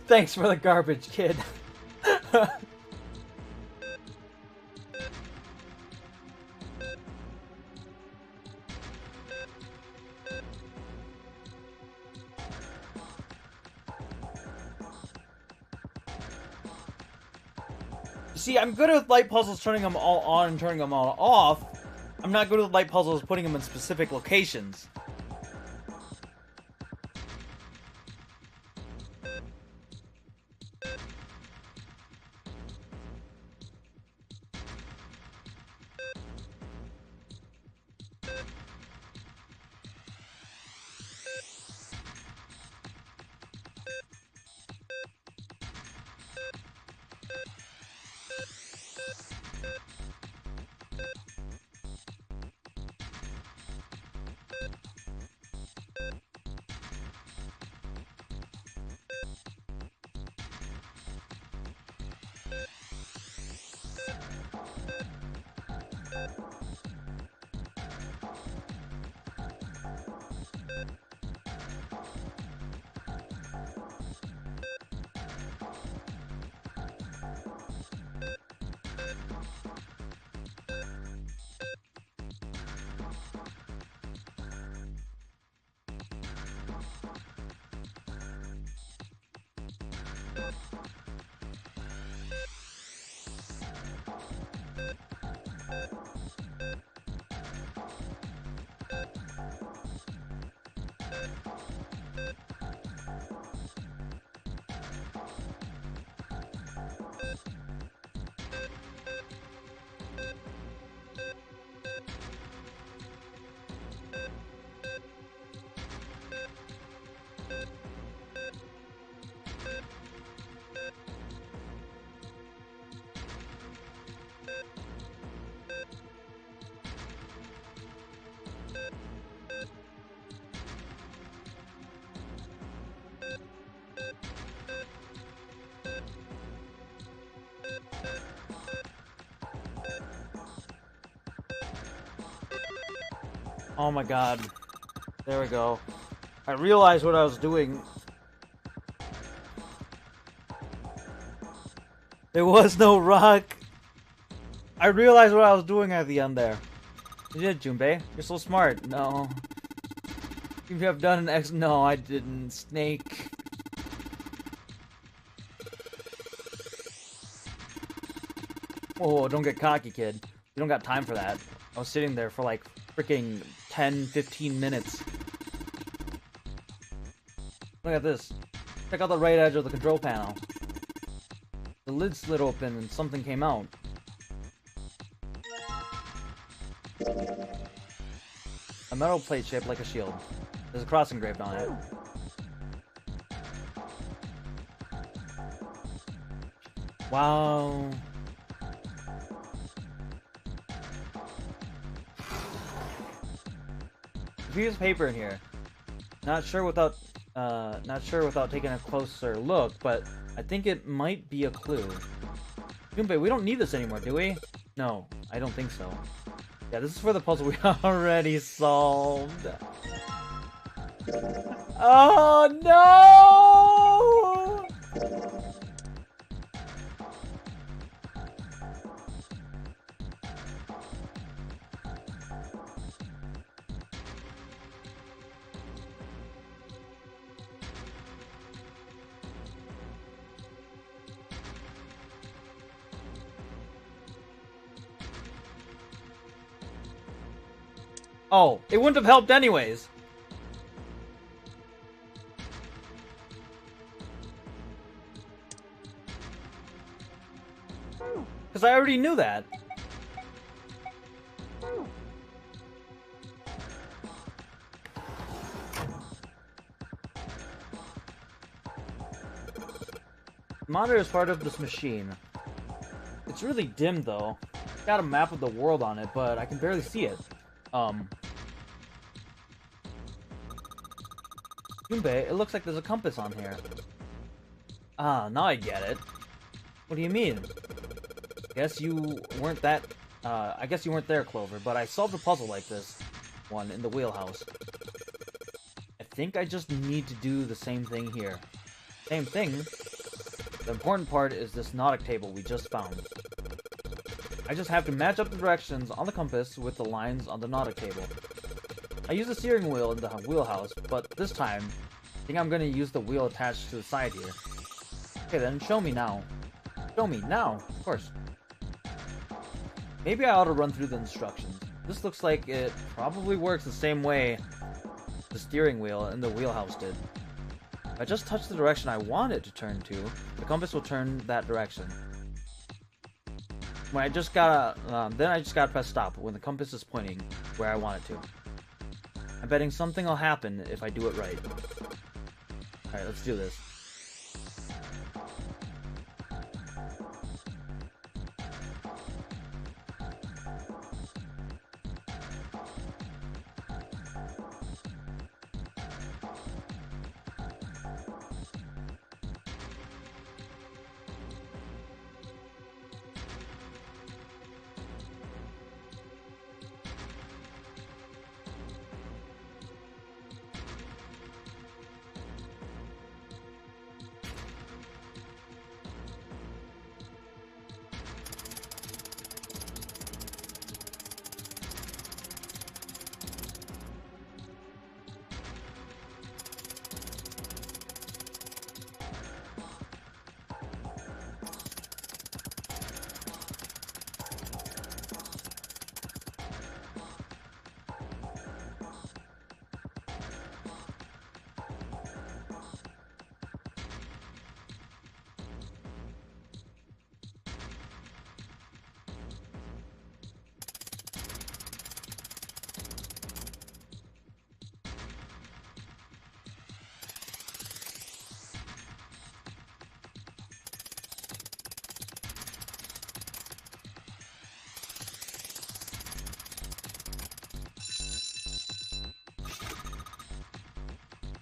Thanks for the garbage, kid. See, I'm good with light puzzles turning them all on and turning them all off. I'm not good with light puzzles putting them in specific locations. Oh my god. There we go. I realized what I was doing. There was no rock. I realized what I was doing at the end there. You did, Junpei. You're so smart. No. You have done an X. No, I didn't. Snake. Whoa, don't get cocky, kid. You don't got time for that. I was sitting there for like freaking 10, 15 minutes. Look at this. Check out the right edge of the control panel. The lid slid open and something came out. A metal plate shaped like a shield. There's a cross engraved on it. Wow. A piece of paper in here. Not sure without taking a closer look, but I think it might be a clue. Junpei, we don't need this anymore, do we? No, I don't think so. Yeah, this is for the puzzle we already solved. Oh no! Oh, it wouldn't have helped anyways. Because I already knew that. The monitor is part of this machine. It's really dim though. It's got a map of the world on it, but I can barely see it. Junpei, it looks like there's a compass on here. Ah, now I get it. What do you mean? I guess you weren't there, Clover, but I solved a puzzle like this one in the wheelhouse. I think I just need to do the same thing here. Same thing? The important part is this nautic table we just found. I just have to match up the directions on the compass with the lines on the nautic table. I use the steering wheel in the wheelhouse, but this time, I think I'm going to use the wheel attached to the side here. Okay then, show me now. Show me, now, of course. Maybe I ought to run through the instructions. This looks like it probably works the same way the steering wheel in the wheelhouse did. If I just touch the direction I want it to turn to, the compass will turn that direction. Then I just gotta press stop when the compass is pointing where I want it to. I'm betting something will happen if I do it right. Alright, let's do this.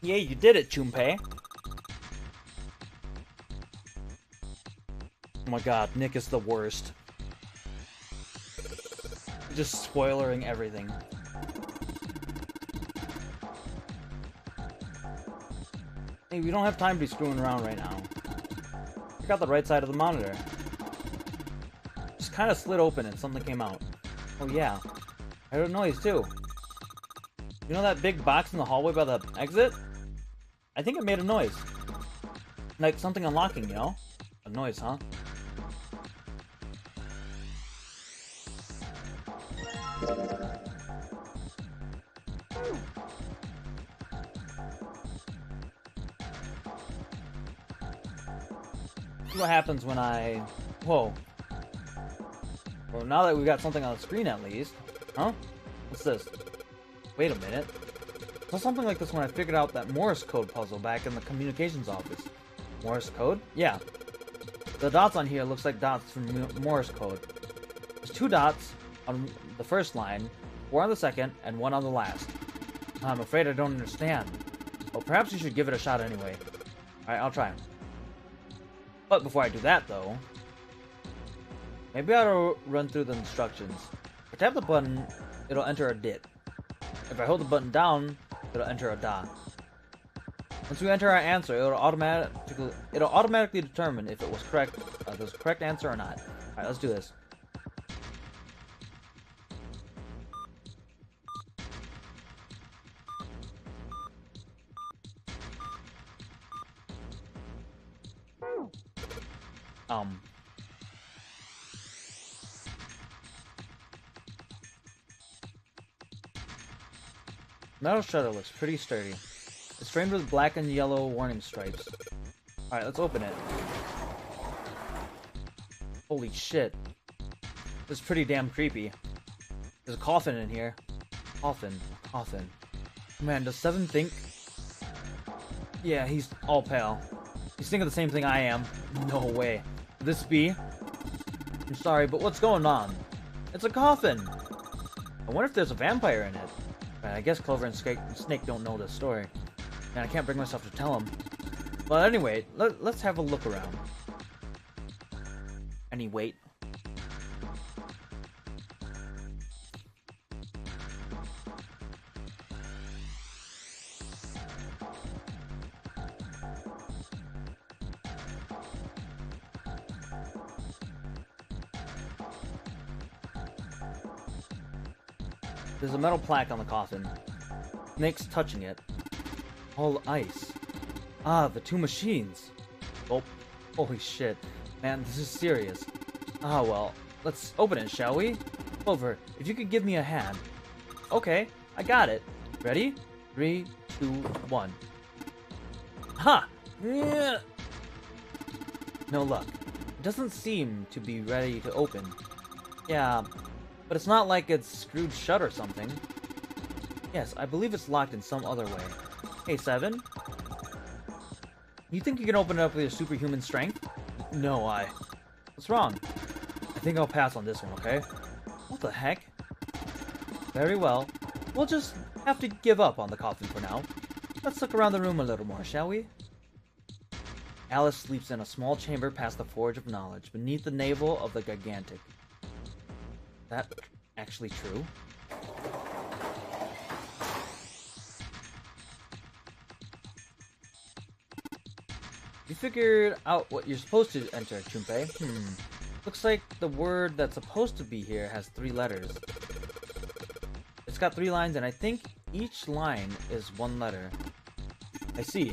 Yeah, you did it, Junpei. Oh my god, Nick is the worst. Just spoilering everything. Hey, we don't have time to be screwing around right now. Check out the right side of the monitor. Just kind of slid open and something came out. Oh yeah. I heard a noise too. You know that big box in the hallway by the exit? I think it made a noise. Like something unlocking, you know? A noise, huh? see what happens when I... Whoa. Well, now that we got something on the screen at least. Huh? What's this? Wait a minute. I saw something like this when I figured out that Morse code puzzle back in the communications office. Morse code? Yeah. The dots on here looks like dots from Morse code. There's 2 dots on the first line, 4 on the second, and 1 on the last. I'm afraid I don't understand. Well, perhaps you should give it a shot anyway. Alright, I'll try. But before I do that, though, maybe I ought to run through the instructions. If I tap the button, it'll enter a dit. If I hold the button down, it'll enter a da. Once we enter our answer, it'll automatically determine if it was correct, the correct answer or not. Alright, let's do this. Metal shutter looks pretty sturdy. It's framed with black and yellow warning stripes. Alright, let's open it. Holy shit. This is pretty damn creepy. There's a coffin in here. Coffin. Man, does Seven think... Yeah, he's all pale. He's thinking the same thing I am. No way. Could this be? I'm sorry, but what's going on? It's a coffin! I wonder if there's a vampire in it. I guess Clover and Snake don't know this story. And I can't bring myself to tell them. But anyway, let's have a look around. Any wait. There's a metal plaque on the coffin. Snake's touching it. All ice. Ah, the 2 machines. Oh, holy shit. Man, this is serious. Ah, well, let's open it, shall we? Clover, if you could give me a hand. Okay, I got it. Ready? 3, 2, 1. Ha! Yeah. No luck. It doesn't seem to be ready to open. Yeah, but it's not like it's screwed shut or something. Yes, I believe it's locked in some other way. Hey, Seven? You think you can open it up with your superhuman strength? No, What's wrong? I think I'll pass on this one, okay? What the heck? Very well. We'll just have to give up on the coffin for now. Let's look around the room a little more, shall we? Alice sleeps in a small chamber past the Forge of Knowledge, beneath the navel of the Gigantic. That actually true? You figured out what you're supposed to enter, Junpei. Looks like the word that's supposed to be here has 3 letters. It's got 3 lines, and I think each line is 1 letter. I see.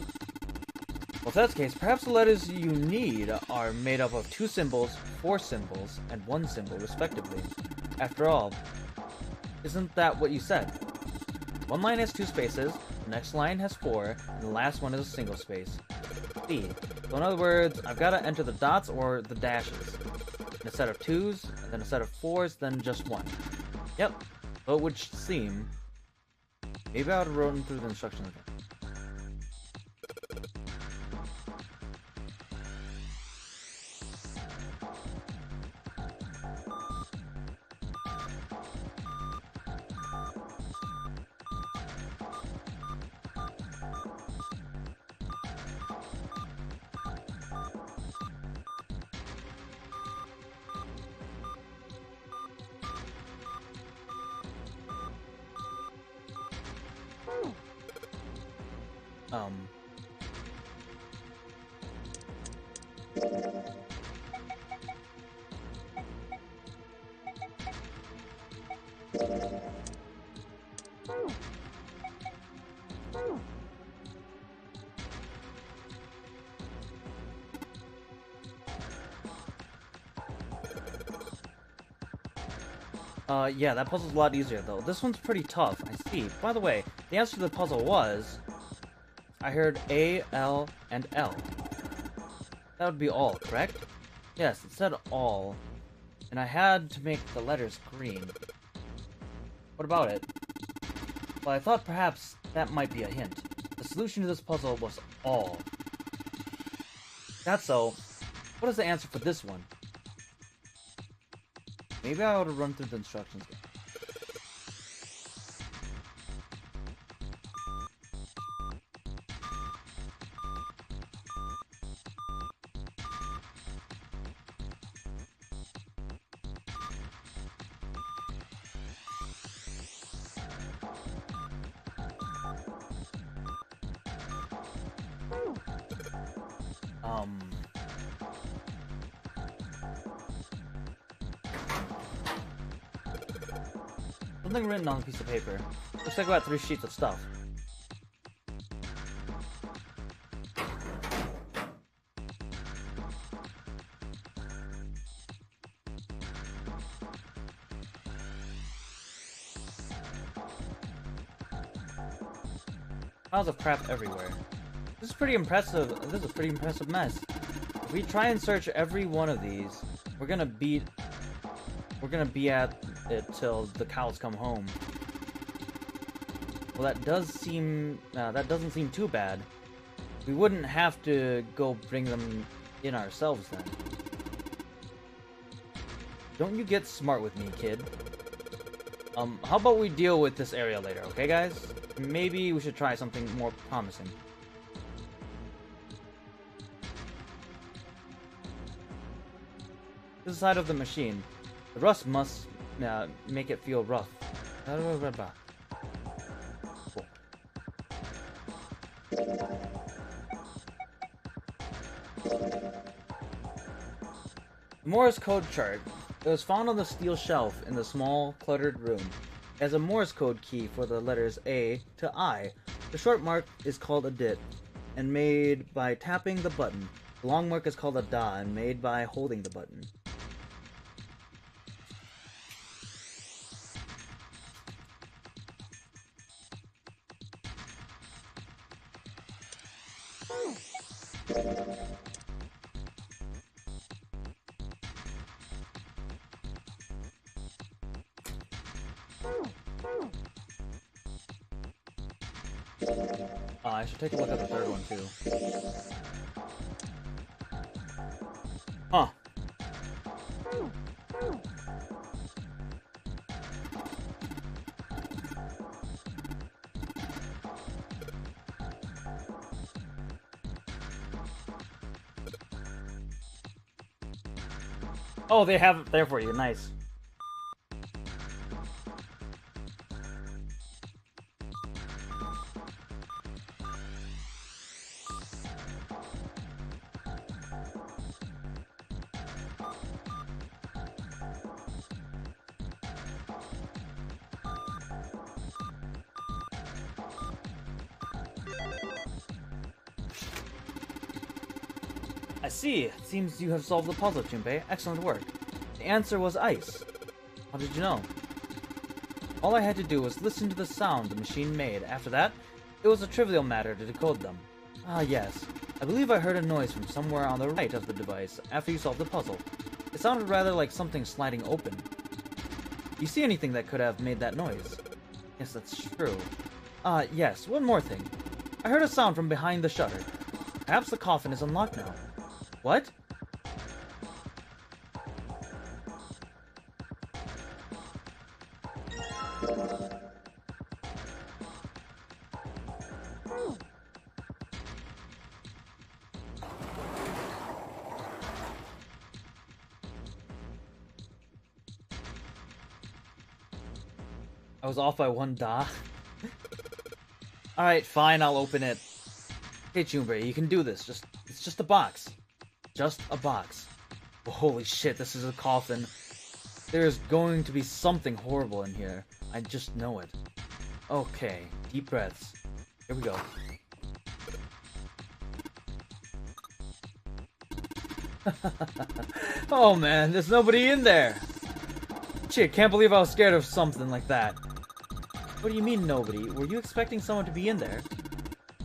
Well, if that's the case, perhaps the letters you need are made up of 2 symbols, 4 symbols, and 1 symbol, respectively. After all, isn't that what you said? One line has 2 spaces, the next line has 4, and the last one is a single space. See. So in other words, I've got to enter the dots or the dashes. In a set of 2s, and then a set of 4s, then just 1. Yep. So it would seem... Maybe I would have written through the instructions again. Yeah, that puzzle's a lot easier, though. This one's pretty tough, I see. By the way, the answer to the puzzle was... I heard A, L, and L. That would be all, correct? Yes, it said all. And I had to make the letters green. What about it? Well, I thought perhaps that might be a hint. The solution to this puzzle was all. That's so. What is the answer for this one? Maybe I ought to run through the instructions again. Something written on a piece of paper. Looks like about 3 sheets of stuff. Piles of crap everywhere. This is pretty impressive. This is a pretty impressive mess. If we try and search every one of these, we're gonna be at it till the cows come home. Well, that doesn't seem too bad. We wouldn't have to go bring them in ourselves then. Don't you get smart with me, kid. How about we deal with this area later, okay, guys? Maybe we should try something more promising. This is the side of the machine. The rust must make it feel rough. Cool. The Morse code chart. It was found on the steel shelf in the small, cluttered room. It has a Morse code key for the letters A to I. The short mark is called a dit, and made by tapping the button. The long mark is called a da, and made by holding the button. I should take a look at the third one too. Huh. Oh, they have it there for you. Nice. I see. It seems you have solved the puzzle, Junpei. Excellent work. The answer was ice. How did you know? All I had to do was listen to the sound the machine made. After that, it was a trivial matter to decode them. Ah, yes. I believe I heard a noise from somewhere on the right of the device after you solved the puzzle. It sounded rather like something sliding open. Do you see anything that could have made that noise? Yes, that's true. Yes, one more thing. I heard a sound from behind the shutter. Perhaps the coffin is unlocked now. What? I was off by 1 da. Alright, fine, I'll open it. Hey, Junpei, you can do this. It's just a box. Just a box. Oh, holy shit, this is a coffin. There's going to be something horrible in here. I just know it. Okay, deep breaths. Here we go. Oh man, there's nobody in there! Shit, can't believe I was scared of something like that. What do you mean nobody? Were you expecting someone to be in there?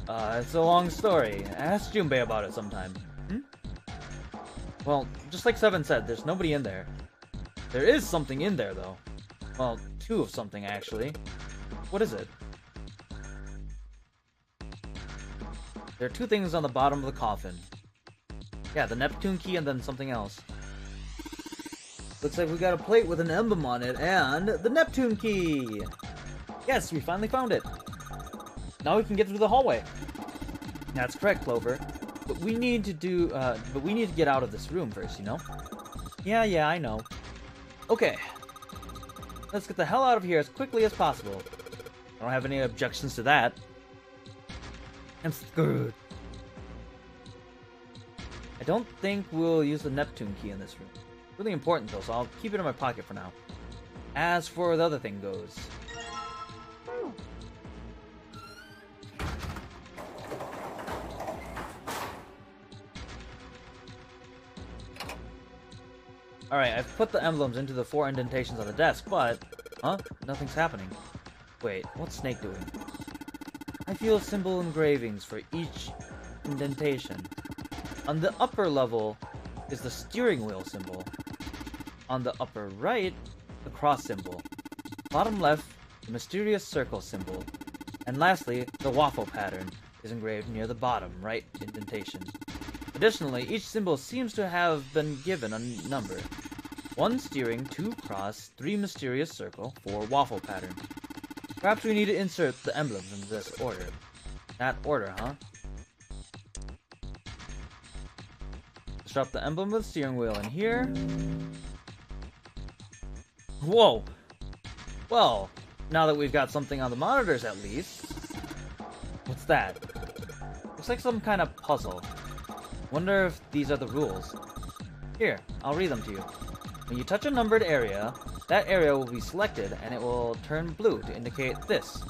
It's a long story. Ask Junpei about it sometime. Well, just like Seven said, there's nobody in there. There is something in there, though. Well, two of something, actually. What is it? There are two things on the bottom of the coffin. Yeah, the Neptune key and then something else. Looks like we got a plate with an emblem on it and the Neptune key! Yes, we finally found it! Now we can get through the hallway. That's correct, Clover. But we need to get out of this room first, you know? Yeah, I know. Okay. Let's get the hell out of here as quickly as possible. I don't have any objections to that. I'm screwed. I don't think we'll use the Neptune key in this room. Really important though, so I'll keep it in my pocket for now. As for the other thing goes... Alright, I've put the emblems into the 4 indentations on the desk, but... Huh? Nothing's happening. Wait, what's Snake doing? I feel symbol engravings for each indentation. On the upper level is the steering wheel symbol. On the upper right, the cross symbol. Bottom left, the mysterious circle symbol. And lastly, the waffle pattern is engraved near the bottom right indentation. Additionally, each symbol seems to have been given a number. 1 steering, 2 cross, 3 mysterious circle, 4 waffle pattern. Perhaps we need to insert the emblems in this order. That order, huh? Let's drop the emblem of the steering wheel in here. Whoa! Well, now that we've got something on the monitors at least... What's that? Looks like some kind of puzzle. Wonder if these are the rules. Here, I'll read them to you. When you touch a numbered area, that area will be selected and it will turn blue to indicate this.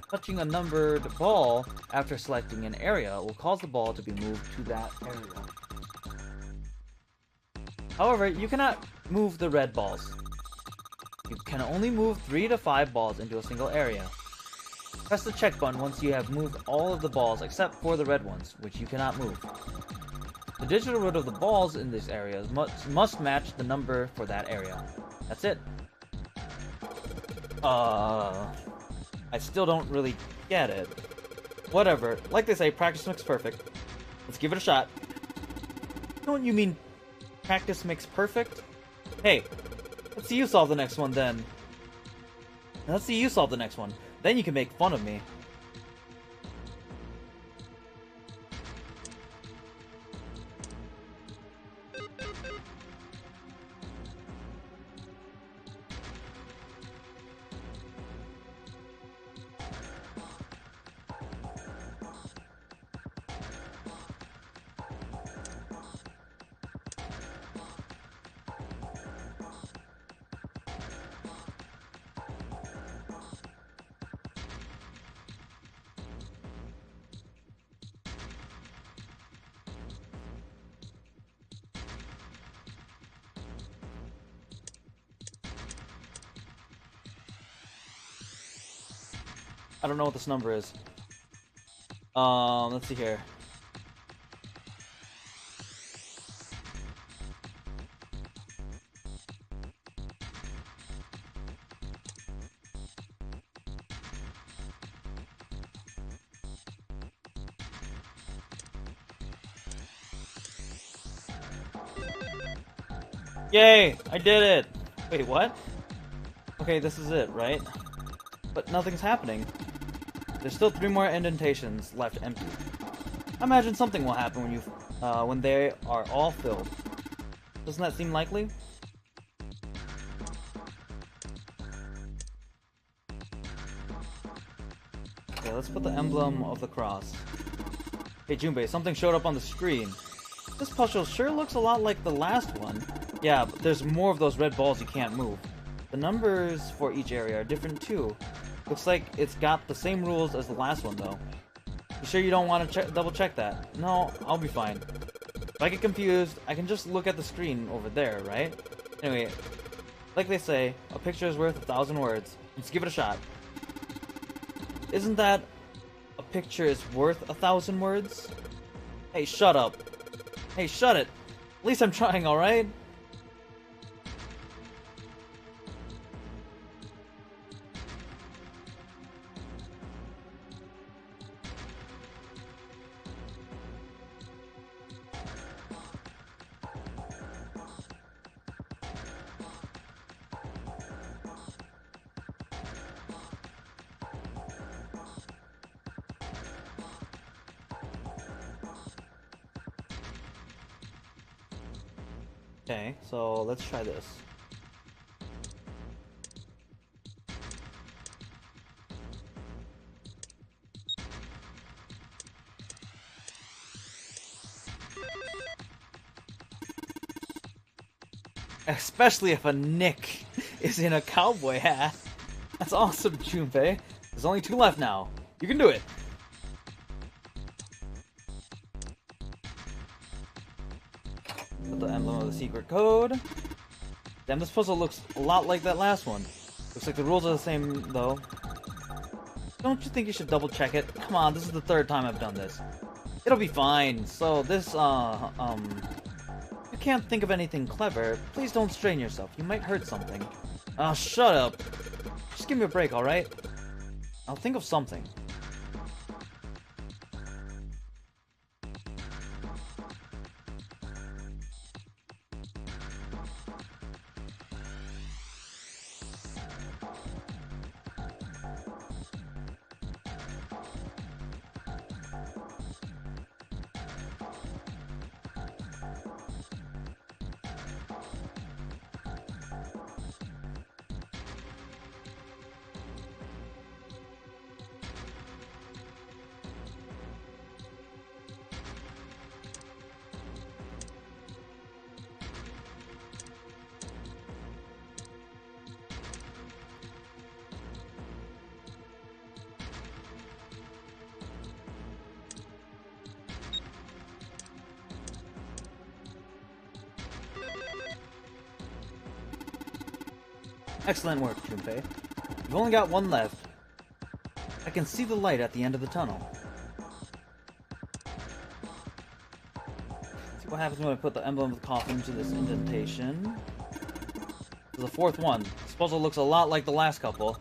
Touching a numbered ball after selecting an area will cause the ball to be moved to that area. However, you cannot move the red balls. You can only move 3 to 5 balls into a single area. Press the check button once you have moved all of the balls except for the red ones, which you cannot move. The digital root of the balls in these areas must match the number for that area. That's it. I still don't really get it. Whatever. Like they say, practice makes perfect. Let's give it a shot. Don't you mean practice makes perfect? Hey, let's see you solve the next one then. Let's see you solve the next one. Then you can make fun of me. I don't know what this number is. Let's see here. Yay! I did it! Wait, what? Okay, this is it, right? But nothing's happening. There's still 3 more indentations left empty. I imagine something will happen when they are all filled. Doesn't that seem likely? Okay, let's put the emblem of the cross. Hey Junpei, something showed up on the screen. This puzzle sure looks a lot like the last one. Yeah, but there's more of those red balls you can't move. The numbers for each area are different too. Looks like it's got the same rules as the last one, though. You sure you don't want to double check that? No, I'll be fine. If I get confused, I can just look at the screen over there, right? Anyway, like they say, a picture is worth 1,000 words. Let's give it a shot. Isn't that a picture is worth 1,000 words? Hey, shut up. Hey, shut it. At least I'm trying, alright? Okay, so let's try this. Especially if a Nick is in a cowboy hat. That's awesome, Junpei. There's only 2 left now. You can do it. Put the emblem of the secret code. Damn, this puzzle looks a lot like that last one. Looks like the rules are the same, though. Don't you think you should double check it? Come on, this is the 3rd time I've done this. It'll be fine. So this, you can't think of anything clever. Please don't strain yourself. You might hurt something. Oh, shut up. Just give me a break, alright? I'll think of something. Excellent work, Junpei. You've only got 1 left. I can see the light at the end of the tunnel. See what happens when I put the emblem of the coffin into this indentation. This is the 4th one. This puzzle looks a lot like the last couple.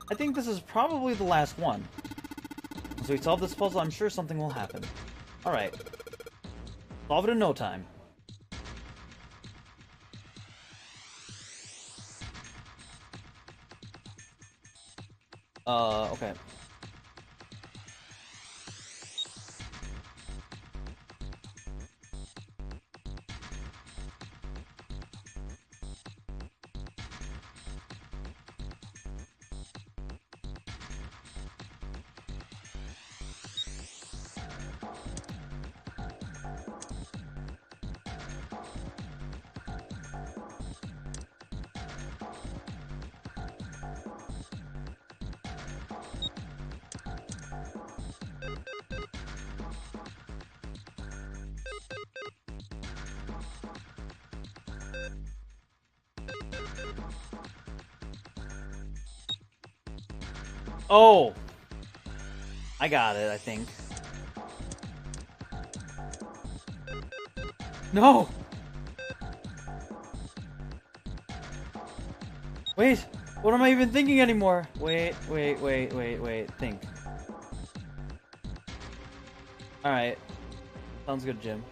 I think this is probably the last one. Once we solve this puzzle, I'm sure something will happen. Alright. Solve it in no time. Okay. Oh! I got it, I think. No! Wait! What am I even thinking anymore? Wait. Think. Alright. Sounds good, Jim.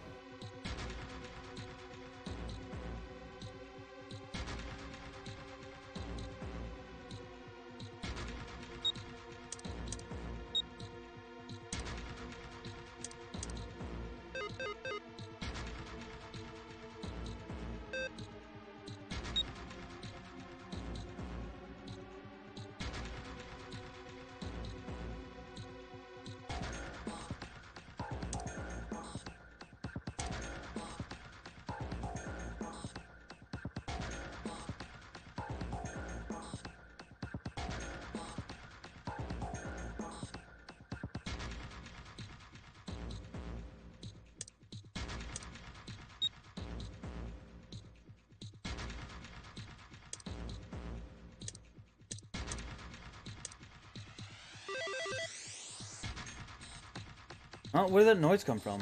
Oh, where did that noise come from?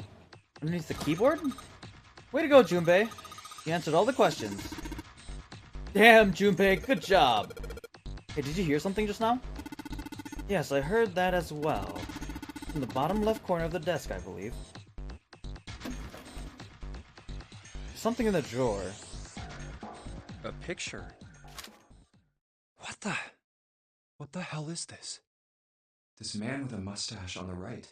Underneath the keyboard? Way to go, Junpei. You answered all the questions. Damn, Junpei, good job. Hey, did you hear something just now? Yes, I heard that as well. In the bottom left corner of the desk, I believe. Something in the drawer. A picture? What the hell is this? This man with a mustache on the right.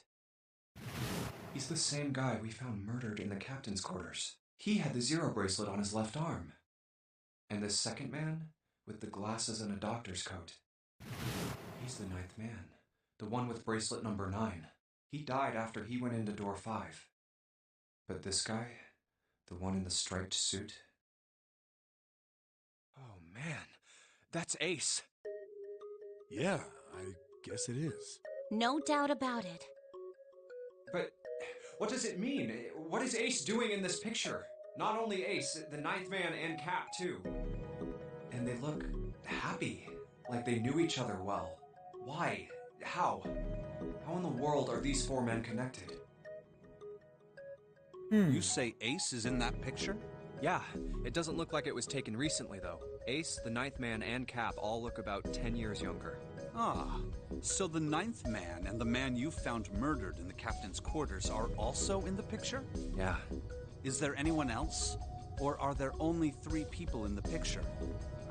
He's the same guy we found murdered in the captain's quarters. He had the Zero bracelet on his left arm. And this second man, with the glasses and a doctor's coat. He's the ninth man. The one with bracelet number 9. He died after he went into door 5. But this guy, the one in the striped suit. Oh man, that's Ace. Yeah, I guess it is. No doubt about it. But what does it mean? What is Ace doing in this picture? Not only Ace, the ninth man and Cap too. And they look happy, like they knew each other well. Why? How? How in the world are these 4 men connected? You say Ace is in that picture? Yeah, it doesn't look like it was taken recently though. Ace, the ninth man, and Cap all look about 10 years younger. Ah, so the ninth man and the man you found murdered in the captain's quarters are also in the picture? Yeah. Is there anyone else? Or are there only 3 people in the picture?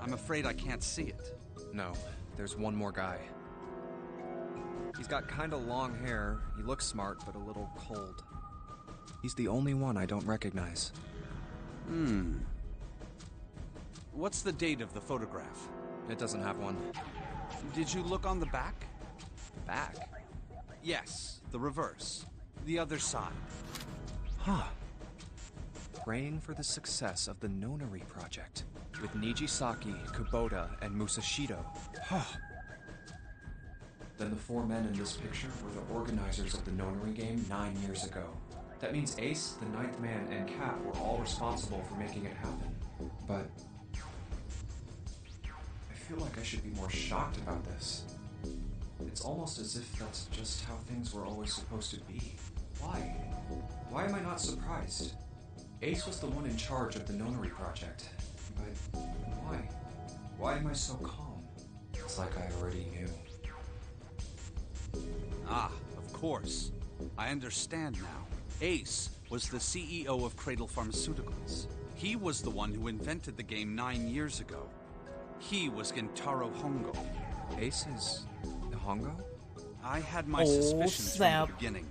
I'm afraid I can't see it. No, there's one more guy. He's got kinda long hair, he looks smart but a little cold. He's the only one I don't recognize. What's the date of the photograph? It doesn't have one. Did you look on the back? Back? Yes, the reverse. The other side. Huh. Praying for the success of the Nonary project with Nijisaki, Kubota, and Musashido. Then the 4 men in this picture were the organizers of the Nonary game 9 years ago. That means Ace, the ninth man, and Cap were all responsible for making it happen. But I feel like I should be more shocked about this. It's almost as if that's just how things were always supposed to be. Why? Why am I not surprised? Ace was the one in charge of the Nonary project. But why? Why am I so calm? It's like I already knew. Ah, of course. I understand now. Ace was the CEO of Cradle Pharmaceuticals. He was the one who invented the game 9 years ago. He was Gentaro Hongo. Ace is Hongo? I had my suspicions snap. from the beginning.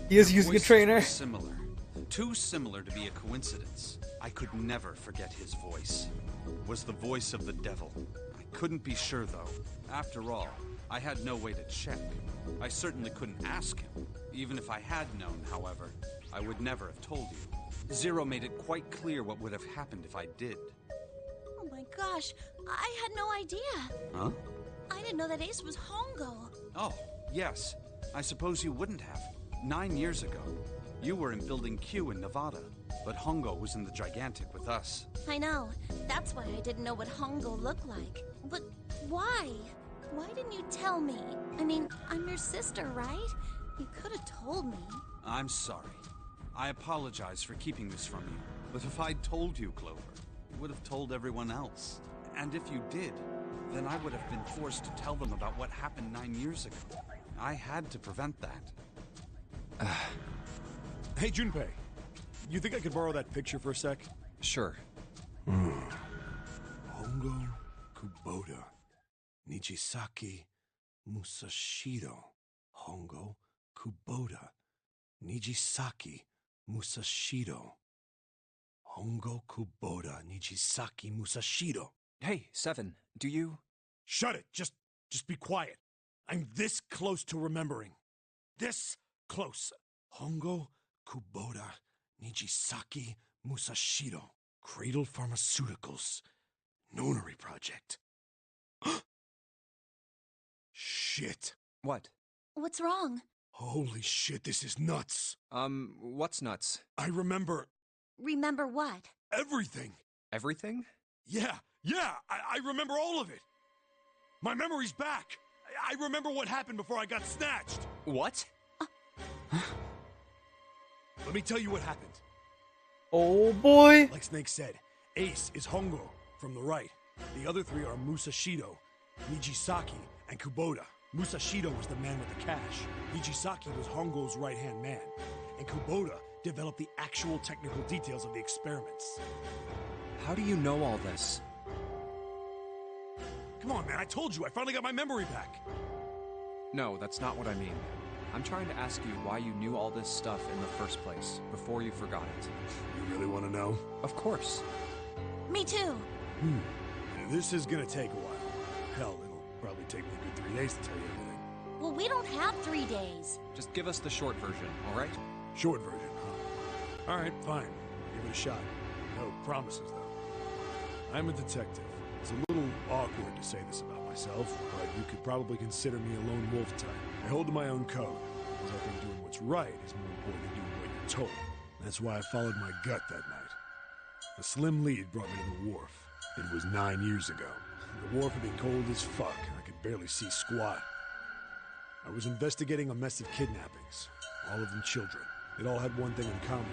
He is Their using a voices trainer. were similar. Too similar to be a coincidence. I could never forget his voice. It was the voice of the devil. I couldn't be sure though. After all, I had no way to check. I certainly couldn't ask him. Even if I had known, however, I would never have told you. Zero made it quite clear what would have happened if I did. Oh my gosh, I had no idea. Huh? I didn't know that Ace was Hongo. Oh, yes. I suppose you wouldn't have. 9 years ago, you were in Building Q in Nevada, but Hongo was in the Gigantic with us. I know. That's why I didn't know what Hongo looked like. But why? Why didn't you tell me? I mean, I'm your sister, right? You could have told me. I'm sorry. I apologize for keeping this from you. But if I'd told you, Clover, you would have told everyone else. And if you did, then I would have been forced to tell them about what happened 9 years ago. I had to prevent that. Hey, Junpei. You think I could borrow that picture for a sec? Sure. Hongo, Kubota, Nijisaki, Musashido. Hongo, Kubota, Nijisaki, Musashido. Hongo, Kubota, Nijisaki, Musashido. Hey, Seven, do you... Shut it! Just be quiet. I'm this close to remembering. This close. Hongo, Kubota, Nijisaki, Musashido. Cradle Pharmaceuticals. Nonary project. Shit. What? What's wrong? Holy shit, this is nuts. What's nuts? I remember Remember what? everything. Everything? Yeah, I remember all of it. My memory's back. I remember what happened before I got snatched. What? Let me tell you what happened. Oh boy! Like Snake said, Ace is Hongo from the right. The other three are Musashido, Nijisaki, and Kubota. Musashido was the man with the cash. Nijisaki was Hongo's right-hand man. And Kubota developed the actual technical details of the experiments. How do you know all this? Come on, man, I told you, I finally got my memory back. No, that's not what I mean. I'm trying to ask you why you knew all this stuff in the first place, before you forgot it. You really want to know? Of course. Me too. This is gonna take a while. Hell, it'll probably take me a good 3 days to tell you everything. Well, we don't have 3 days. Just give us the short version, all right? Short version, huh? Alright, fine. Give it a shot. No promises, though. I'm a detective. It's a little awkward to say this about myself, but you could probably consider me a lone wolf type. I hold to my own code, because I think doing what's right is more important than doing what you're told. That's why I followed my gut that night. A slim lead brought me to the wharf. It was 9 years ago. The wharf had been cold as fuck, and I could barely see squat. I was investigating a mess of kidnappings, all of them children. It all had one thing in common: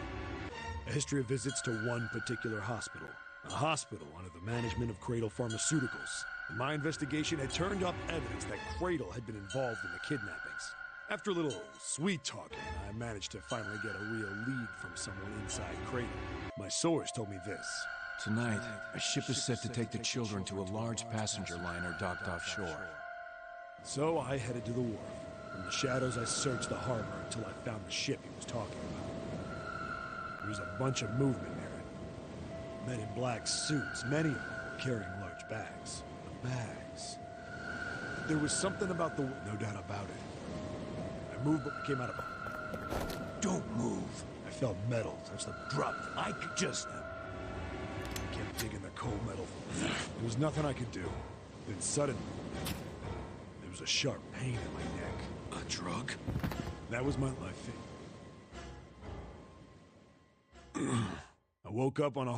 a history of visits to one particular hospital. A hospital under the management of Cradle Pharmaceuticals. And my investigation had turned up evidence that Cradle had been involved in the kidnappings. After a little sweet talking, I managed to finally get a real lead from someone inside Cradle. My source told me this. Tonight, a ship is set to take the children to a large passenger liner docked offshore. So I headed to the wharf. From the shadows, I searched the harbor until I found the ship he was talking about. There was a bunch of movement near it. Men in black suits, many of them were carrying large bags. The bags. There was something about the... No doubt about it. I moved, but came out of it. Don't move. I felt metal touch the drop. I could just... I kept digging the cold metal. There was nothing I could do. Then suddenly, there was a sharp pain in my neck. A drug? That was my life. I woke up on a